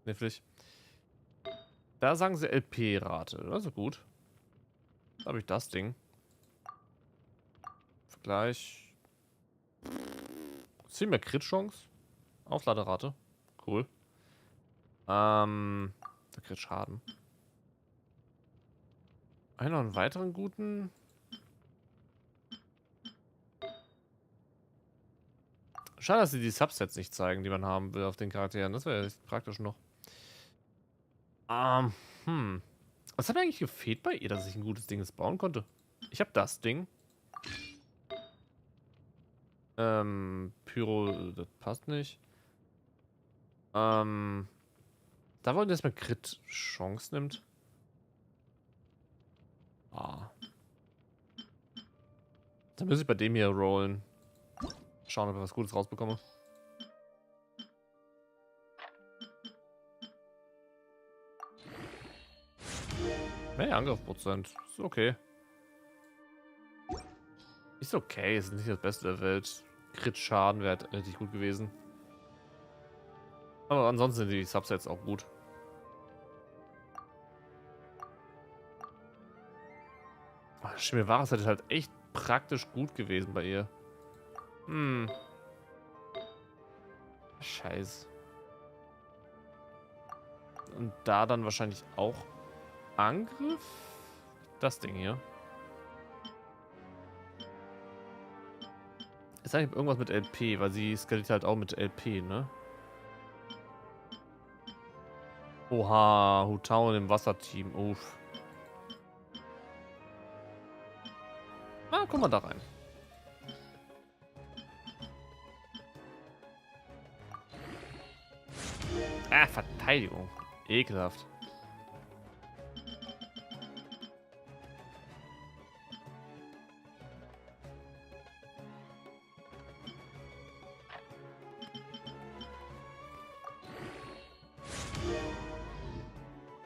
knifflig. Da sagen sie LP-Rate. Also gut. Da habe ich das Ding. Vergleich. 10 mehr Crit-Chance. Aufladerate. Cool. Der Crit-Schaden. Einen weiteren guten. Schade, dass sie die Subsets nicht zeigen, die man haben will auf den Charakteren. Das wäre praktisch noch. Was hat mir eigentlich gefehlt bei ihr, dass ich ein gutes Ding bauen konnte? Ich habe das Ding. Pyro, das passt nicht. Da wollen wir, dass man Crit-Chance nimmt. Dann muss ich bei dem hier rollen. Schauen, ob ich was Gutes rausbekomme. Mehr Angriffprozent. Ist okay. Ist okay, ist nicht das Beste der Welt. Crit-Schaden wäre richtig gut gewesen. Aber ansonsten sind die Subsets auch gut. Schimmelwares ist halt echt praktisch gut gewesen bei ihr. Scheiße. Und da dann wahrscheinlich auch Angriff? Das Ding hier. Ist eigentlich irgendwas mit LP, weil sie skaliert halt auch mit LP, ne? Oha, Hutauen im Wasserteam. Uff. Na, guck mal da rein. Verteidigung. Ekelhaft.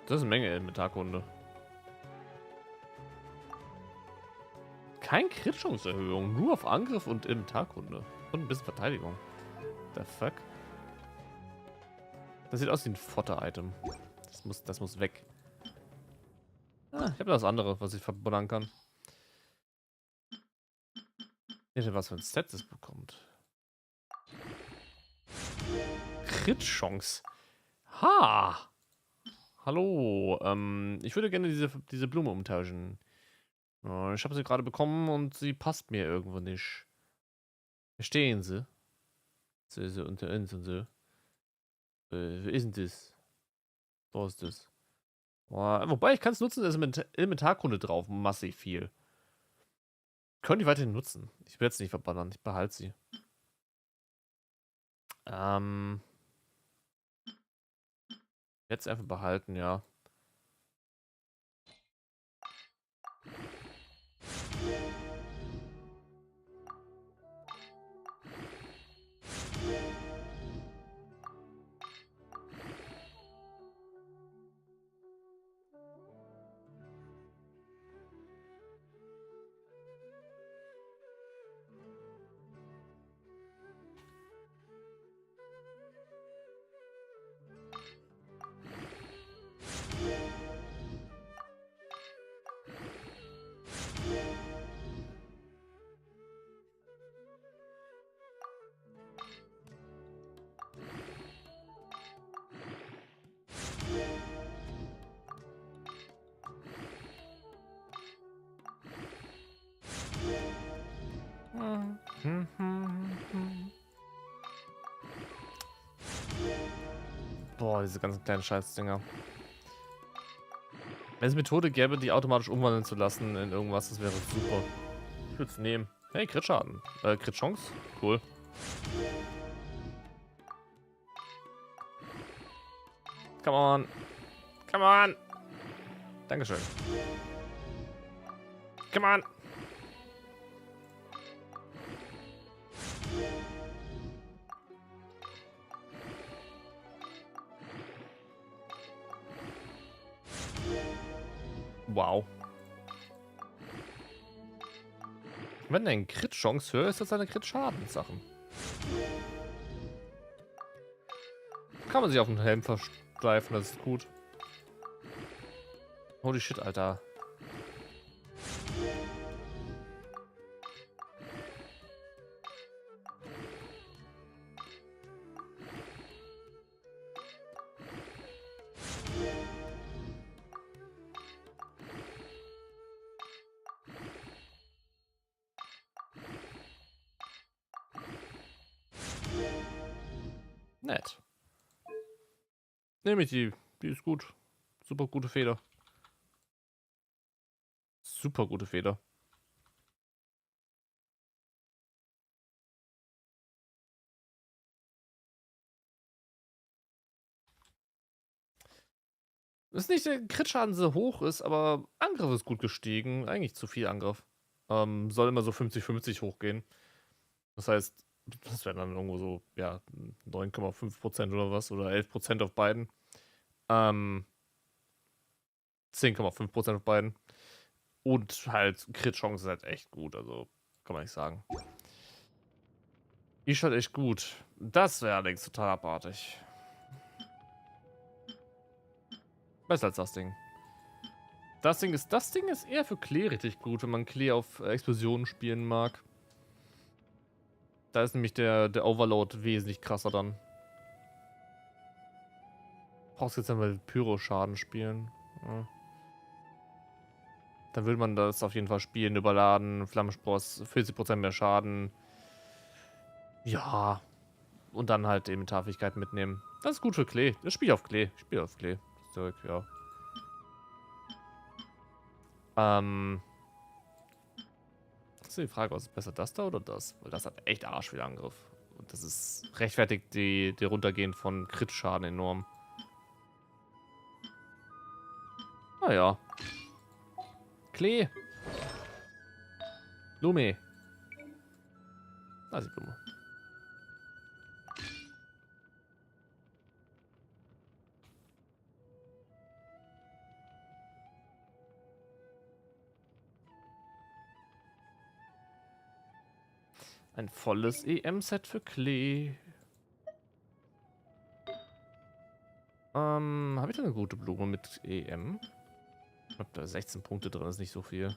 Das ist eine Menge Elementarkunde. Kein Crit-Chance-Erhöhung, nur auf Angriff und Elementarkunde. Und ein bisschen Verteidigung. The fuck? Das sieht aus wie ein Fotter-Item. Das muss weg. Ich habe das andere, was ich verbuddern kann. Ich hätte was für ein Set es bekommt. Crit-Chance. Ha! Hallo. Ich würde gerne diese Blume umtauschen. Ich habe sie gerade bekommen und sie passt mir irgendwo nicht. Verstehen Sie? Sie unter uns und so. Wie ist denn das? So ist das. Wobei, ich kann es nutzen, da ist Elementarkunde drauf. Massiv viel. Können die weiterhin nutzen. Ich will jetzt nicht verballern. Ich behalte sie. Jetzt einfach behalten, ja. Boah, diese ganzen kleinen Scheißdinger. Wenn es eine Methode gäbe, die automatisch umwandeln zu lassen in irgendwas, das wäre super. Ich würde es nehmen. Hey, Crit-Schaden. Crit-Chance? Cool. Come on. Come on. Dankeschön. Come on. Wow. Wenn ein Crit-Chance höher ist als eine Crit-Schaden-Sachen. Kann man sich auf den Helm versteifen, das ist gut. Holy shit, Alter. Nett. Nehme ich die. Die ist gut. Super gute Feder. Super gute Feder. Ist nicht der Crit-Schaden so hoch ist, aber Angriff ist gut gestiegen. Eigentlich zu viel Angriff. Soll immer so 50-50 hochgehen. Das heißt, das wären dann irgendwo so, ja, 9,5% oder was. Oder 11% auf beiden. 10,5% auf beiden. Und halt, Crit-Chance ist halt echt gut. Also, kann man nicht sagen. Ist halt echt gut. Das wäre allerdings total abartig. Besser als das Ding. Das Ding ist eher für Klee richtig gut, wenn man Klee auf Explosionen spielen mag. Da ist nämlich der Overload wesentlich krasser dann. Brauchst jetzt einmal Pyro-Schaden spielen. Ja. Dann würde man das auf jeden Fall spielen, überladen, Flammenspross, 40% mehr Schaden. Ja. Und dann halt Elementarfähigkeiten mitnehmen. Das ist gut für Klee. Das spiele ich auf Klee. Ich spiele auf Klee. Zurück, ja. Ist die Frage, was ist besser, das da oder das? Weil das hat echt arsch viel Angriff. Und das ist rechtfertigt die Runtergehen von Crit-Schaden enorm. Naja. Klee. Lume. Da ist die Blume. Ein volles EM-Set für Klee. Habe ich da eine gute Blume mit EM? Ich glaube, da 16 Punkte drin ist nicht so viel.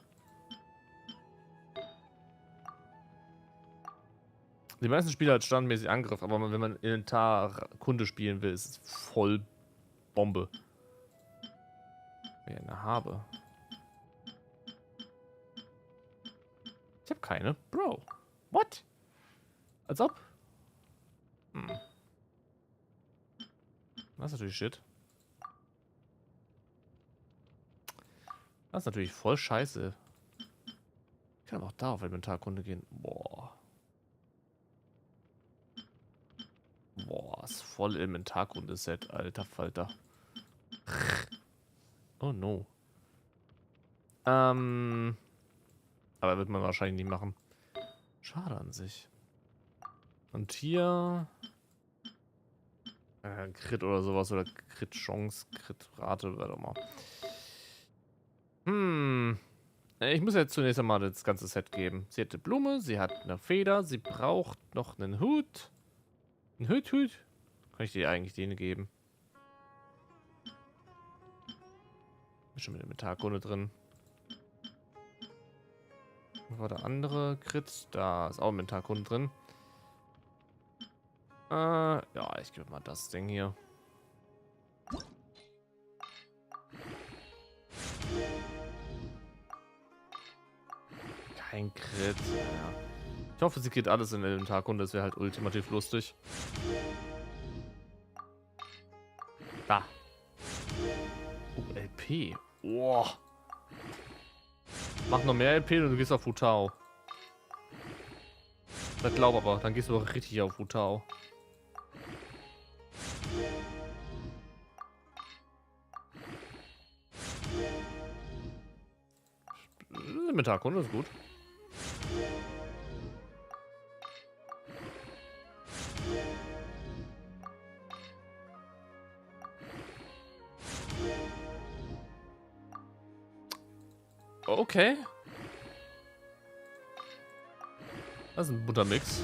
Die meisten Spieler hat standardmäßig Angriff, aber wenn man Inventar-Kunde spielen will, ist es voll Bombe. Wie eine habe. Ich habe keine. Bro. What? Als ob? Das ist natürlich Shit. Das ist natürlich voll scheiße. Ich kann aber auch da auf Inventarkunde gehen. Boah. Boah, ist voll Inventarkunde-Set, alter Falter. Oh no. Aber wird man wahrscheinlich nicht machen. Schade an sich. Und hier... Crit oder sowas, oder Crit-Chance, Crit-Rate, warte mal. Ich muss jetzt zunächst einmal das ganze Set geben. Sie hat eine Blume, sie hat eine Feder, sie braucht noch einen Hut. Ein Hut? Kann ich dir eigentlich den geben? Ist schon mit dem Inventarkunde drin. Wo war der andere Crit? Da ist auch Inventarkunde drin. Ja, ich gebe mal das Ding hier. Kein Crit. Ja. Ich hoffe, sie geht alles in den Inventarkunde. Das wäre halt ultimativ lustig. Da. Oh, LP. Oh. Mach noch mehr LP und du gehst auf Futao. Das glaub aber, dann gehst du auch richtig auf Futao. Inventarkunde ist gut. Okay. Das ist ein Buttermix.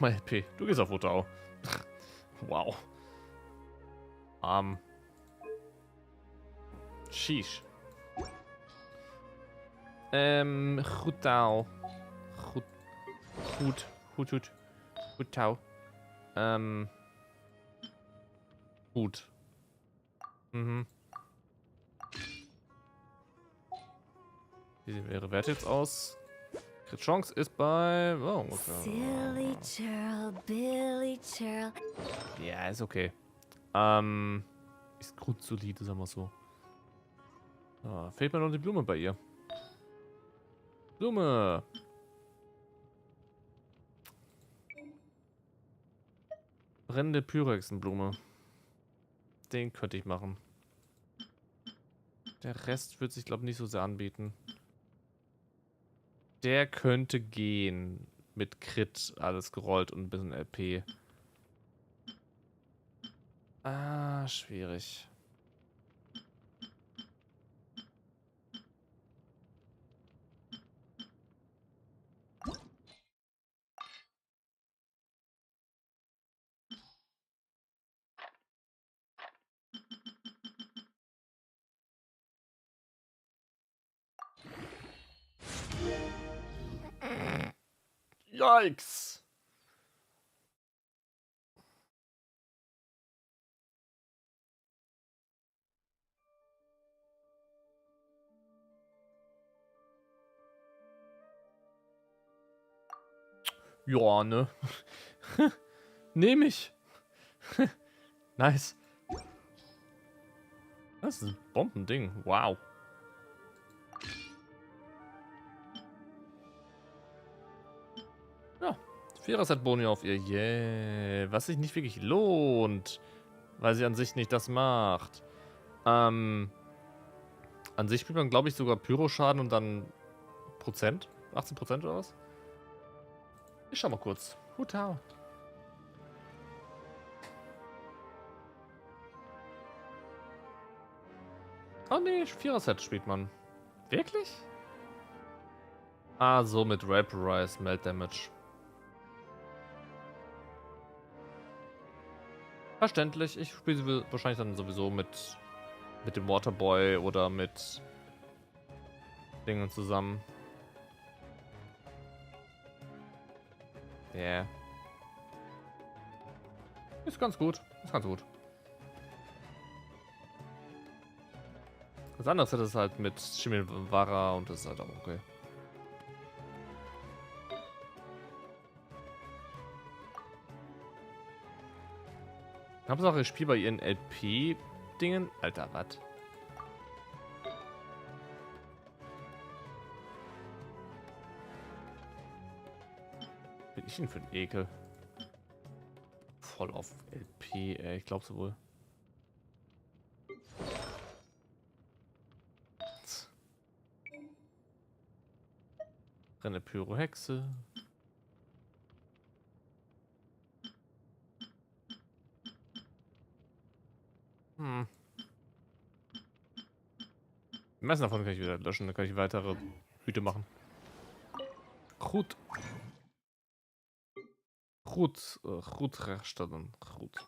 Nochmal LP. Du gehst auf Wutau. Wow. Sheesh. Wutau. Wutau. Gut. Mhm. Wie sehen ihre Werte jetzt aus? Crit Chance ist bei... Oh, ungefähr. Silly churl, Billy churl. Ja, ist okay. Ist grundsolide, sagen wir so. Ah, fehlt mir noch die Blume bei ihr. Blume. Brennende Pyrexenblume. Den könnte ich machen. Der Rest wird sich, glaube ich, nicht so sehr anbieten. Der könnte gehen. Mit Crit, alles gerollt und ein bisschen LP. Ah, schwierig. Yikes! Ja, ne? Nehme ich. Nice. Das ist ein Bombending. Wow. Ja. Vierer-Set-Boni auf ihr. Yeah. Was sich nicht wirklich lohnt. Weil sie an sich nicht das macht. An sich spielt man, glaube ich, sogar Pyroschaden und dann Prozent. 18% oder was? Ich schau mal kurz. Hutau. Oh nee, Vierer-Set spielt man. Wirklich? Ah, so mit Vaporize, Melt Damage. Verständlich. Ich spiele wahrscheinlich dann sowieso mit dem Waterboy oder mit Dingen zusammen. Ja. Yeah. Ist ganz gut. Ist ganz gut. Das andere ist halt mit Shimilwara und das ist halt auch okay. Hauptsache, ich spiele bei ihren LP-Dingen. Alter, was? Bin ich denn für ein Ekel? Voll auf LP, ey. Ich glaub's wohl. Renne Pyro-Hexe. Die meisten davon kann ich wieder löschen, dann kann ich weitere Hüte machen. Gut. Gut. Gut herstellen. Gut.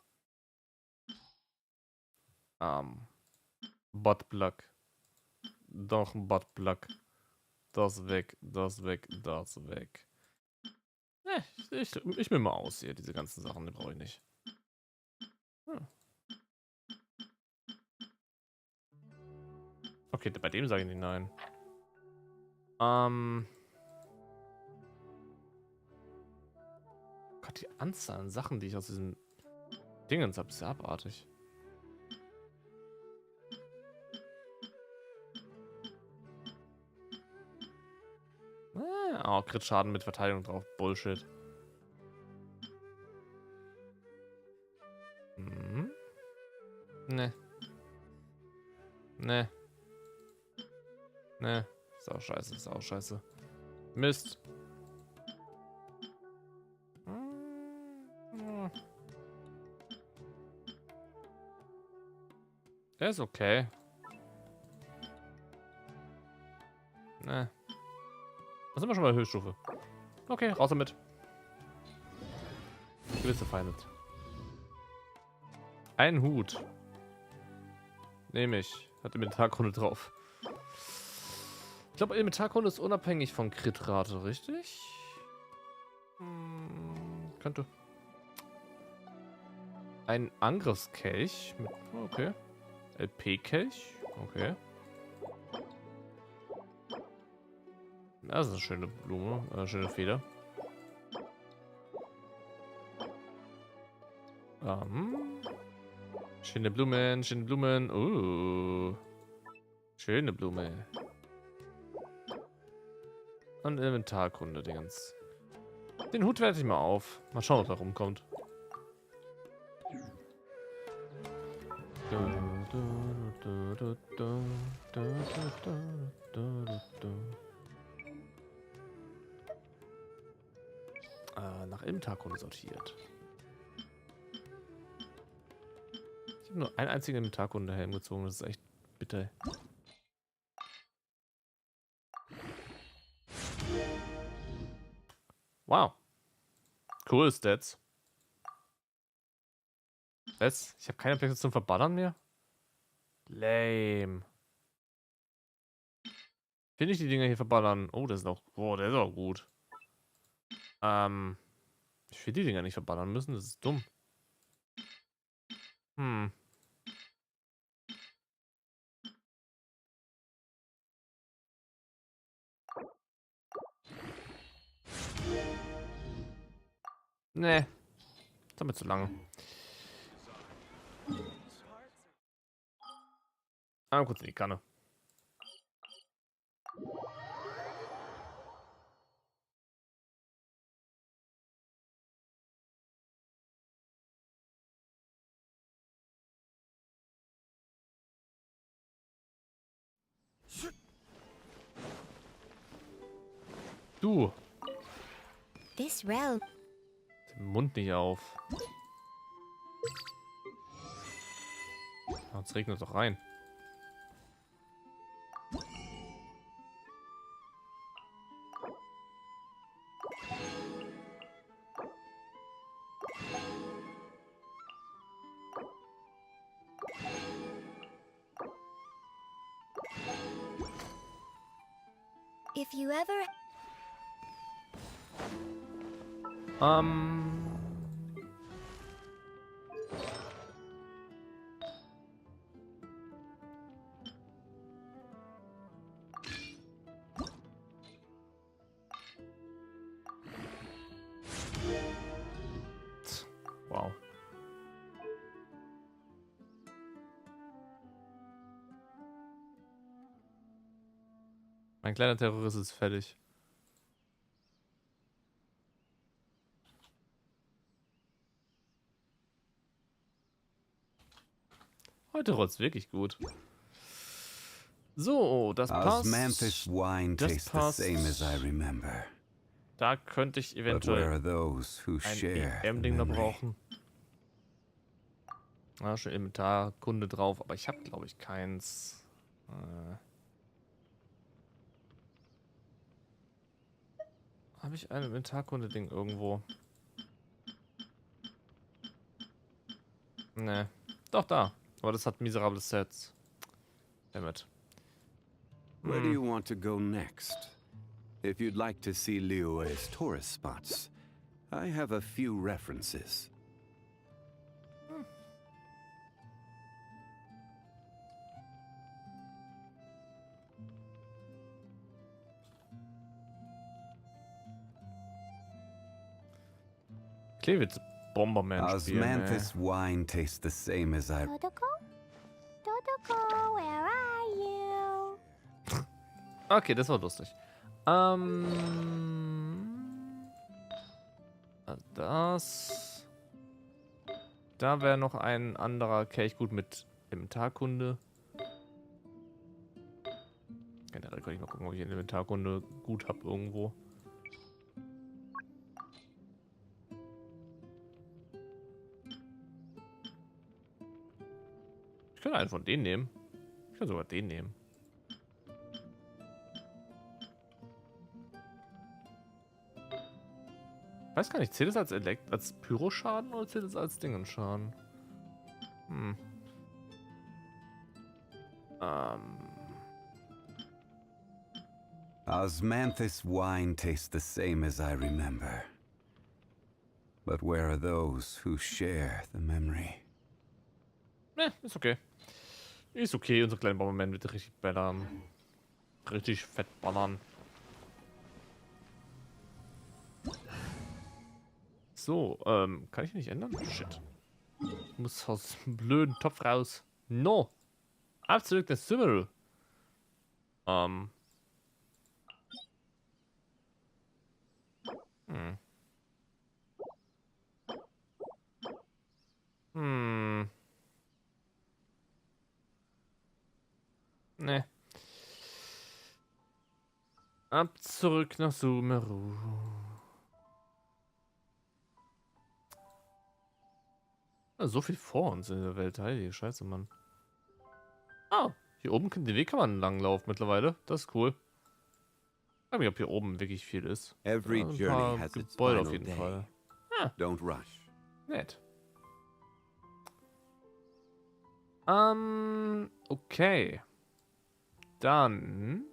Buttplug. Doch ein Buttplug. Das weg, das weg, das weg. Ich will mal aus hier, diese ganzen Sachen, die brauche ich nicht. Okay, bei dem sage ich nicht nein. Gott, die Anzahl an Sachen, die ich aus diesen Dingens habe, ist ja abartig. Oh, Crit-Schaden mit Verteidigung drauf. Bullshit. Mhm. Ne. Ne. Ne. Ist auch scheiße, ist auch scheiße. Mist. Der ist okay. Ne. Da sind wir schon bei der Höchststufe. Okay, raus damit. Gewisse Feinde. Ein Hut. Nehme ich. Hat Inventarkunde drauf. Ich glaube, Inventarkunde ist unabhängig von Crit-Rate, richtig? Könnte. Ein Angriffskelch. Okay. LP-Kelch. Okay. Das ist eine schöne Blume. Schöne Feder. Schöne Blumen, schöne Blumen. Schöne Blume. Und Inventarkunde, Dingens. Den Hut werte ich mal auf. Mal schauen, ob er rumkommt. Nach Inventarkunde sortiert. Ich habe nur einen einzigen Inventarkunde-Helm gezogen. Das ist echt bitter. Wow. Cool Stats. Was? Ich habe keine Plätze zum Verballern mehr? Lame. Finde ich die Dinger hier verballern? Oh, das ist auch. Oh, der ist auch gut. Ich will die Dinger nicht verballern müssen, das ist dumm. Nee. Damit zu lange. Kurz in die Kanne. Du. This realm. Den Mund nicht auf. Jetzt regnet es doch rein. If you ever... Wow. Mein kleiner Terrorist ist fertig. Heute rollt's wirklich gut. So, das passt. Das passt. Da könnte ich eventuell ein EM-Ding noch brauchen. Ah, schon Inventarkunde drauf, aber ich habe, glaube ich, keins. Habe ich ein Inventarkunde-Ding irgendwo? Ne. Doch, da. Aber das hat miserable Sets. Damit. Where do you want to go next? If you'd like to see Liyue's tourist spots, I have a few references. Klewitz Bomberman spielen, Osmanthus wine tastes the same as I... Dodoko? Dodoko, where are you? Okay, das war lustig. Das... Da wäre noch ein anderer Kelch gut mit Inventarkunde. Generell kann ich mal gucken, ob ich eine Inventarkunde gut habe irgendwo. Ich kann einen von denen nehmen. Ich kann sogar den nehmen. Weiß gar nicht, zählt es als Pyroschaden oder zählt es als Dingenschaden? Hm. Osmanthus wine tastes the same as I remember. But where are those who share the memory? Ne, ist okay. Ist okay, unser kleiner Bomberman wird richtig ballern. Richtig fett ballern. So, kann ich nicht ändern? Shit. Ich muss aus dem blöden Topf raus. No! Ab zurück nach Sumeru. Hm. Hm. Ne. Ab zurück nach Sumeru. So viel vor uns in der Welt, heilige Scheiße, Mann. Ah, hier oben den Weg kann man langlaufen mittlerweile. Das ist cool. Ich weiß nicht, ob hier oben wirklich viel ist. Every Ein journey paar has its Gebäude final auf jeden day. Fall. Ah, Don't rush. nett. Okay. Dann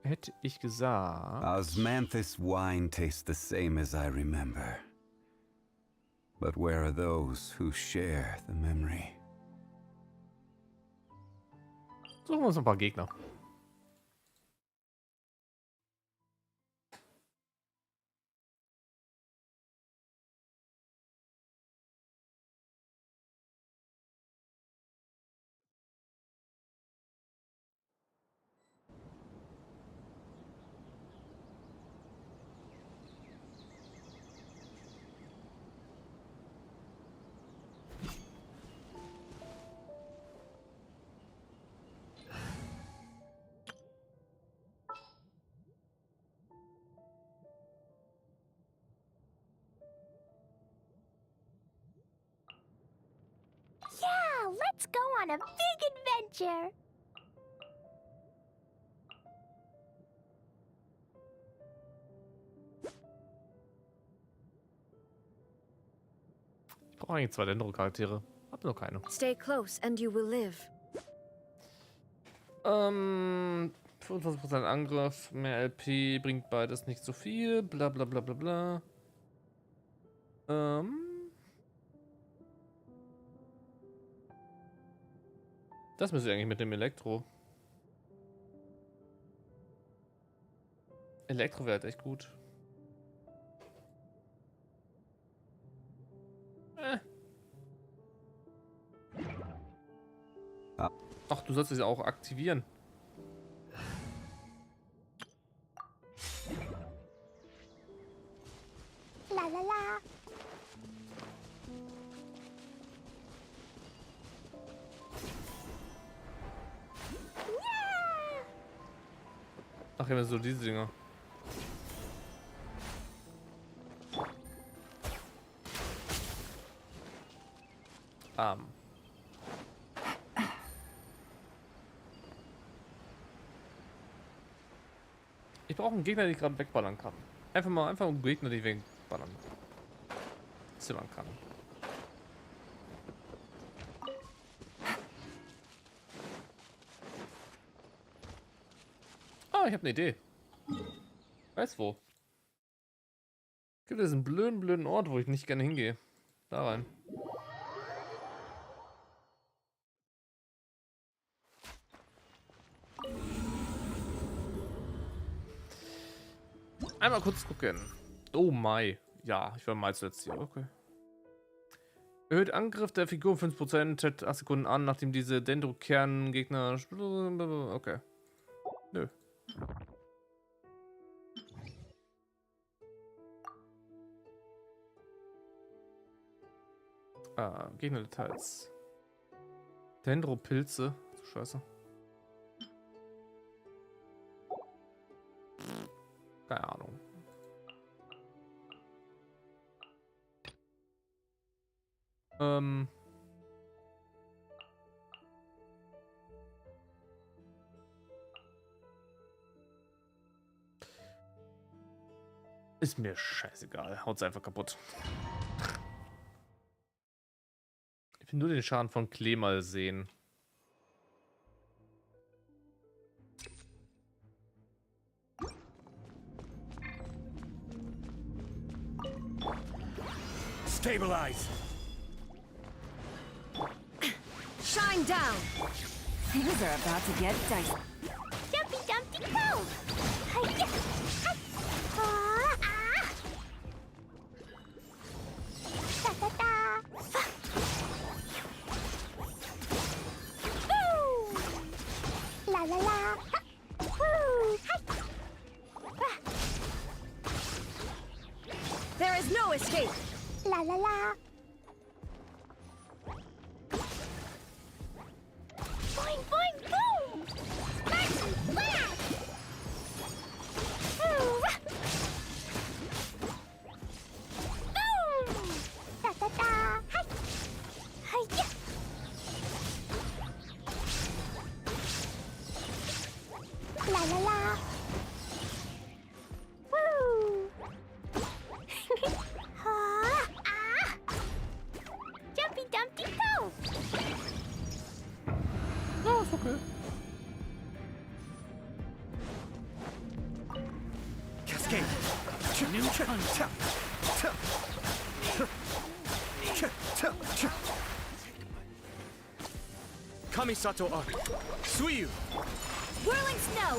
hätte ich gesagt... Osmanthus wine tastes the same as I remember. But where are those who share the memory? Suchen wir uns ein paar Gegner. Yeah, let's go on a big adventure. Ich brauche eigentlich 2 Dendro-Charaktere. Hab nur keine. Stay close and you will live. 25% Angriff, mehr LP, bringt beides nicht so viel, bla bla bla bla bla. Das müsste ich eigentlich mit dem Elektro. Elektro wäre halt echt gut. Ach, du sollst es ja auch aktivieren. La la la. Ach ja, so diese Dinger. Ich brauche einen Gegner, den ich gerade wegballern kann. Einfach einen Gegner, den ich wegballern zimmern kann. Ah, ich habe eine Idee. Weiß wo. Gibt es einen blöden Ort, wo ich nicht gerne hingehe. Da rein. Einmal kurz gucken. Oh my. Ja, ich war mal zuletzt hier. Okay. Erhöht Angriff der Figur um 5%, hält 8 Sekunden an, nachdem diese Dendro-Kerngegner... Okay. Nö. Gegner-Details. Dendro-Pilze. So scheiße. Keine Ahnung. Ist mir scheißegal. Haut's einfach kaputt. Ich will nur den Schaden von Klee mal sehen. Stabilize. Shine down. Things are about to get dicey. Jumpy Dumpty Go! Hi-ya! Hi! Ah! Da-da-da! Woo! La-la-la! Woo! Hi! There is no escape. La-la-la! Boing, boing, boom! Smash and splash! Ooh. Boom! Da-da-da! Hi! Hi-ya! La-la-la! Woo! Ah! Jumpy Dumpty Go! Ja, ist okay. Cascade. New Kamisato Arc. Suiyu. Whirling snow.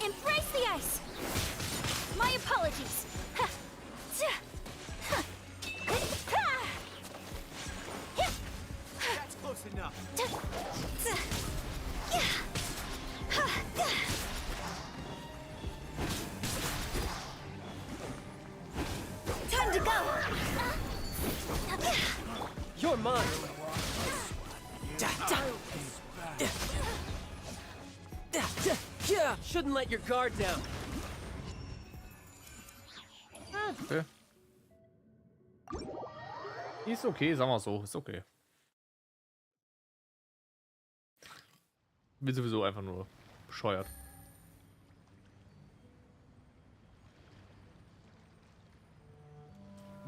Embrace the ice. My apologies. That's close enough. Time to go. You're mine. Yeah, shouldn't let your guard down. Okay. Ist okay, sagen wir so. Ist okay. Bin sowieso einfach nur bescheuert.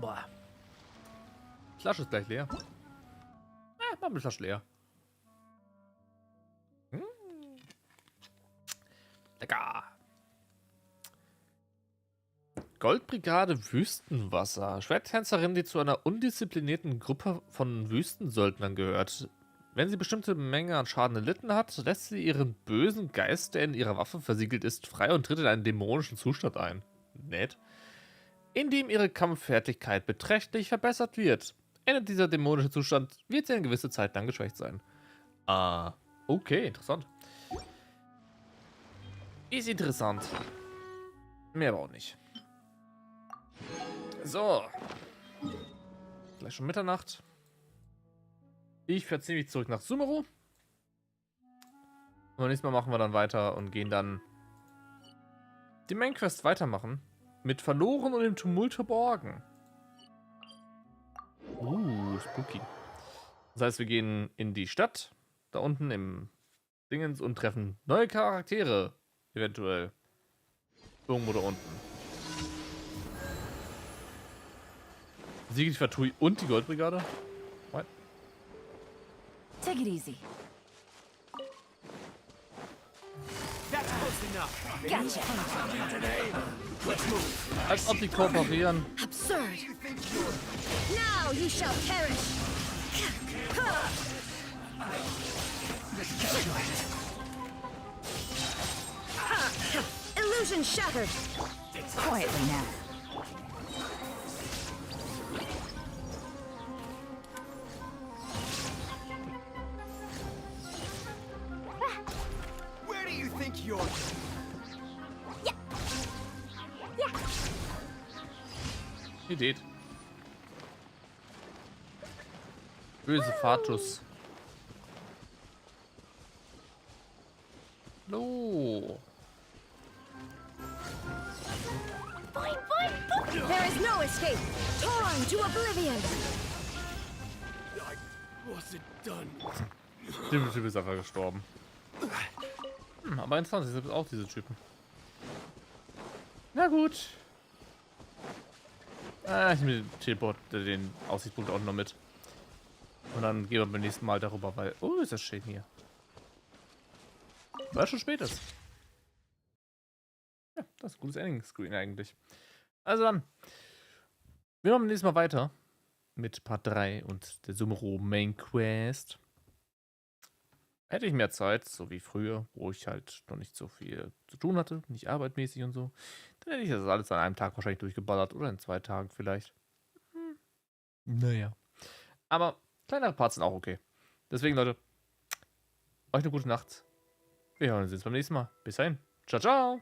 Boah. Flasche ist gleich leer. Mach die Flasche leer. Lecker. Goldbrigade Wüstenwasser. Schwerttänzerin, die zu einer undisziplinierten Gruppe von Wüstensöldnern gehört. Wenn sie bestimmte Menge an Schaden erlitten hat, lässt sie ihren bösen Geist, der in ihrer Waffe versiegelt ist, frei und tritt in einen dämonischen Zustand ein. Nett. In dem ihre Kampffertigkeit beträchtlich verbessert wird. Endet dieser dämonische Zustand, wird sie eine gewisse Zeit lang geschwächt sein. Ah, okay, interessant. Ist interessant. Mehr aber auch nicht. So. Gleich schon Mitternacht. Ich verziehe mich zurück nach Sumeru. Und nächstes Mal machen wir dann weiter und gehen dann die Main Quest weitermachen. Mit Verloren und im Tumult verborgen. Spooky. Das heißt, wir gehen in die Stadt. Da unten im Dingens und treffen neue Charaktere. Eventuell. Irgendwo da unten. Sigrid Fatui und die Goldbrigade? What? Take it easy. That's close enough. Gotcha. Let's move. Als ob die kooperieren. Absurd. Now you shall perish. Illusion shattered. Quietly now. Where do you think you're? Idee. Böse Fatus. No. There is no escape. Torn to oblivion. I wasn't done Der Typ ist einfach gestorben. Aber interessant, es gibt auch diese Typen. Na gut. Ich nehme den Teleport, den Aussichtspunkt auch noch mit. Und dann gehen wir beim nächsten Mal darüber, weil... Oh, ist das schön hier. Weil es schon spät ist. Ja, das ist ein gutes Ending-Screen eigentlich. Also dann. Wir machen nächstes Mal weiter. Mit Part 3 und der Sumeru Main Quest. Hätte ich mehr Zeit, so wie früher, wo ich halt noch nicht so viel zu tun hatte, nicht arbeitmäßig und so, dann hätte ich das alles an einem Tag wahrscheinlich durchgeballert oder in 2 Tagen vielleicht. Naja. Aber kleinere Parts sind auch okay. Deswegen, Leute, euch eine gute Nacht. Wir hören uns jetzt beim nächsten Mal. Bis dahin. Ciao, ciao.